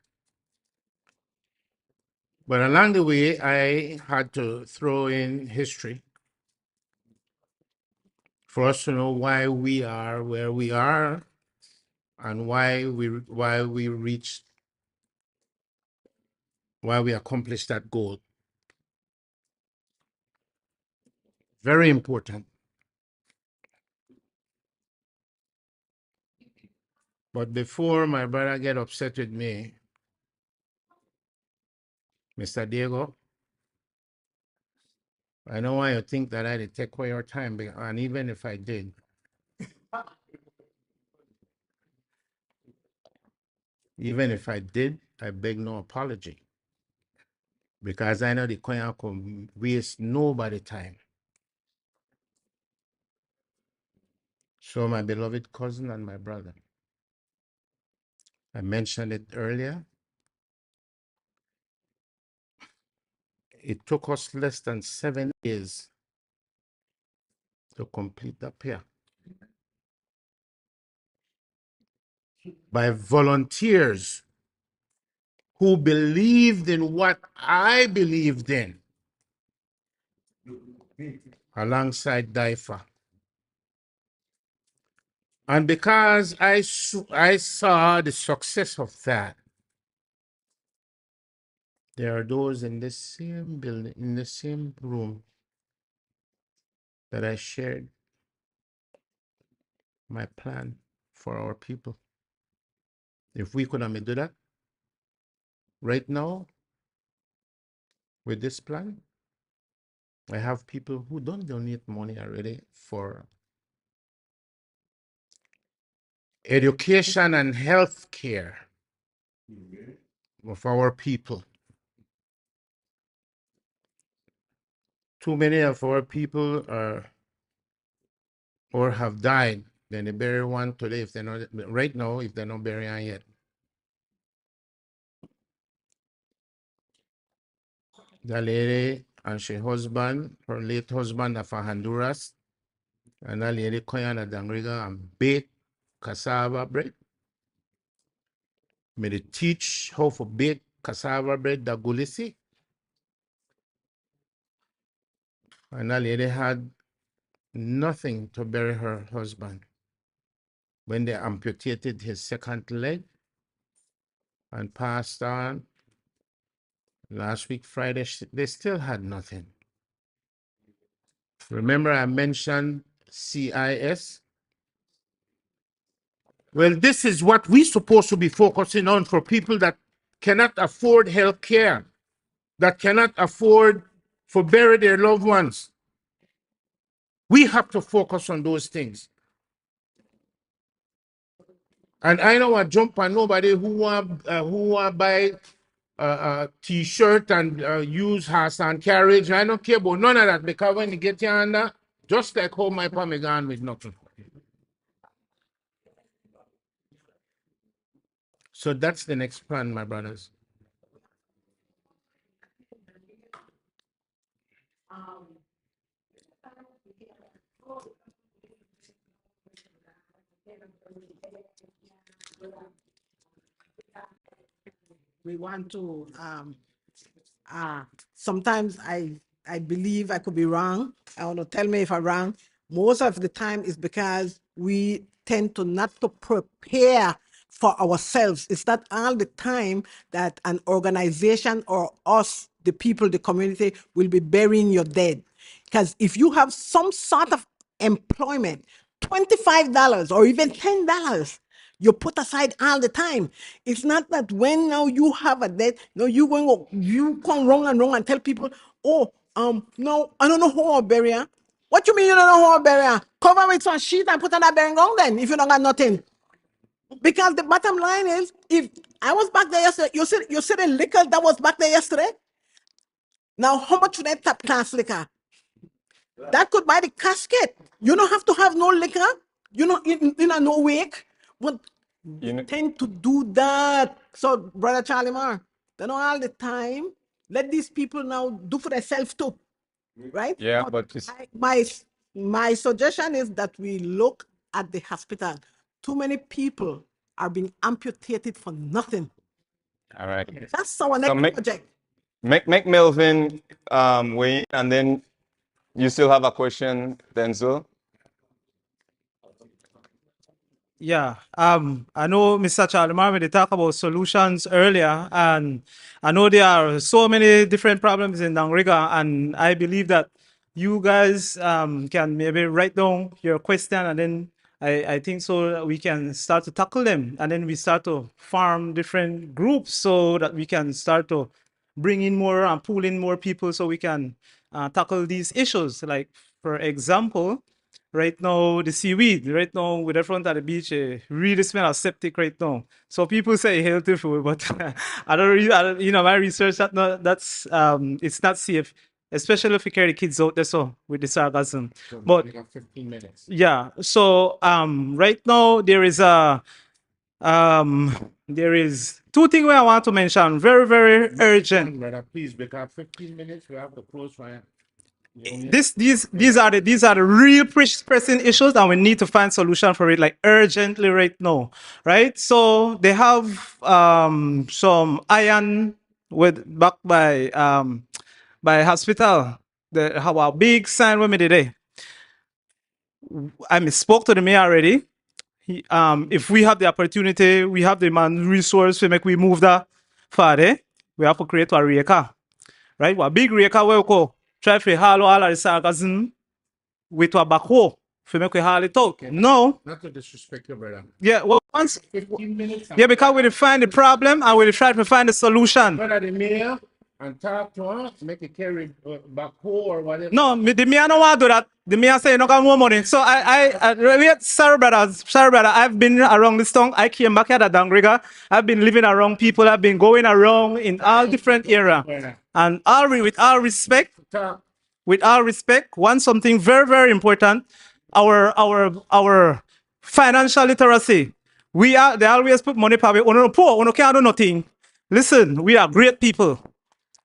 But along the way, I had to throw in history for us to know why we are where we are and why we reached, why we accomplished that goal. Very important. But before my brother get upset with me, Mr. Diego, I don't want you to think that I did take away your time, and even if I did, I beg no apology. Because I know the Konya can waste nobody time. So my beloved cousin and my brother, I mentioned it earlier. It took us less than 7 years to complete the pier. By volunteers who believed in what I believed in, alongside DIFA. And because I saw the success of that, there are those in the same building, in the same room, that I shared my plan for our people. If we could do that right now with this plan, I have people who don't donate money already for education and health care of our people. Too many of our people are or have died Then they bury one today if they're not right now if they're not burying yet. The lady and her husband, her late husband are from Honduras, and that lady coin at Dangriga and bake cassava bread. May they teach how to bake cassava bread, the gulisi. And that lady had nothing to bury her husband. When they amputated his second leg and passed on last week, Friday, they still had nothing. Remember I mentioned CIS? Well, this is what we're supposed to be focusing on for people that cannot afford health care, that cannot afford to bury their loved ones. We have to focus on those things. And I don't want to jump on nobody who want buy a t-shirt and use horse and carriage. I don't care about none of that, because when you get you under, just like how my family gone with nothing. So that's the next plan, my brothers. We want to sometimes I believe I could be wrong. I want to tell me if I'm wrong. Most of the time is because we tend to not to prepare for ourselves. It's not all the time that an organization or us, the people, the community, will be burying your dead. Because if you have some sort of employment, $25 or even $10, you put aside all the time. It's not that when now you have a debt, no, you come wrong and tell people, oh, no, I don't know how to bury her. What you mean you don't know how to bury her? Cover with some sheet and put on that burying ground then if you don't got nothing. Because the bottom line is, if I was back there yesterday, you see the liquor that was back there yesterday? Now, how much for that top class liquor? That could buy the casket. You don't have to have no liquor. You know, in no wake. But they tend to do that. So, Brother Charlie Marr, they know all the time. Let these people now do for themselves too. Right? Yeah, But but my suggestion is that we look at the hospital. Too many people are being amputated for nothing. all right. That's our So next project. make Melvin weigh in, and then you still have a question, Denzel. Yeah, I know Mr. Charlie Marvin, they talk about solutions earlier, and I know there are so many different problems in Dangriga, and I believe that you guys can maybe write down your question, and then I think so that we can start to tackle them, and then we start to form different groups so that we can start to bring in more and pull in more people so we can tackle these issues. Like, for example, right now, the seaweed, right now, with the front of the beach, really smell of septic right now. So people say healthy food, but my research, that's it's not safe, especially if you carry kids out there, so with the sarcasm. So But we got 15 minutes. yeah, so right now there is two things I want to mention, very, very urgent. Brother, please, because 15 minutes, we have to close fire. These are the real pressing issues, and we need to find solution for it, like urgently right now, right? So they have some iron with back by hospital. They have a big sign with me today. I spoke to the mayor already. If we have the opportunity, we have the man resource to make we move that further. We have to create a reka, right? A big reka where we go try to haul all of the sarcasm with a backhoe to make we haul it out. No. Not to disrespect your brother. Yeah, well, once. 15 minutes. Yeah, because we define the problem and we try to find the solution. Brother, the mayor, and talk to her, make it carry back home or whatever. No, the mayor don't want to do that. The mayor say you don't got more money. So wait, sorry brother, I've been around this town. I came back here at Dangriga. I've been living around people. I've been going around in all different areas. And with all respect, one something very, very important, our Financial literacy. They always put money power. Uno poor, uno can't do nothing. Listen, we are great people.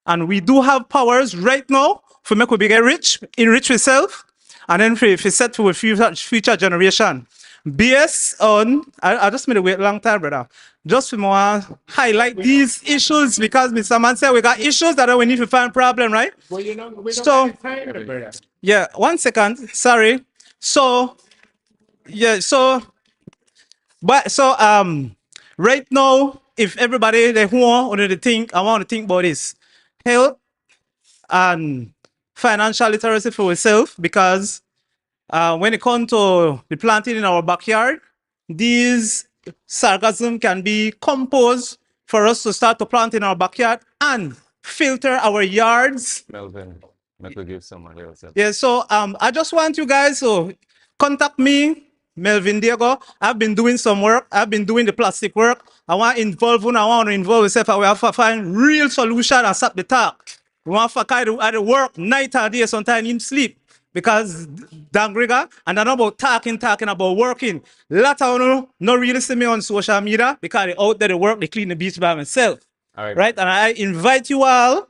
And we do have powers right now for make we get rich, enrich ourselves, and then for set for future generation. Based on, I just made a wait long time, brother. Just for more highlight these issues because Mr. Man said we got issues that we need to find problem, right? Well, we don't So, have time, brother. yeah, 1 second. Sorry. So, yeah, right now, if everybody they want to think, I want to think about this. Health and financial literacy for ourselves because when it comes to the planting in our backyard, these sarcasm can be composed for us to start to plant in our backyard and filter our yards. Melvin, let me give somebody else. Yeah, so I just want you guys to contact me, Melvin Diego. I've been doing some work. I've been doing the plastic work. I want to involve you. I want to involve myself. I have to find real solution and stop the talk. We want to kind of work night and day, sometimes even sleep. Because Dangriga, and I'm not about talking about working. A lot of you not really see me on social media because they out there, they work, they clean the beach by myself. All right. Right? And I invite you all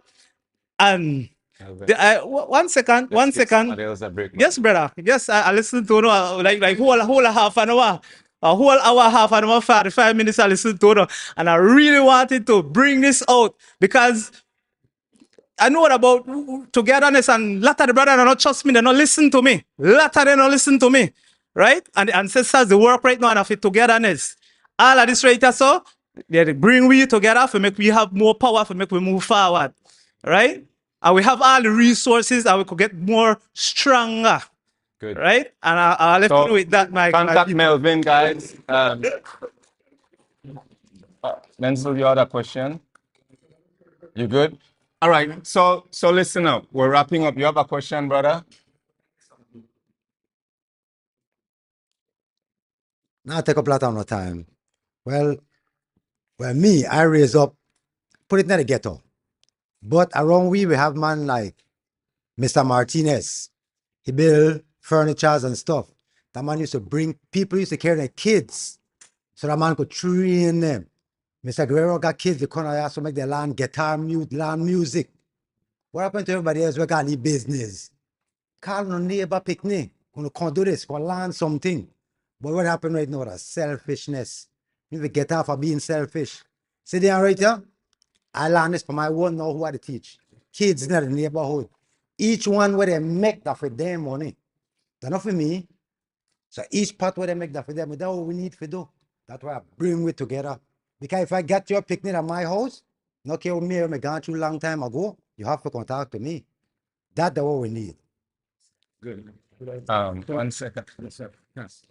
and 1 second, Let's 1 give second. somebody else a break, man. Yes, brother. Yes, I listen to like whole half an hour. A whole hour, half an hour, 45 minutes I listen to it. And I really wanted to bring this out because I know about togetherness and a lot of the brothers don't trust me, they don't listen to me. A lot of them don't listen to me. Right? And the ancestors, they work right now and have togetherness. All of this right here, so they bring we together for make we have more power, for make we move forward. Right? And we have all the resources and we could get more stronger. Good. Right? And I'll let you know with that, Mike. Contact Melvin, guys. Menzel, you had a question? You good? All right. So listen up. We're wrapping up. You have a question, brother? Not take up a lot of no time. Well, me, I raise up, put it in the ghetto. But around we have man like Mr. Martinez. He build furnitures and stuff. That man used to bring, people used to carry their kids. So that man could train them. Mr. Guerrero got kids, they come out to make their learn guitar, learn music. What happened to everybody else? We got any business? Call no neighbor picnic. Gonna come do this, gonna learn something. But what happened right now is selfishness. You need to get off of being selfish. See there right here? I learned this from my one now who I teach. Kids in the neighborhood. Each one where they make that for them money. That's not for me. So each part where they make that for them, that's what we need to do. That's why I bring we together. Because if I get your picnic at my house, not care with me, I'm gone through a long time ago, you have to contact me. That's what we need. Good. 1 second. Yes.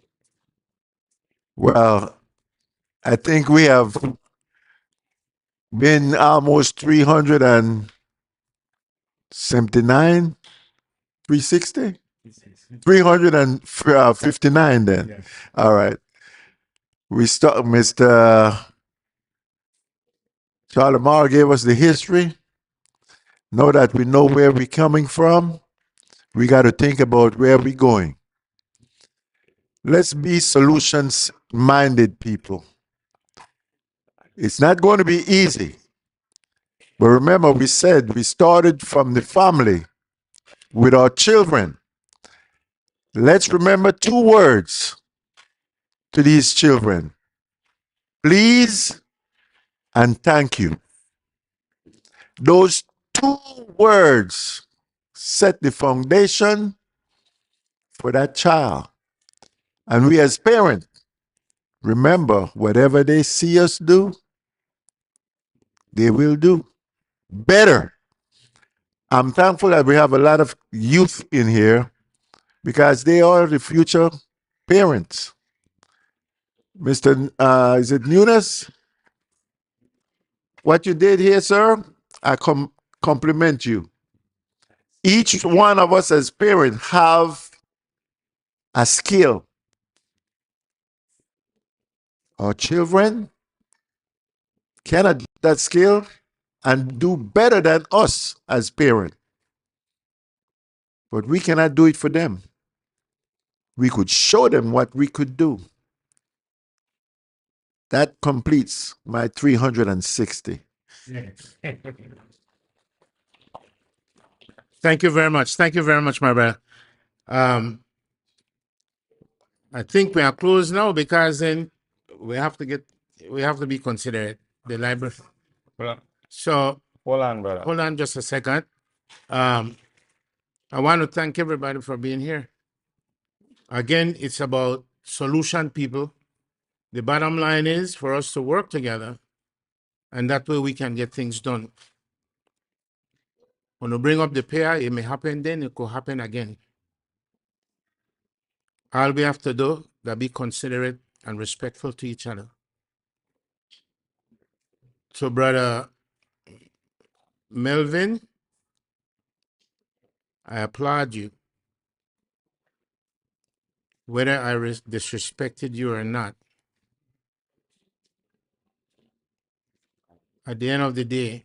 Well, I think we have been almost 379, 360, 359 then. Yes. All right. We start, Mr. Charlemagno gave us the history. Now that we know where we're coming from, we got to think about where we're going. Let's be solutions-minded people. It's not going to be easy. But remember, we said we started from the family with our children. Let's remember 2 words to these children. Please and thank you. Those 2 words set the foundation for that child. And we as parents, remember, whatever they see us do, they will do better. I'm thankful that we have a lot of youth in here because they are the future parents. Mr. Is it Nunes? What you did here, sir, I compliment you. Each one of us as parents have a skill. Our children cannot get that skill and do better than us as parents. But we cannot do it for them. We could show them what we could do. That completes my 360. Thank you very much. Thank you very much, my brother. I think we are closed now because then we have to be considerate. The library. So Hold on, brother. hold on just a second. I want to thank everybody for being here. Again, it's about solution, people. The bottom line is for us to work together, and that way we can get things done. When we bring up the pair, it may happen then, it could happen again. All we have to do is be considerate and respectful to each other. So, brother Melvin, I applaud you. Whether I disrespected you or not, at the end of the day,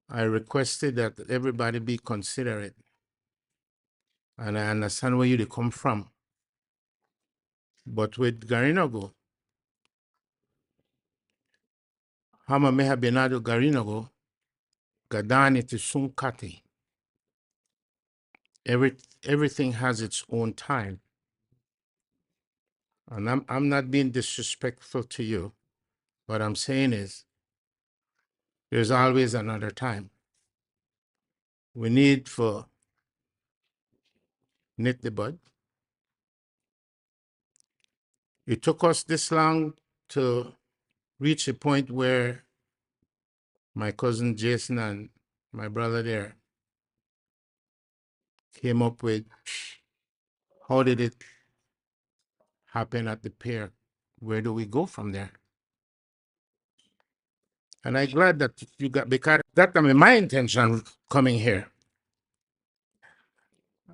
I requested that everybody be considerate. And I understand where you come from. But with Garinago, Hama Meha Benado Garinago, Gadani to Sunkati. Everything has its own time. And I'm not being disrespectful to you. What I'm saying is there's always another time. We need for knit the bud. It took us this long to reach a point where my cousin Jason and my brother there came up with how did it happen at the pier? Where do we go from there? And I'm glad that you got, because that I mean my intention coming here.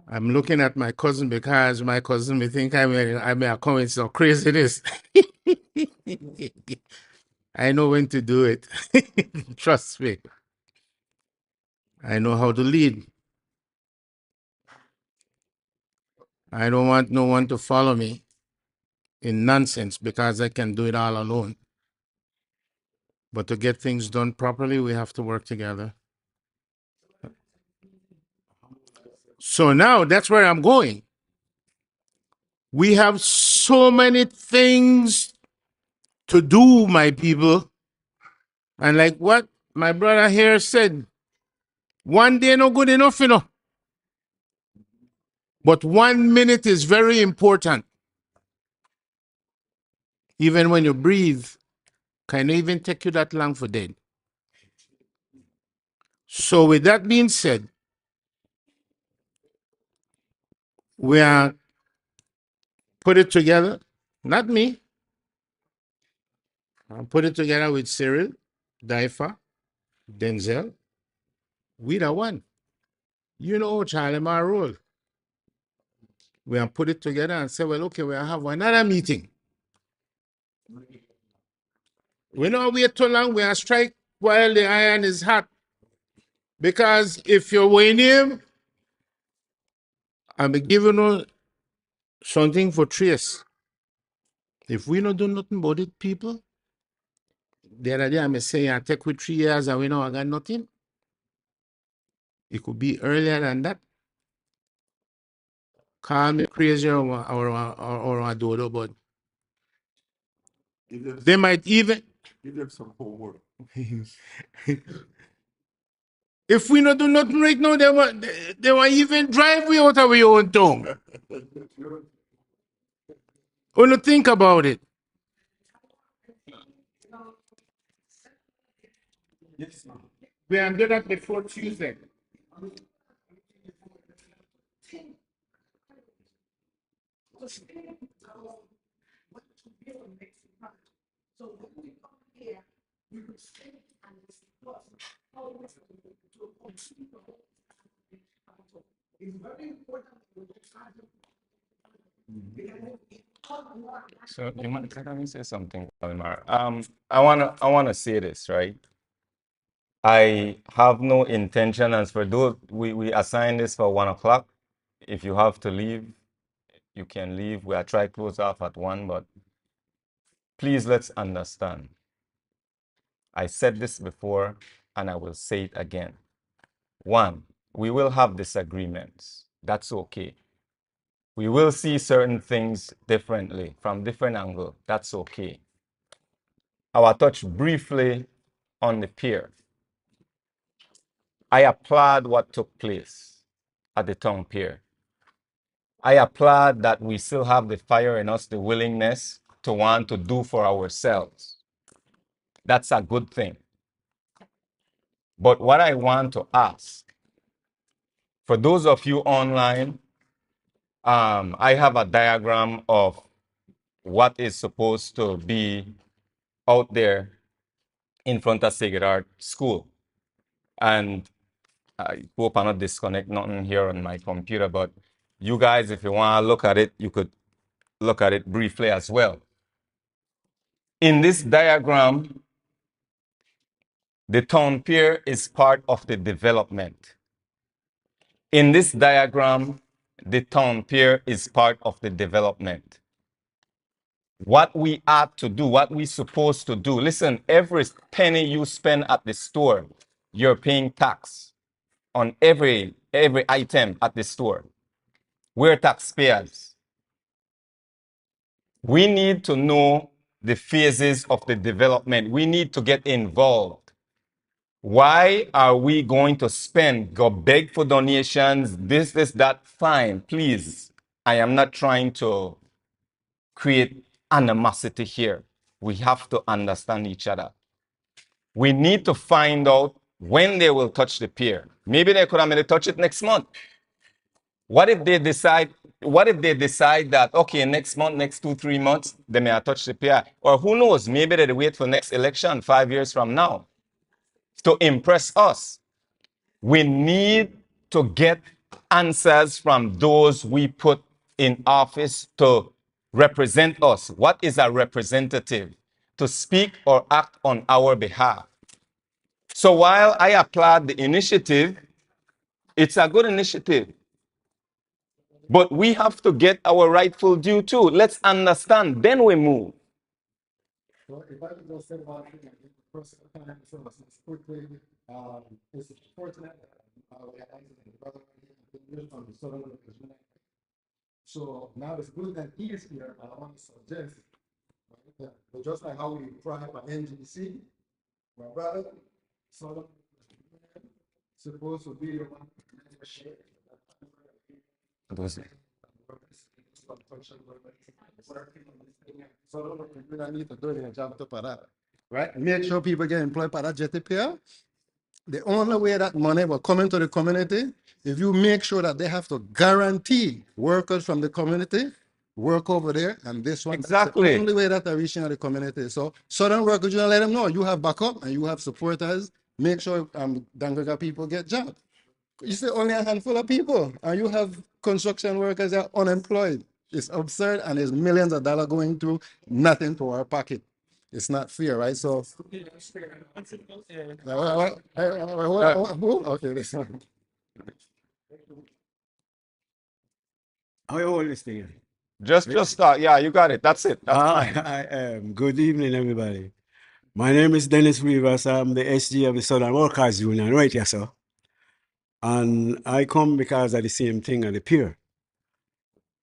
I'm looking at my cousin because my cousin may think I may come so crazy this. I know when to do it. Trust me. I know how to lead. I don't want no one to follow me in nonsense because I can do it all alone. But to get things done properly, we have to work together. So now that's where I'm going. We have so many things to do, my people. And like what my brother here said, one day no good enough, you know. But 1 minute is very important. Even when you breathe, can it even take you that long for dead? So with that being said, we are put it together, not me. I put it together with Cyril, Daifa, Denzel. We the one. You know Charlie my role. We are put it together and say, well, okay, we'll have another meeting. We don't wait too long, we are strike while the iron is hot. Because if you're winning, I'm giving you something for trace. If we don't do nothing about it, people, the other day I'm saying I take with 3 years and we know I got nothing. It could be earlier than that. Call me crazy or a dodo, but they might even Give them some homework. if we not do nothing right now, they will even drive we out of our own tongue. Only think about it. We are doing that before Tuesday. So you might let me say something, Almar. I wanna say this, right? I have no intention, as for those we assign this for 1 o'clock. If you have to leave, you can leave. We are try close off at 1, but Please let's understand. I said this before and I will say it again. One, we will have disagreements. That's okay. We will see certain things differently from different angles. That's okay. I will touch briefly on the pier. I applaud what took place at the town pier. I applaud that we still have the fire in us, the willingness to want to do for ourselves. That's a good thing. But what I want to ask, for those of you online, I have a diagram of what is supposed to be out there in front of Sacred Heart School. And I hope I'm not disconnect nothing here on my computer, but you guys, if you want to look at it, you could look at it briefly as well. In this diagram, the town pier is part of the development. In this diagram, the town pier is part of the development. What we ought to do, what we supposed to do. Listen, every penny you spend at the store, you're paying tax on every item at the store. We're taxpayers. We need to know the phases of the development. We need to get involved. Why are we going to spend, go beg for donations, this, that? Fine, please. I am not trying to create animosity here. We have to understand each other. We need to find out when they will touch the pier. Maybe they could have made it touch it next month. What if they decide that, okay, next month, next 2-3 months, they may have touched the pier? Or who knows, maybe they wait for next election 5 years from now to impress us. We need to get answers from those we put in office to represent us. What is a representative? To speak or act on our behalf. So while I applaud the initiative, it's a good initiative. But we have to get our rightful due too. Let's understand, then we move. So if I could just say one thing, I think the first time so it's quickly, it's fortunate that we had the brother from the southern region. So now it's good that he is here, and I want to suggest, right, that just like how we try for NGC, my brother, southern supposed to be the one to share. So we need to do it in a job to para, right? Make sure people get employed by that JTPL. The only way that money will come into the community, if you make sure that they have to guarantee workers from the community work over there, and this one, Exactly. the only way that they're reaching out the community. So southern workers, you let them know you have backup and you have supporters. Make sure Dangriga people get jobs. You say only a handful of people, and you have construction workers that are unemployed. It's absurd, and there's millions of dollars going through nothing to our pocket. It's not fair, right? So, okay, this one. How you hold this thing? Just start. Yeah, you got it. That's it. That's fine. I am. Good evening, everybody. My name is Dennis Rivers. I'm the SG of the Southern Workers Union, right here, sir. And I come because of the same thing at the pier.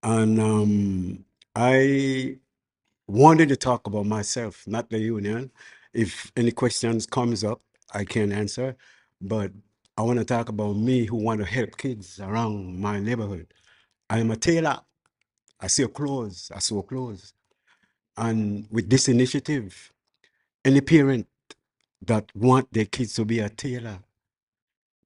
And I wanted to talk about myself, not the union. If any questions comes up, I can answer. But I want to talk about me who want to help kids around my neighborhood. I'm a tailor. I sew clothes. I sew clothes. And with this initiative, any parent that want their kids to be a tailor,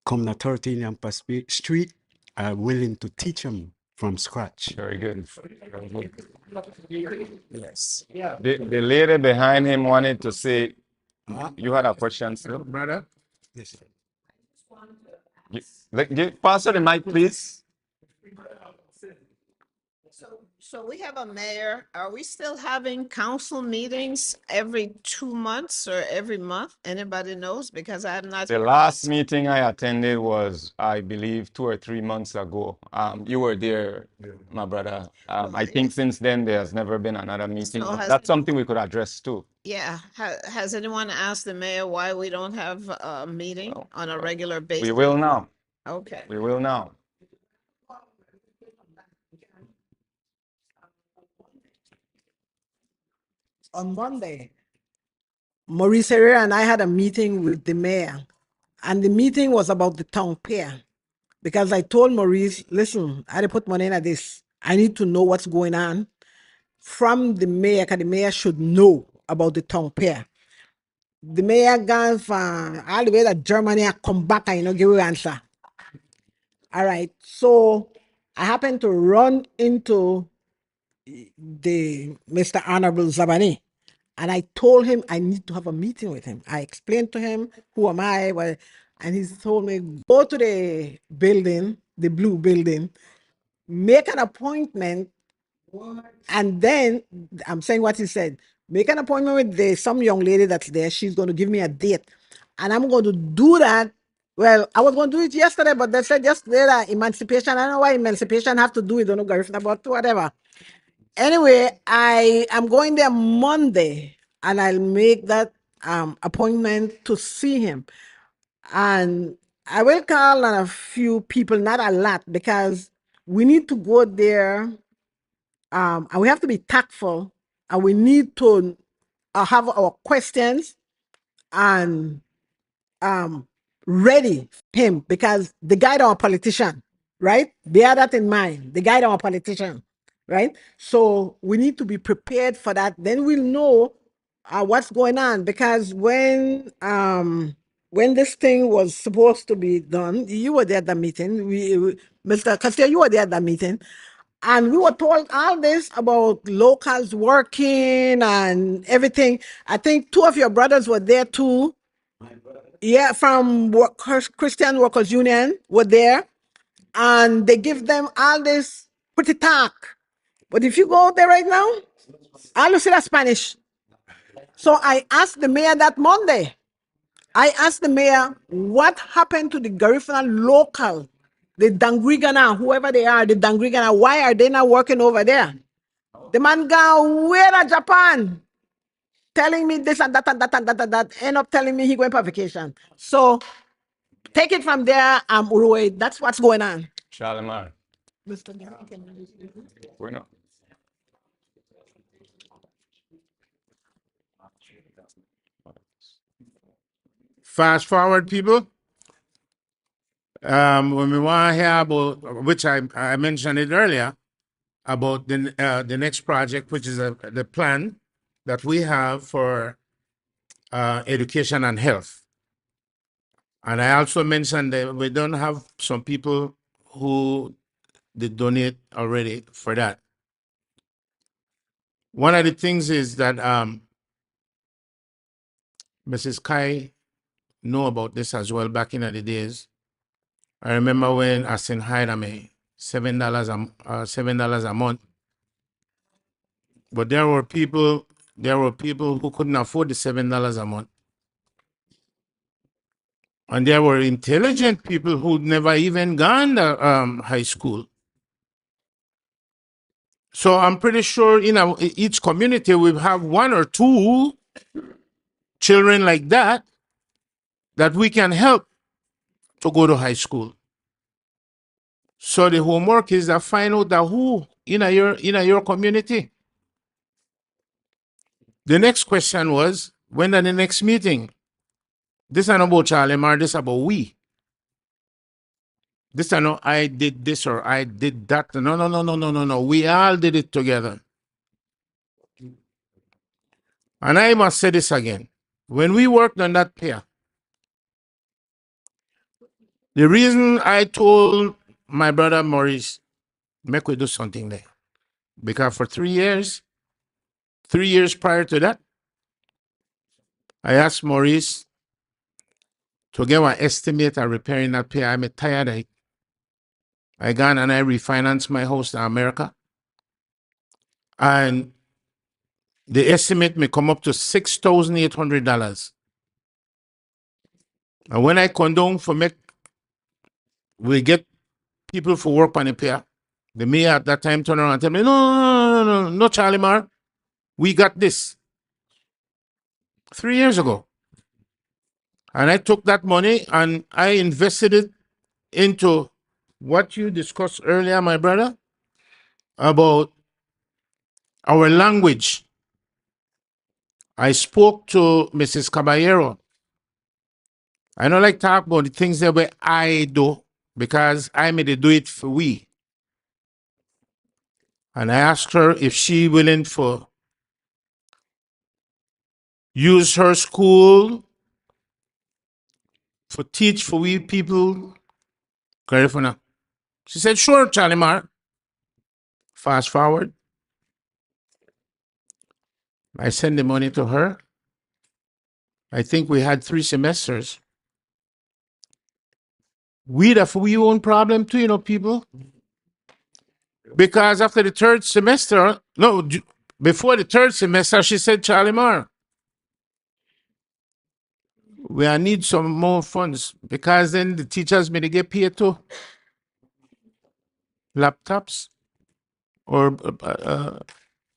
come to 13 Yampa Street, are willing to teach them from scratch. Very good. Very good. Yes. The lady behind him wanted to say, you had a question, sir? Brother? Yes. Pass her the mic, please. So we have a mayor. Are we still having council meetings every 2 months or every month? Anybody knows? Because I'm not The here. last meeting I attended was, I believe, 2 or 3 months ago. You were there, my brother. I think since then there's never been another meeting. So has, That's something we could address too. yeah, has anyone asked the mayor why we don't have a meeting Well, on a regular we basis? will now. Okay. We will now. On Monday, Maurice Herrera and I had a meeting with the mayor, and the meeting was about the town pier. Because I told Maurice, listen, I had to put money into this. I need to know what's going on from the mayor, because the mayor should know about the town pier. The mayor gone from all the way to Germany and come back and give you answer. All right. So I happened to run into the Mr. Honorable Zabani. And I told him I need to have a meeting with him. I explained to him who am I, and he told me go to the building, the blue building, make an appointment, and then I'm saying what he said. Make an appointment with some young lady that's there. She's going to give me a date, and I'm going to do that. Well, I was going to do it yesterday, but they said yesterday that emancipation. I don't know why emancipation have to do with but whatever. Anyway, I am going there Monday, and I'll make that appointment to see him. And I will call on a few people, not a lot, because we need to go there, and we have to be tactful, and we need to have our questions and ready him, because the guy don't a politician, right? Bear that in mind. The guy don't a politician, right? So we need to be prepared for that. Then we'll know what's going on, because when this thing was supposed to be done, you were there at the meeting. Mr. Castillo, you were there at the meeting. And we were told all this about locals working and everything. I think two of your brothers were there too. Yeah, from Christian Workers Union were there, and they give them all this pretty talk. But if you go there right now, all you see that Spanish. So I asked the mayor that Monday. I asked the mayor what happened to the Garifuna local, the Dangrigana, whoever they are, the Dangrigana. Why are they not working over there? The man go where at Japan, telling me this and that and that and that and that. End up telling me he going for vacation. So take it from there, Uruwe. That's what's going on. Shalimar. Mr. Gary, can you We're not. Fast forward, people. When we want to hear about, which I mentioned it earlier, about the next project, which is the plan that we have for education and health. And I also mentioned that we don't have some people who did donate already for that. One of the things is that Mrs. Kai know about this as well back in the days. I remember when Asin hired me $7 a month. But there were people who couldn't afford the $7 a month. And there were intelligent people who'd never even gone to high school. So I'm pretty sure each community will have one or two children like that we can help to go to high school. So the homework is to find out who in your community. The next question was, when are the next meeting? This is not about Charlie Mar, this is about we. This is not I did this or I did that. No. We all did it together. And I must say this again. When we worked on that pier, the reason I told my brother Maurice, make we do something there. Because for 3 years prior to that, I asked Maurice to give an estimate of repairing that pier. I'm tired of it. I gone and I refinanced my house in America. And the estimate may come up to $6,800. And when I come down for make, we get people for work on the pier. The mayor at that time turned around and tell me, no, Charlie Mar, we got this 3 years ago. And I took that money and I invested it into what you discussed earlier, my brother, about our language. I spoke to Mrs. Caballero. I don't like talk about the things that way I do because I made it do it for we. And I asked her if she willing for use her school for teach for we people. Garifuna. She said, sure, Charlie Mar. Fast forward. I sent the money to her. I think we had 3 semesters. We'd have we own problem too, you know, people. Because after the 3rd semester, no, before the 3rd semester, she said, Charlie Mar, we need some more funds because then the teachers may get paid too. Laptops or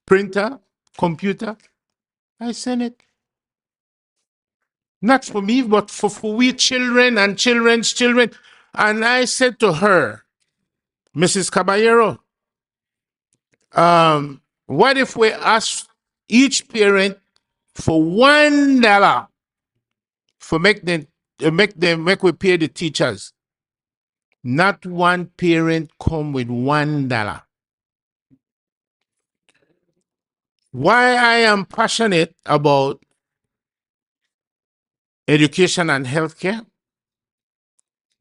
printer, computer. I sent it. Not for me, but for we children and children's children. And I said to her, Mrs. Caballero, what if we ask each parent for $1 for make we pay the teachers? Not one parent come with $1. Why I am passionate about education and healthcare?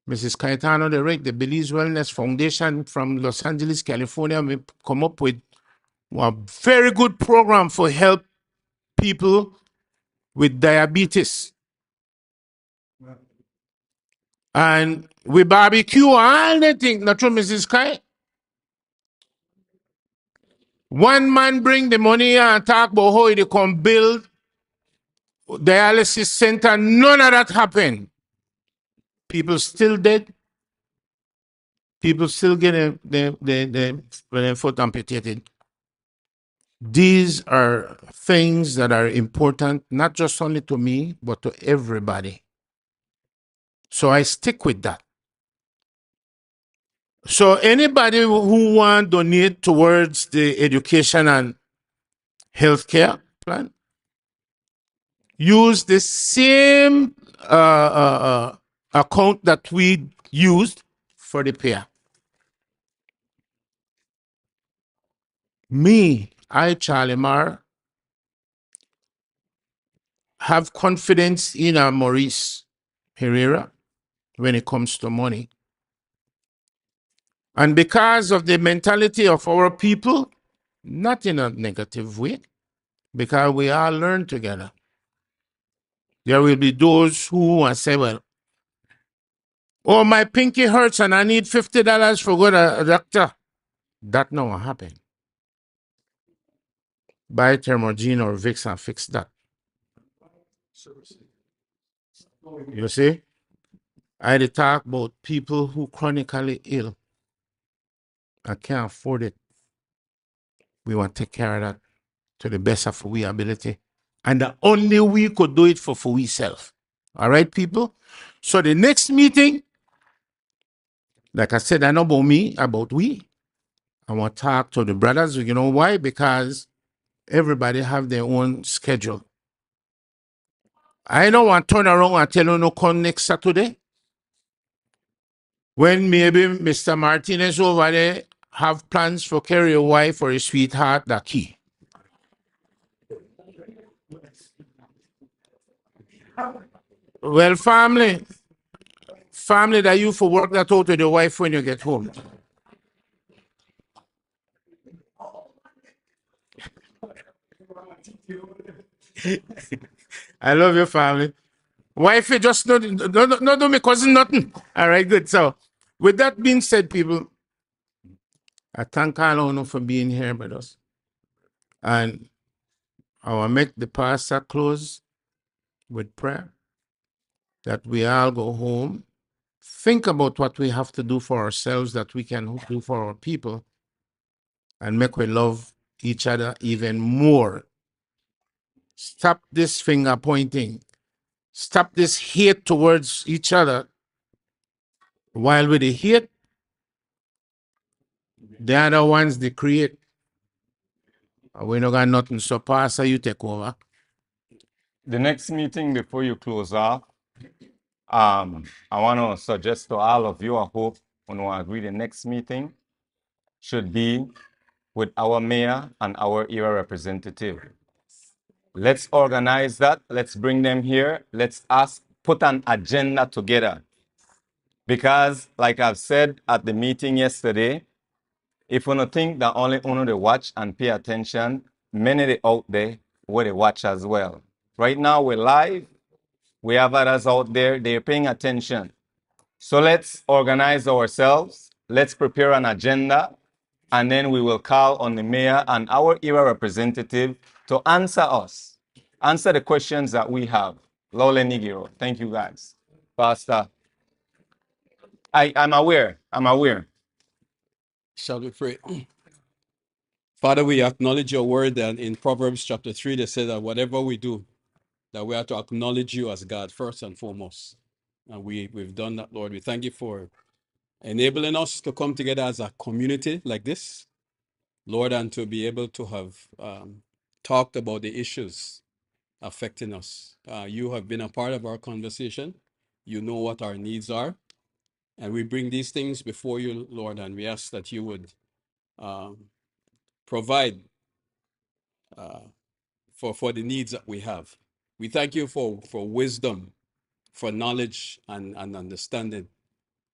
Mrs. Cayetano, the Belize Wellness Foundation from Los Angeles, California, we come up with a very good program for help people with diabetes. And we barbecue all the things, not true, Mrs. Kai? One man bring the money and talk about how they come build dialysis center. None of that happened. People still dead. People still get their foot amputated. These are things that are important, not just only to me, but to everybody. So I stick with that. So anybody who want to donate towards the education and healthcare plan, use the same account that we used for the pair. Me, Charlie Mar, have confidence in Maurice Herrera when it comes to money. And because of the mentality of our people, not in a negative way, because we all learn together. There will be those who will say, well, oh, my pinky hurts and I need $50 for go to a doctor. That not will happen. Buy Thermogene or Vicks and fix that. You see? I talk about people who chronically ill. I can't afford it. We want to take care of that to the best of our ability. And the only we could do it for we self. All right, people? So the next meeting, like I said, I know about me, about we. I want to talk to the brothers. You know why? Because everybody have their own schedule. I don't want to turn around and tell you no come next Saturday. When maybe Mr. Martinez over there have plans for carry a wife or a sweetheart, that key. Well, family that you for work that out with your wife when you get home. I love your family. Wife, you just not do me cousin nothing. All right, good. So, with that being said, people, I thank all of you for being here with us. And I will make the pastor close with prayer, that we all go home, think about what we have to do for ourselves that we can do for our people, and make we love each other even more. Stop this finger pointing. Stop this hate towards each other. While with the hate, the other ones they create. We don't got nothing, so pastor, you take over. The next meeting before you close off, I want to suggest to all of you, I hope when we agree the next meeting should be with our mayor and our area representative. Let's organize that. Let's bring them here. Let's put an agenda together. Because like I've said at the meeting yesterday, if you don't think that only they watch and pay attention, many out there will they watch as well. Right now we're live. We have others out there, they're paying attention. So let's organize ourselves. Let's prepare an agenda. And then we will call on the mayor and our area representative to answer us. Answer the questions that we have. Lole Nigiro. Thank you guys. Pastor. I'm aware. Shall we pray? Father, we acknowledge your word that in Proverbs chapter 3, they say that whatever we do, that we have to acknowledge you as God first and foremost. And we've done that, Lord. We thank you for enabling us to come together as a community like this, Lord, and to be able to have talked about the issues affecting us. You have been a part of our conversation. You know what our needs are. And we bring these things before you, Lord, and we ask that you would provide for the needs that we have. We thank you for wisdom, for knowledge and understanding.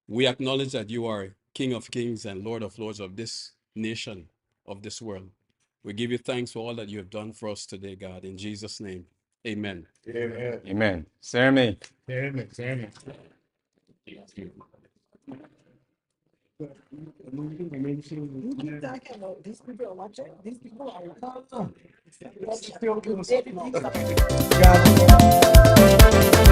We acknowledge that you are King of Kings and Lord of Lords of this nation, of this world. We give you thanks for all that you have done for us today, God. In Jesus' name, amen. Amen. Jeremy. Amen. Talking about these people are watching. These people are.